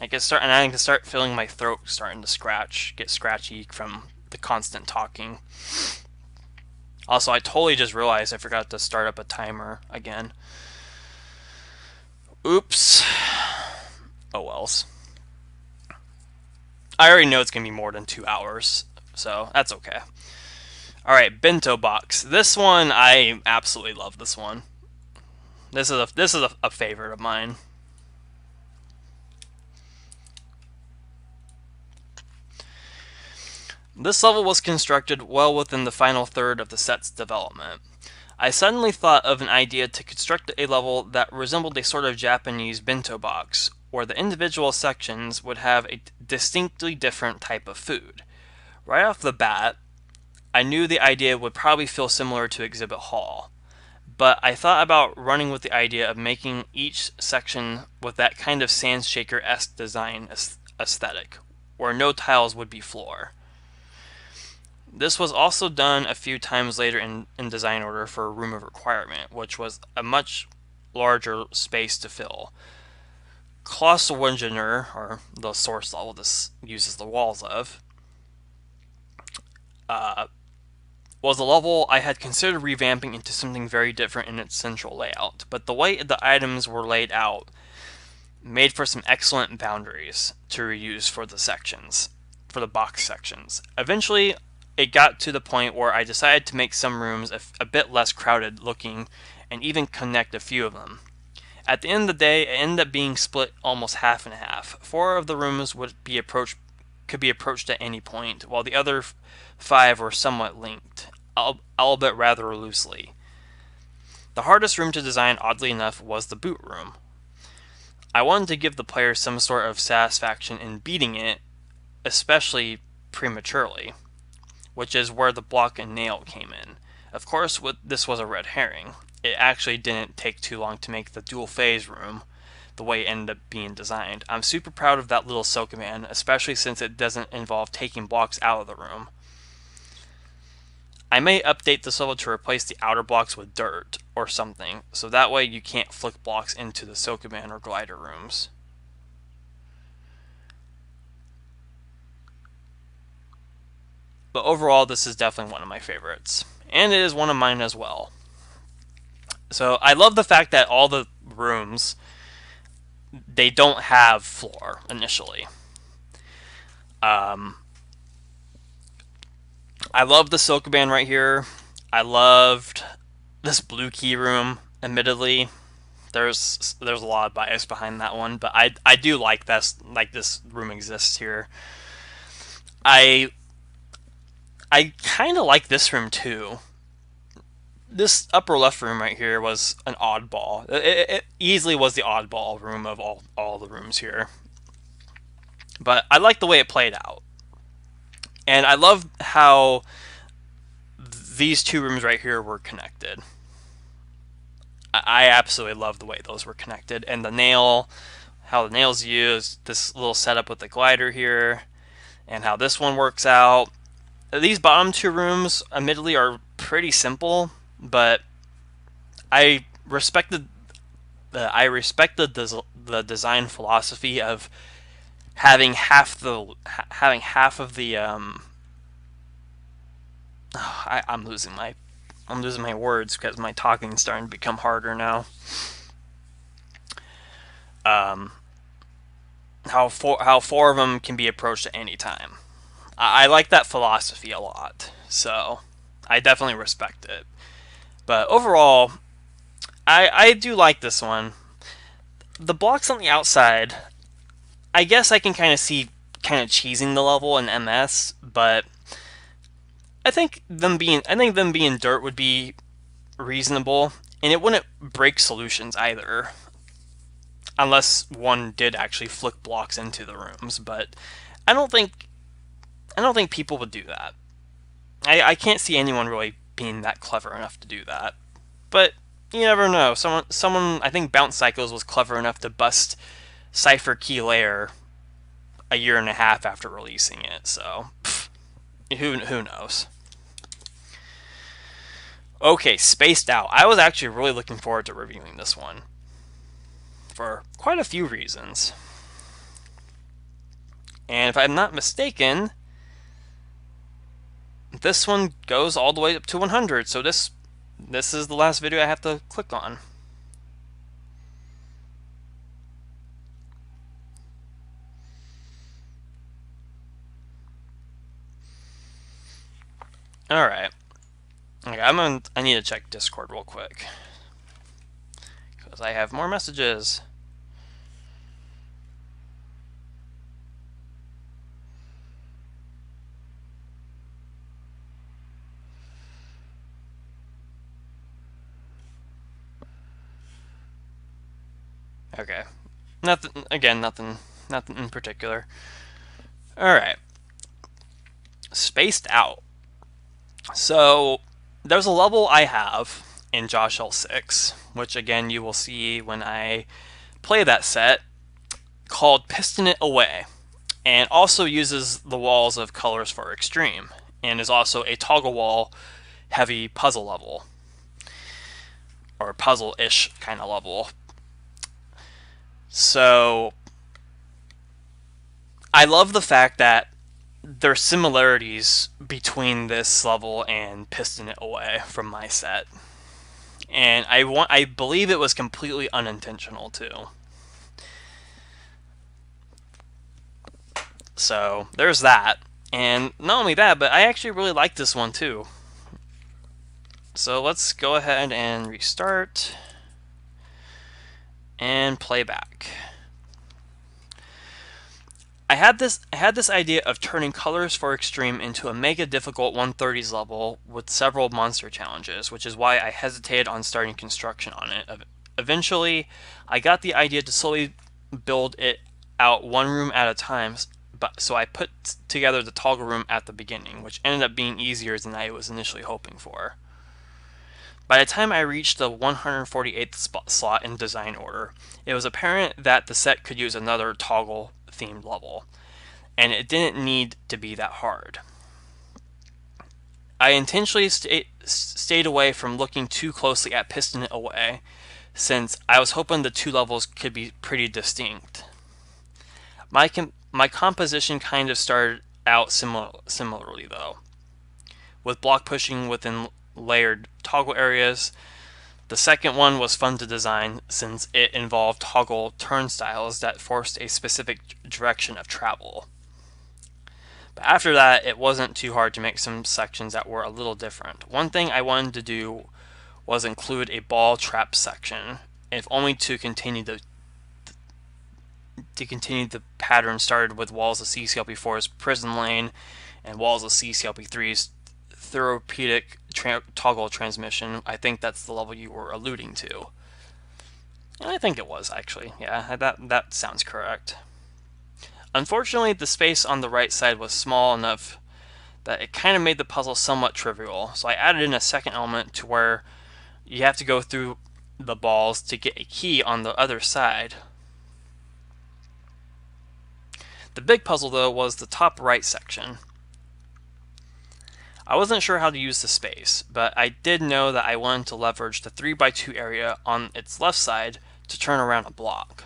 I can start feeling my throat starting to get scratchy from the constant talking. Also, I totally just realized I forgot to start up a timer again. Oops. Oh wells. I already know it's going to be more than 2 hours, so that's okay. Alright, bento box. This one, I absolutely love this one. This is a favorite of mine. This level was constructed well within the final third of the set's development. I suddenly thought of an idea to construct a level that resembled a sort of Japanese bento box, where the individual sections would have a distinctly different type of food. Right off the bat, I knew the idea would probably feel similar to Exhibit Hall, but I thought about running with the idea of making each section with that kind of Sandshaker-esque design aesthetic, where no tiles would be floor. This was also done a few times later in design order for a Room of Requirement, which was a much larger space to fill. Klosterwinger, or the source level this uses the walls of, was a level I had considered revamping into something very different in its central layout, but the way the items were laid out made for some excellent boundaries to reuse for the sections, for the box sections. Eventually, it got to the point where I decided to make some rooms a bit less crowded looking and even connect a few of them. At the end of the day, it ended up being split almost half and half. 4 of the rooms could be approached at any point, while the other 5 were somewhat linked, albeit rather loosely. The hardest room to design, oddly enough, was the boot room. I wanted to give the player some sort of satisfaction in beating it, especially prematurely, which is where the block and nail came in. Of course, this was a red herring. It actually didn't take too long to make the dual phase room the way it ended up being designed. I'm super proud of that little Silkaman, especially since it doesn't involve taking blocks out of the room. I may update this level to replace the outer blocks with dirt or something, so that way you can't flick blocks into the Silkaman or glider rooms. But overall, this is definitely one of my favorites, and it is one of mine as well. So I love the fact that all the rooms, they don't have floor initially. I love the Silkaban right here. I loved this blue key room. Admittedly, there's a lot of bias behind that one, but I do like this room exists here. I kind of like this room too. This upper left room right here was an oddball. It easily was the oddball room of all the rooms here. But I like the way it played out. And I love how these 2 rooms right here were connected. I absolutely love the way those were connected. And the nail, how the nail's used, this little setup with the glider here, and how this one works out. These bottom 2 rooms, admittedly, are pretty simple, but I respected the design philosophy of having half of the I'm losing my words because my talking is starting to become harder now. How 4 of them can be approached at any time. I like that philosophy a lot, so I definitely respect it. But overall, I do like this one. The blocks on the outside, I guess I can kind of see cheesing the level in MS, but I think them being dirt would be reasonable, and it wouldn't break solutions either, unless one did actually flick blocks into the rooms. But I don't think people would do that. I can't see anyone really being that clever enough to do that. But you never know. Someone I think Bounce Cycles was clever enough to bust Cypher Key Layer a year and a half after releasing it. So who knows? Okay, Spaced Out. I was actually really looking forward to reviewing this one for quite a few reasons. And if I'm not mistaken, this one goes all the way up to 100, so this is the last video I have to click on. Alright. Okay, I need to check Discord real quick, because I have more messages. Okay. Nothing, again, nothing in particular. Alright. Spaced Out. So, there's a level I have in Josh L6, which again you will see when I play that set, called Piston It Away, and also uses the walls of Colors for Extreme, and is also a toggle wall heavy puzzle level, or puzzle-ish kind of level. So, I love the fact that there's similarities between this level and Piston It Away from my set. And I believe it was completely unintentional too. So there's that. And not only that, but I actually really like this one too. So let's go ahead and restart and play back. I had this idea of turning Colors for Extreme into a mega difficult 130s level with several monster challenges, which is why I hesitated on starting construction on it. Eventually, I got the idea to slowly build it out one room at a time, so I put together the toggle room at the beginning, which ended up being easier than I was initially hoping for. By the time I reached the 148th slot in design order, it was apparent that the set could use another toggle themed level, and it didn't need to be that hard. I intentionally stayed away from looking too closely at Piston It Away, since I was hoping the two levels could be pretty distinct. My composition kind of started out similarly though, with block pushing within layered toggle areas. The second one was fun to design since it involved toggle turnstiles that forced a specific direction of travel. But after that, it wasn't too hard to make some sections that were a little different. One thing I wanted to do was include a ball trap section, if only to continue the pattern started with Walls of CCLP4's Prison Lane and Walls of CCLP3's therapeutic toggle transmission. I think that's the level you were alluding to. And I think it was, actually. Yeah, that sounds correct. Unfortunately, the space on the right side was small enough that it kind of made the puzzle somewhat trivial, so I added in a second element to where you have to go through the balls to get a key on the other side. The big puzzle, though, was the top right section. I wasn't sure how to use the space, but I did know that I wanted to leverage the 3x2 area on its left side to turn around a block.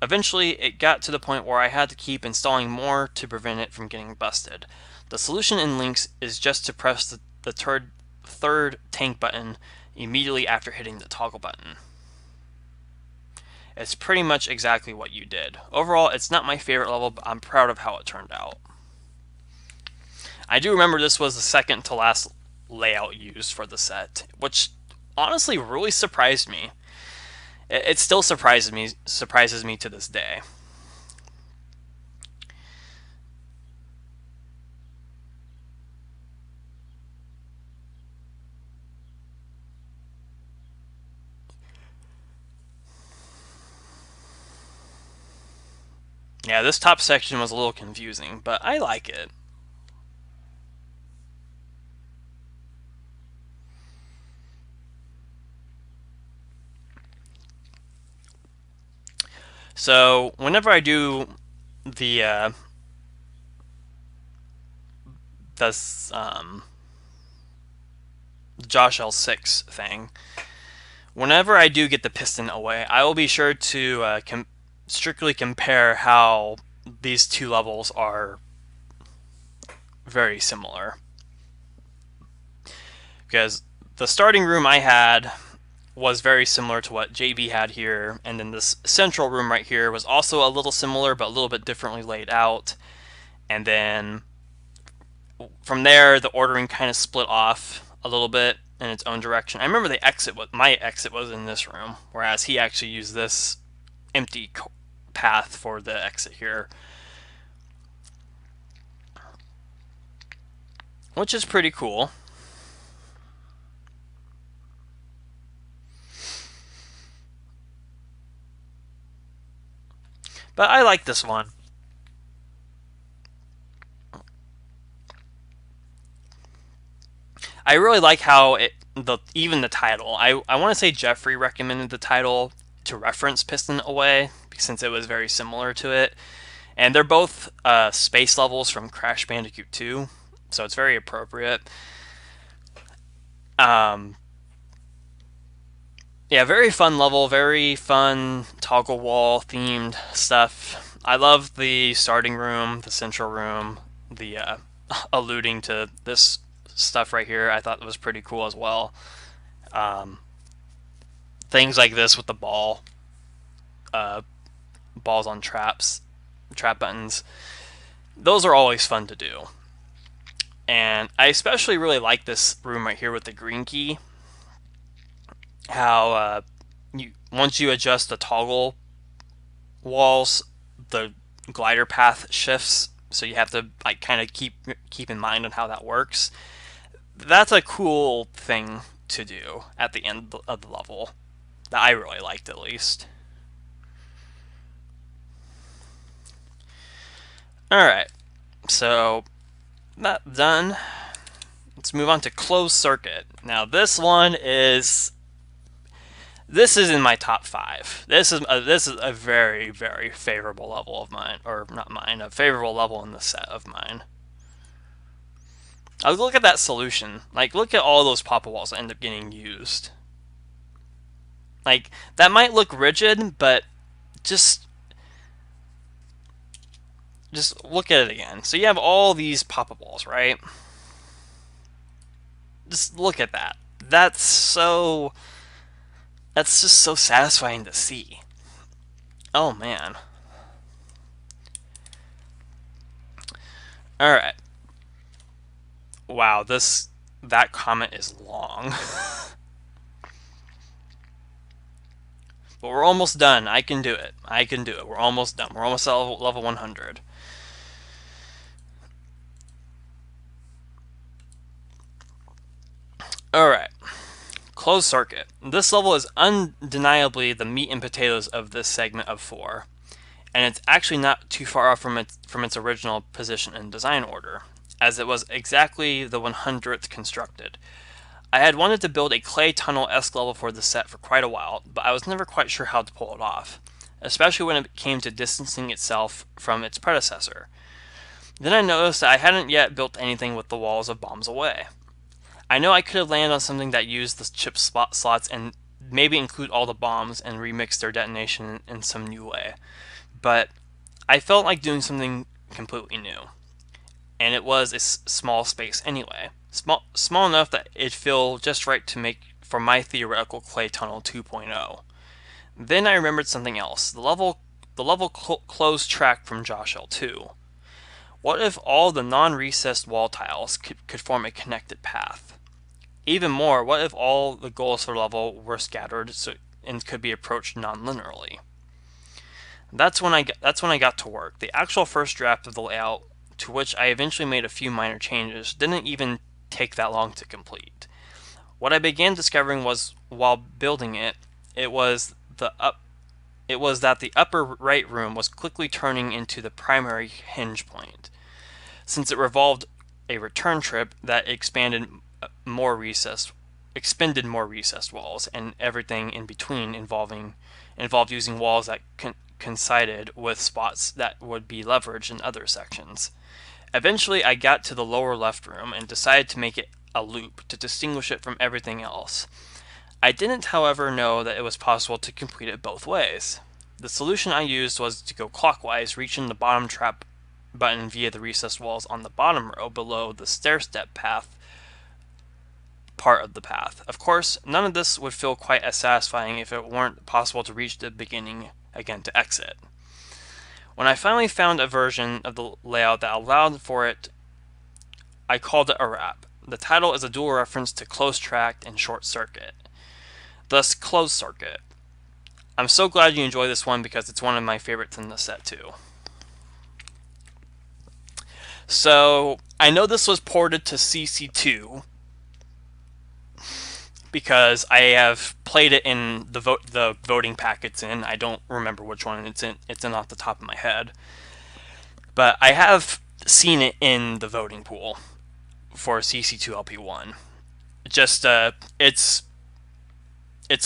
Eventually, it got to the point where I had to keep installing more to prevent it from getting busted. The solution in Lynx is just to press the third tank button immediately after hitting the toggle button. It's pretty much exactly what you did. Overall, it's not my favorite level, but I'm proud of how it turned out. I do remember this was the second to last layout used for the set, which honestly really surprised me. It still surprises me to this day. Yeah, this top section was a little confusing, but I like it. So whenever I do the Josh L6 thing, whenever I do get the piston away, I will be sure to strictly compare how these two levels are very similar. Because the starting room I had was very similar to what JB had here, and then this central room right here was also a little similar but a little bit differently laid out. And then from there, the ordering kind of split off a little bit in its own direction. I remember my exit was in this room, whereas he actually used this empty path for the exit here, which is pretty cool. But I like this one. I really like how even the title. I want to say Jeffrey recommended the title to reference Piston Away since it was very similar to it, and they're both space levels from Crash Bandicoot 2, so it's very appropriate. Yeah, very fun level, very fun toggle wall themed stuff. I love the starting room, the central room, the alluding to this stuff right here. I thought it was pretty cool as well. Um, Things like this with the uh, balls on trap buttons. Those are always fun to do. And I especially really like this room right here with the green key. How once you adjust the toggle walls, the glider path shifts. So you have to like kind of keep in mind on how that works. That's a cool thing to do at the end of the level that I really liked, at least. Alright, so that done. Let's move on to Closed Circuit. Now this is in my top 5. This is a very, very favorable level of mine, or not mine, a favorable level in the set of mine. Look at that solution. Like, look at all those pop walls that end up getting used. Like, that might look rigid, but just look at it again. So you have all these pop-up walls, right? Just look at that. That's just so satisfying to see. Oh man. Alright. Wow, that comment is long. But we're almost done. I can do it. We're almost done. We're almost at level 100. Alright. Closed Circuit. This level is undeniably the meat and potatoes of this segment of 4. And it's actually not too far off from its original position in design order, as it was exactly the 100th constructed. I had wanted to build a clay tunnel-esque level for the set for quite a while, but I was never quite sure how to pull it off, especially when it came to distancing itself from its predecessor. Then I noticed that I hadn't yet built anything with the walls of bombs away. I know I could have landed on something that used the chip slots and maybe include all the bombs and remix their detonation in some new way, but I felt like doing something completely new. And it was a small space anyway. Small enough that it'd feel just right to make for my theoretical clay tunnel 2.0. Then I remembered something else. The level closed track from Josh L2. What if all the non-recessed wall tiles could form a connected path? Even more, what if all the goals for the level were scattered and could be approached non-linearly? That's when I got to work. The actual first draft of the layout, to which I eventually made a few minor changes, didn't even take that long to complete. What I began discovering was, while building it, it was that the upper right room was quickly turning into the primary hinge point, since it revolved a return trip that expended more recessed walls, and everything in between involved using walls that coincided with spots that would be leveraged in other sections. Eventually, I got to the lower left room and decided to make it a loop to distinguish it from everything else. I didn't, however, know that it was possible to complete it both ways. The solution I used was to go clockwise, reaching the bottom trap button via the recessed walls on the bottom row below the stair-step path part of the path. Of course, none of this would feel quite as satisfying if it weren't possible to reach the beginning again to exit. When I finally found a version of the layout that allowed for it, I called it a wrap. The title is a dual reference to Closed Track and Short Circuit, thus Closed Circuit. I'm so glad you enjoy this one because it's one of my favorites in the set too. So, I know this was ported to CC2, because I have played it in the voting pack it's in. I don't remember which one it's in. It's in off the top of my head, but I have seen it in the voting pool for CC2LP1. Just it's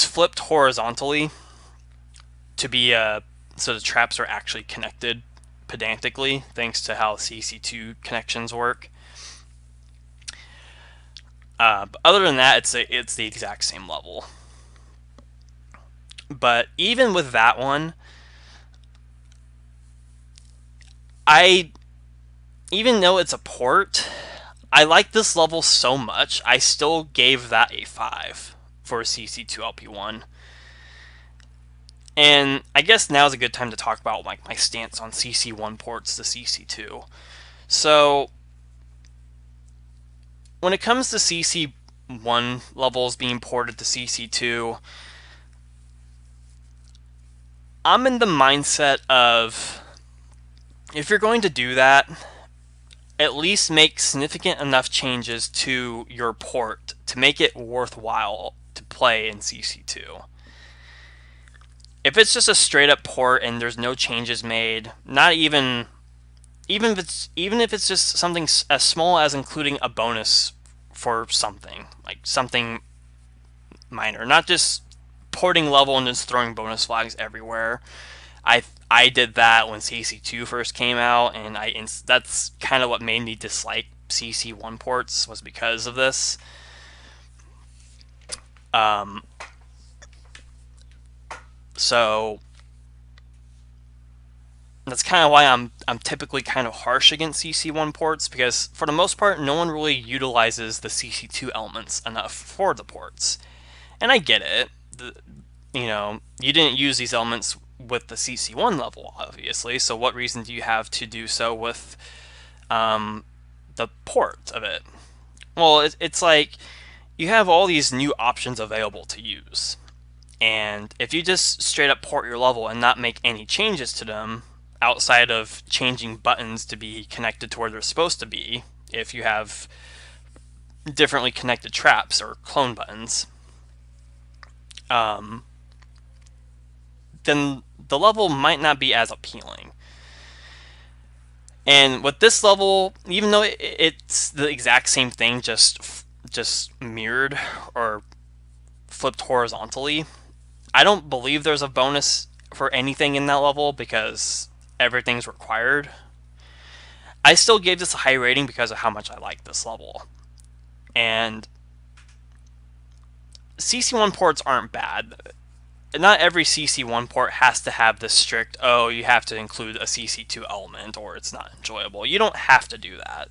flipped horizontally to be so the traps are actually connected pedantically, thanks to how CC2 connections work. But other than that, it's the exact same level. But even with that one, even though it's a port, I like this level so much, I still gave that a 5 for CC2LP1. And I guess now is a good time to talk about like my stance on CC1 ports to CC2. So when it comes to CC1 levels being ported to CC2, I'm in the mindset of, if you're going to do that, at least make significant enough changes to your port to make it worthwhile to play in CC2. If it's just a straight up port and there's no changes made, not even if it's just something as small as including a bonus for something, like something minor, not just porting level and just throwing bonus flags everywhere. I did that when CC2 first came out, and that's kind of what made me dislike CC1 ports, was because of this. So that's kind of why I'm typically kind of harsh against CC1 ports, because for the most part, no one really utilizes the CC2 elements enough for the ports. And I get it. You didn't use these elements with the CC1 level, obviously, so what reason do you have to do so with the port of it? Well, it's like you have all these new options available to use. And if you just straight up port your level and not make any changes to them, outside of changing buttons to be connected to where they're supposed to be, if you have differently connected traps or clone buttons, then the level might not be as appealing. And with this level, even though it's the exact same thing, just mirrored or flipped horizontally, I don't believe there's a bonus for anything in that level because everything's required. I still gave this a high rating because of how much I like this level. And CC1 ports aren't bad. Not every CC1 port has to have this strict, oh, you have to include a CC2 element or it's not enjoyable. You don't have to do that.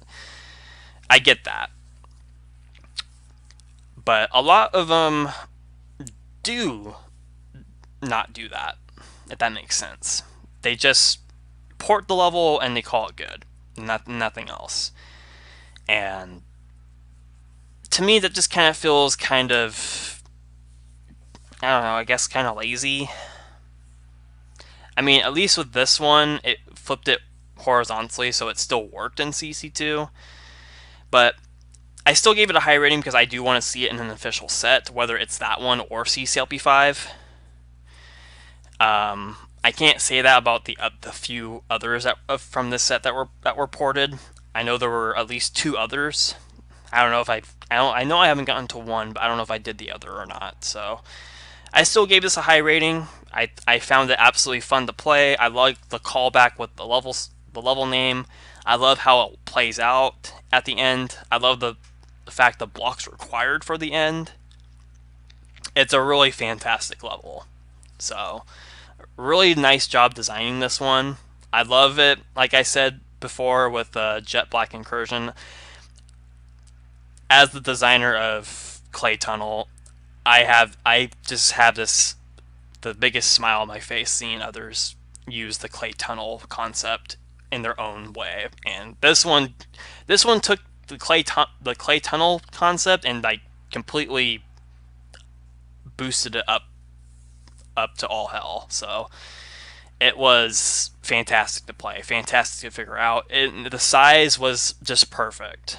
I get that. But a lot of them do not do that, if that makes sense. They just port the level and they call it good. Nothing else. And to me, that just kind of feels kind of, I don't know, I guess kind of lazy. I mean, at least with this one, it flipped it horizontally, so it still worked in CC2. But I still gave it a high rating because I do want to see it in an official set, whether it's that one or CCLP5. I can't say that about the few others from this set that were ported. I know there were at least 2 others. I don't know if I know I haven't gotten to one, but I don't know if I did the other or not. So I still gave this a high rating. I found it absolutely fun to play. I like the callback with the level name. I love how it plays out at the end. I love the fact the blocks required for the end. It's a really fantastic level. So really nice job designing this one. I love it. Like I said before with Jet Black Incursion, as the designer of Clay Tunnel, I just have the biggest smile on my face seeing others use the Clay Tunnel concept in their own way. And this one took the Clay Tunnel concept and like completely boosted it up to all hell. So it was fantastic to play, fantastic to figure out. The size was just perfect.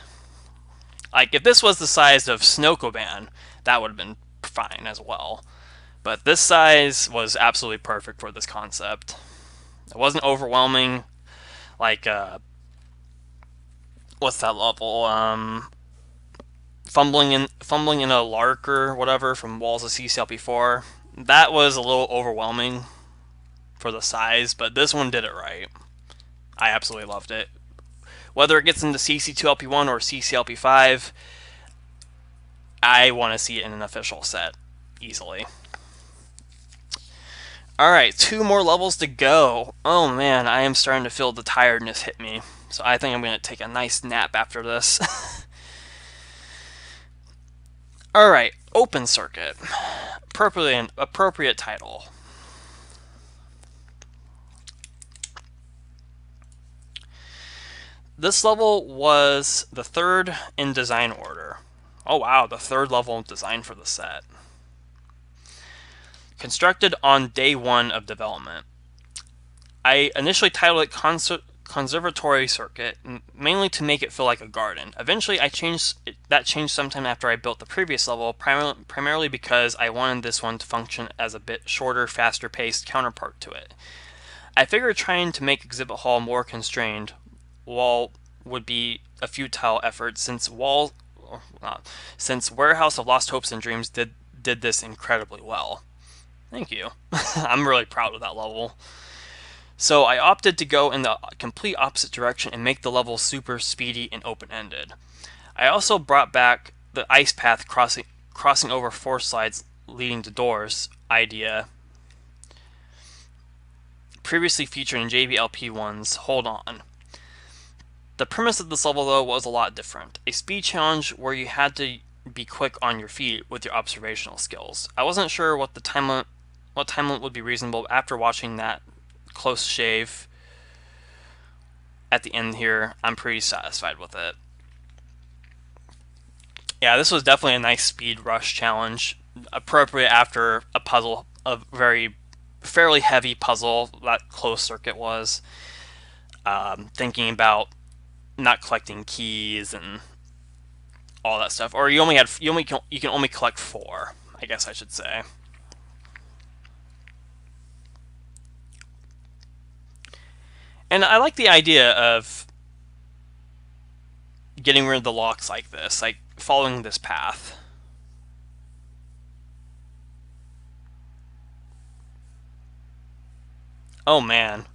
Like if this was the size of Snowkoban, that would have been fine as well. But this size was absolutely perfect for this concept. It wasn't overwhelming, like, what's that level? Fumbling in a lark or whatever from Walls of CCLP4. That was a little overwhelming for the size, but this one did it right. I absolutely loved it. Whether it gets into CC2LP1 or CCLP5, I want to see it in an official set easily. Alright, 2 more levels to go. Oh man, I am starting to feel the tiredness hit me. So I think I'm going to take a nice nap after this. Alright, Open Circuit. Appropriate title. This level was the 3rd in design order. Oh wow, the 3rd level of design for the set. Constructed on day 1 of development. I initially titled it Conservatory Circuit, mainly to make it feel like a garden. Eventually, that changed sometime after I built the previous level, primarily because I wanted this one to function as a bit shorter, faster-paced counterpart to it. I figured trying to make Exhibit Hall more constrained would be a futile effort, since Warehouse of Lost Hopes and Dreams did this incredibly well. Thank you. I'm really proud of that level. So I opted to go in the complete opposite direction and make the level super speedy and open-ended. I also brought back the ice path crossing over 4 slides leading to doors idea, previously featured in JBLP1's Hold On. The premise of this level, though, was a lot different. A speed challenge where you had to be quick on your feet with your observational skills. I wasn't sure what time limit would be reasonable. After watching that close shave at the end here, I'm pretty satisfied with it. Yeah, this was definitely a nice speed rush challenge, appropriate after a puzzle, a fairly heavy puzzle that Closed Circuit was. Thinking about not collecting keys and all that stuff, or you can only collect 4, I guess I should say. And I like the idea of getting rid of the locks like this, like following this path. Oh man.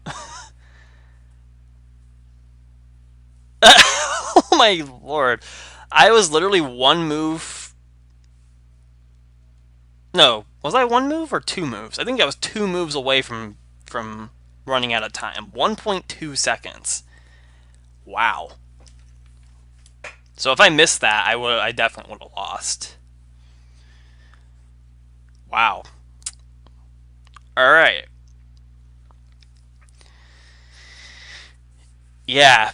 Oh my lord. I was literally 1 move. No, was I 1 move or 2 moves? I think I was 2 moves away from running out of time. 1.2 seconds. Wow. So if I missed that, I definitely would have lost. Wow. All right. Yeah,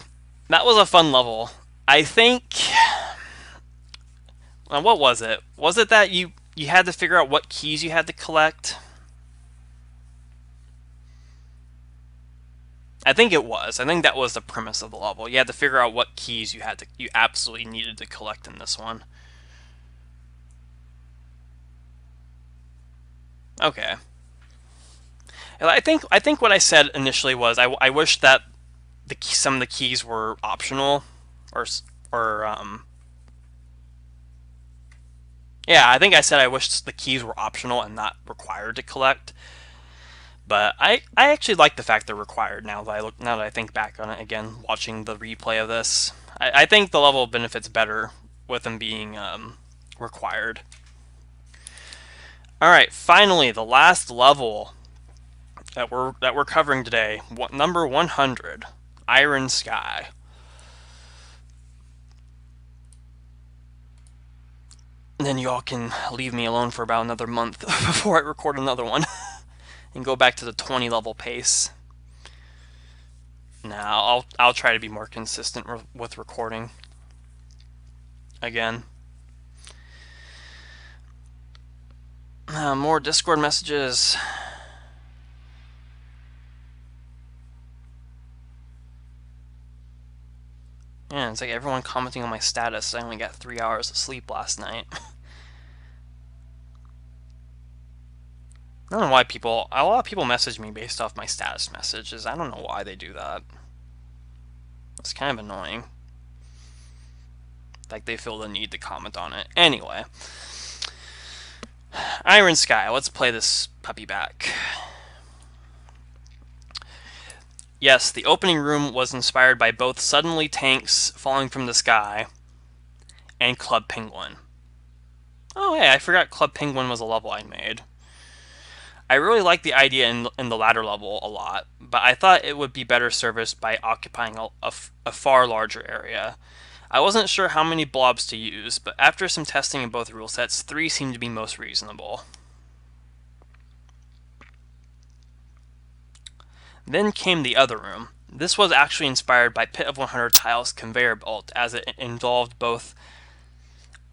that was a fun level. I think. What was it? Was it that you had to figure out what keys you had to collect? I think it was. I think that was the premise of the level. You had to figure out what keys you absolutely needed to collect in this one. Okay. I think what I said initially was I wish that some of the keys were optional, or yeah, I think I said I wish the keys were optional and not required to collect. But I actually like the fact they're required now that I think back on it again, watching the replay of this. I think the level benefits better with them being required. All right, finally the last level that we're covering today, number 100, Iron Sky. And then y'all can leave me alone for about another month before I record another one. And go back to the 20 level pace. Now I'll try to be more consistent with recording again. More Discord messages. Yeah, it's like everyone commenting on my status. I only got 3 hours of sleep last night. I don't know why a lot of people message me based off my status messages. I don't know why they do that. It's kind of annoying. Like they feel the need to comment on it. Anyway. Iron Sky, let's play this puppy back. Yes, the opening room was inspired by both Suddenly Tanks Falling from the Sky and Club Penguin. Oh, hey, I forgot Club Penguin was a level I made. I really like the idea in the latter level a lot, but I thought it would be better serviced by occupying a far larger area. I wasn't sure how many blobs to use, but after some testing in both rule sets, 3 seemed to be most reasonable. Then came the other room. This was actually inspired by Pit of 100 Tiles' conveyor belt, as it involved both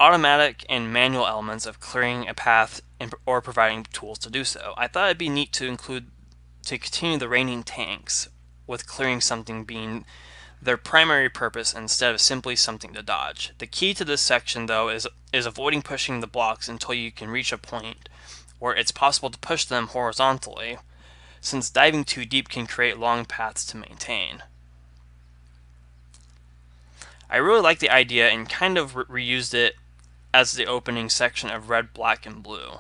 automatic and manual elements of clearing a path or providing tools to do so. I thought it'd be neat to continue the raining tanks, with clearing something being their primary purpose instead of simply something to dodge. The key to this section, though, is avoiding pushing the blocks until you can reach a point where it's possible to push them horizontally, since diving too deep can create long paths to maintain. I really like the idea and kind of reused it as the opening section of Red, Black, and Blue,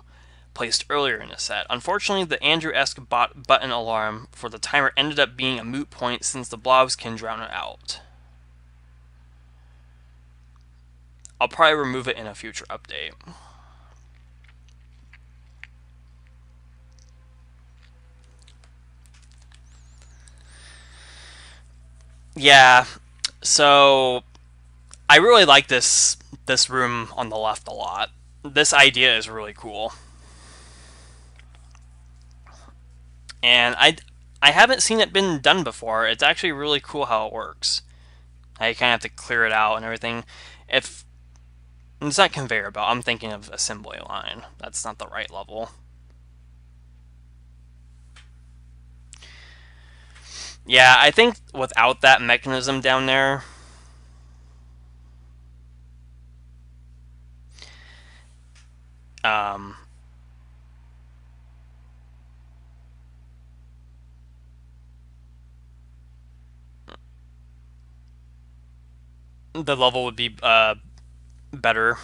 placed earlier in the set. Unfortunately, the Andrew-esque button alarm for the timer ended up being a moot point since the blobs can drown it out. I'll probably remove it in a future update. Yeah, so I really like this room on the left a lot. This idea is really cool. And I haven't seen it been done before. It's actually really cool how it works. I kind of have to clear it out and everything. If it's not conveyor belt, I'm thinking of assembly line. That's not the right level. Yeah, I think without that mechanism down there, the level would be better.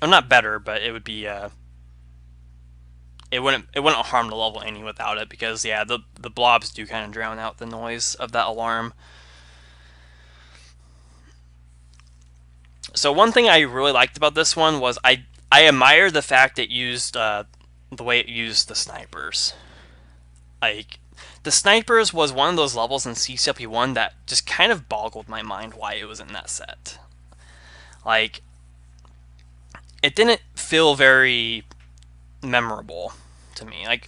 Well, not better, but it would be it wouldn't harm the level any without it, because yeah, the blobs do kind of drown out the noise of that alarm. So one thing I really liked about this one was I admire the fact it used the way it used the snipers. Like, the snipers was one of those levels in CCLP1 that just kind of boggled my mind why it was in that set. Like, it didn't feel very memorable to me. Like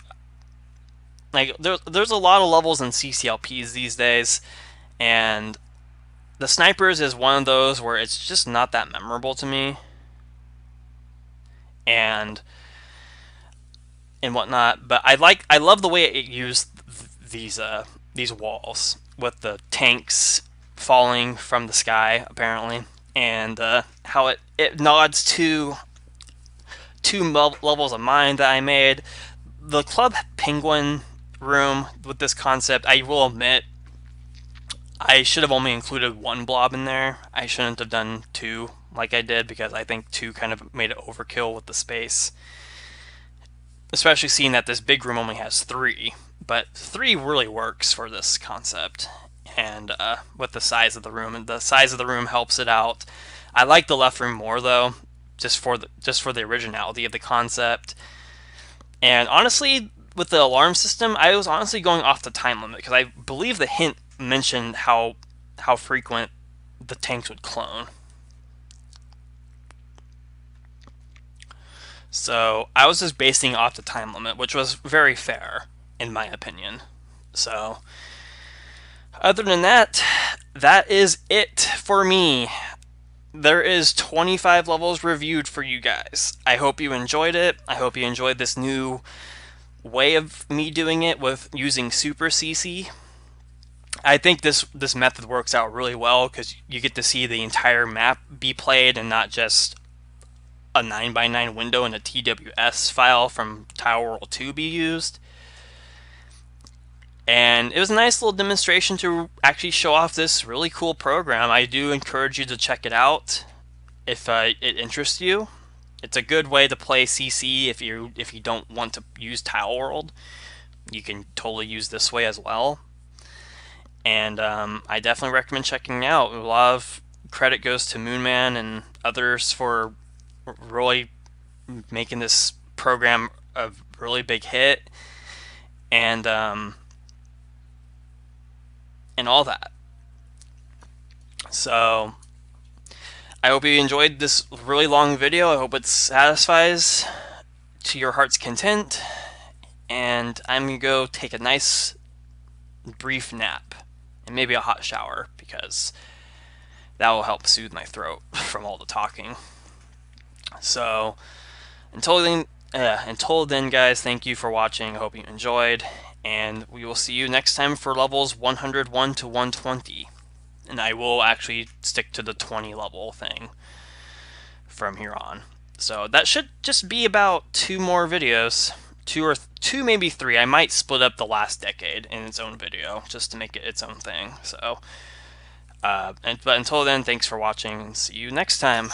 there's a lot of levels in CCLPs these days, and the snipers is one of those where it's just not that memorable to me, and whatnot. But I love the way it used these walls with the tanks falling from the sky apparently, and how it nods to two levels of mine that I made. The Club Penguin room with this concept, I will admit, I should have only included 1 blob in there. I shouldn't have done 2 like I did, because I think 2 kind of made it overkill with the space. Especially seeing that this big room only has 3. But 3 really works for this concept. And with the size of the room, and the size of the room helps it out. I like the left room more though, just for the originality of the concept. And honestly, with the alarm system, I was honestly going off the time limit, because I believe the hint mentioned how frequent the tanks would clone. So I was just basing off the time limit, which was very fair in my opinion. So other than that, that is it for me. There is 25 levels reviewed for you guys. I hope you enjoyed it. I hope you enjoyed this new way of me doing it with using Super CC. I think this method works out really well, because you get to see the entire map be played and not just a 9x9 window and a TWS file from Tower World 2 be used. And it was a nice little demonstration to actually show off this really cool program. I do encourage you to check it out if it interests you. It's a good way to play CC if you don't want to use Tile World. You can totally use this way as well. And I definitely recommend checking it out. A lot of credit goes to Moonman and others for really making this program a really big hit, and all that. So I hope you enjoyed this really long video. I hope it satisfies to your heart's content, and I'm gonna go take a nice brief nap and maybe a hot shower, because that will help soothe my throat from all the talking. So until then, guys, thank you for watching. I hope you enjoyed, and we will see you next time for levels 101 to 120. And I will actually stick to the 20 level thing from here on. So that should just be about 2 more videos. 2 maybe 3. I might split up the last decade in its own video just to make it its own thing. So, but until then, thanks for watching, and see you next time.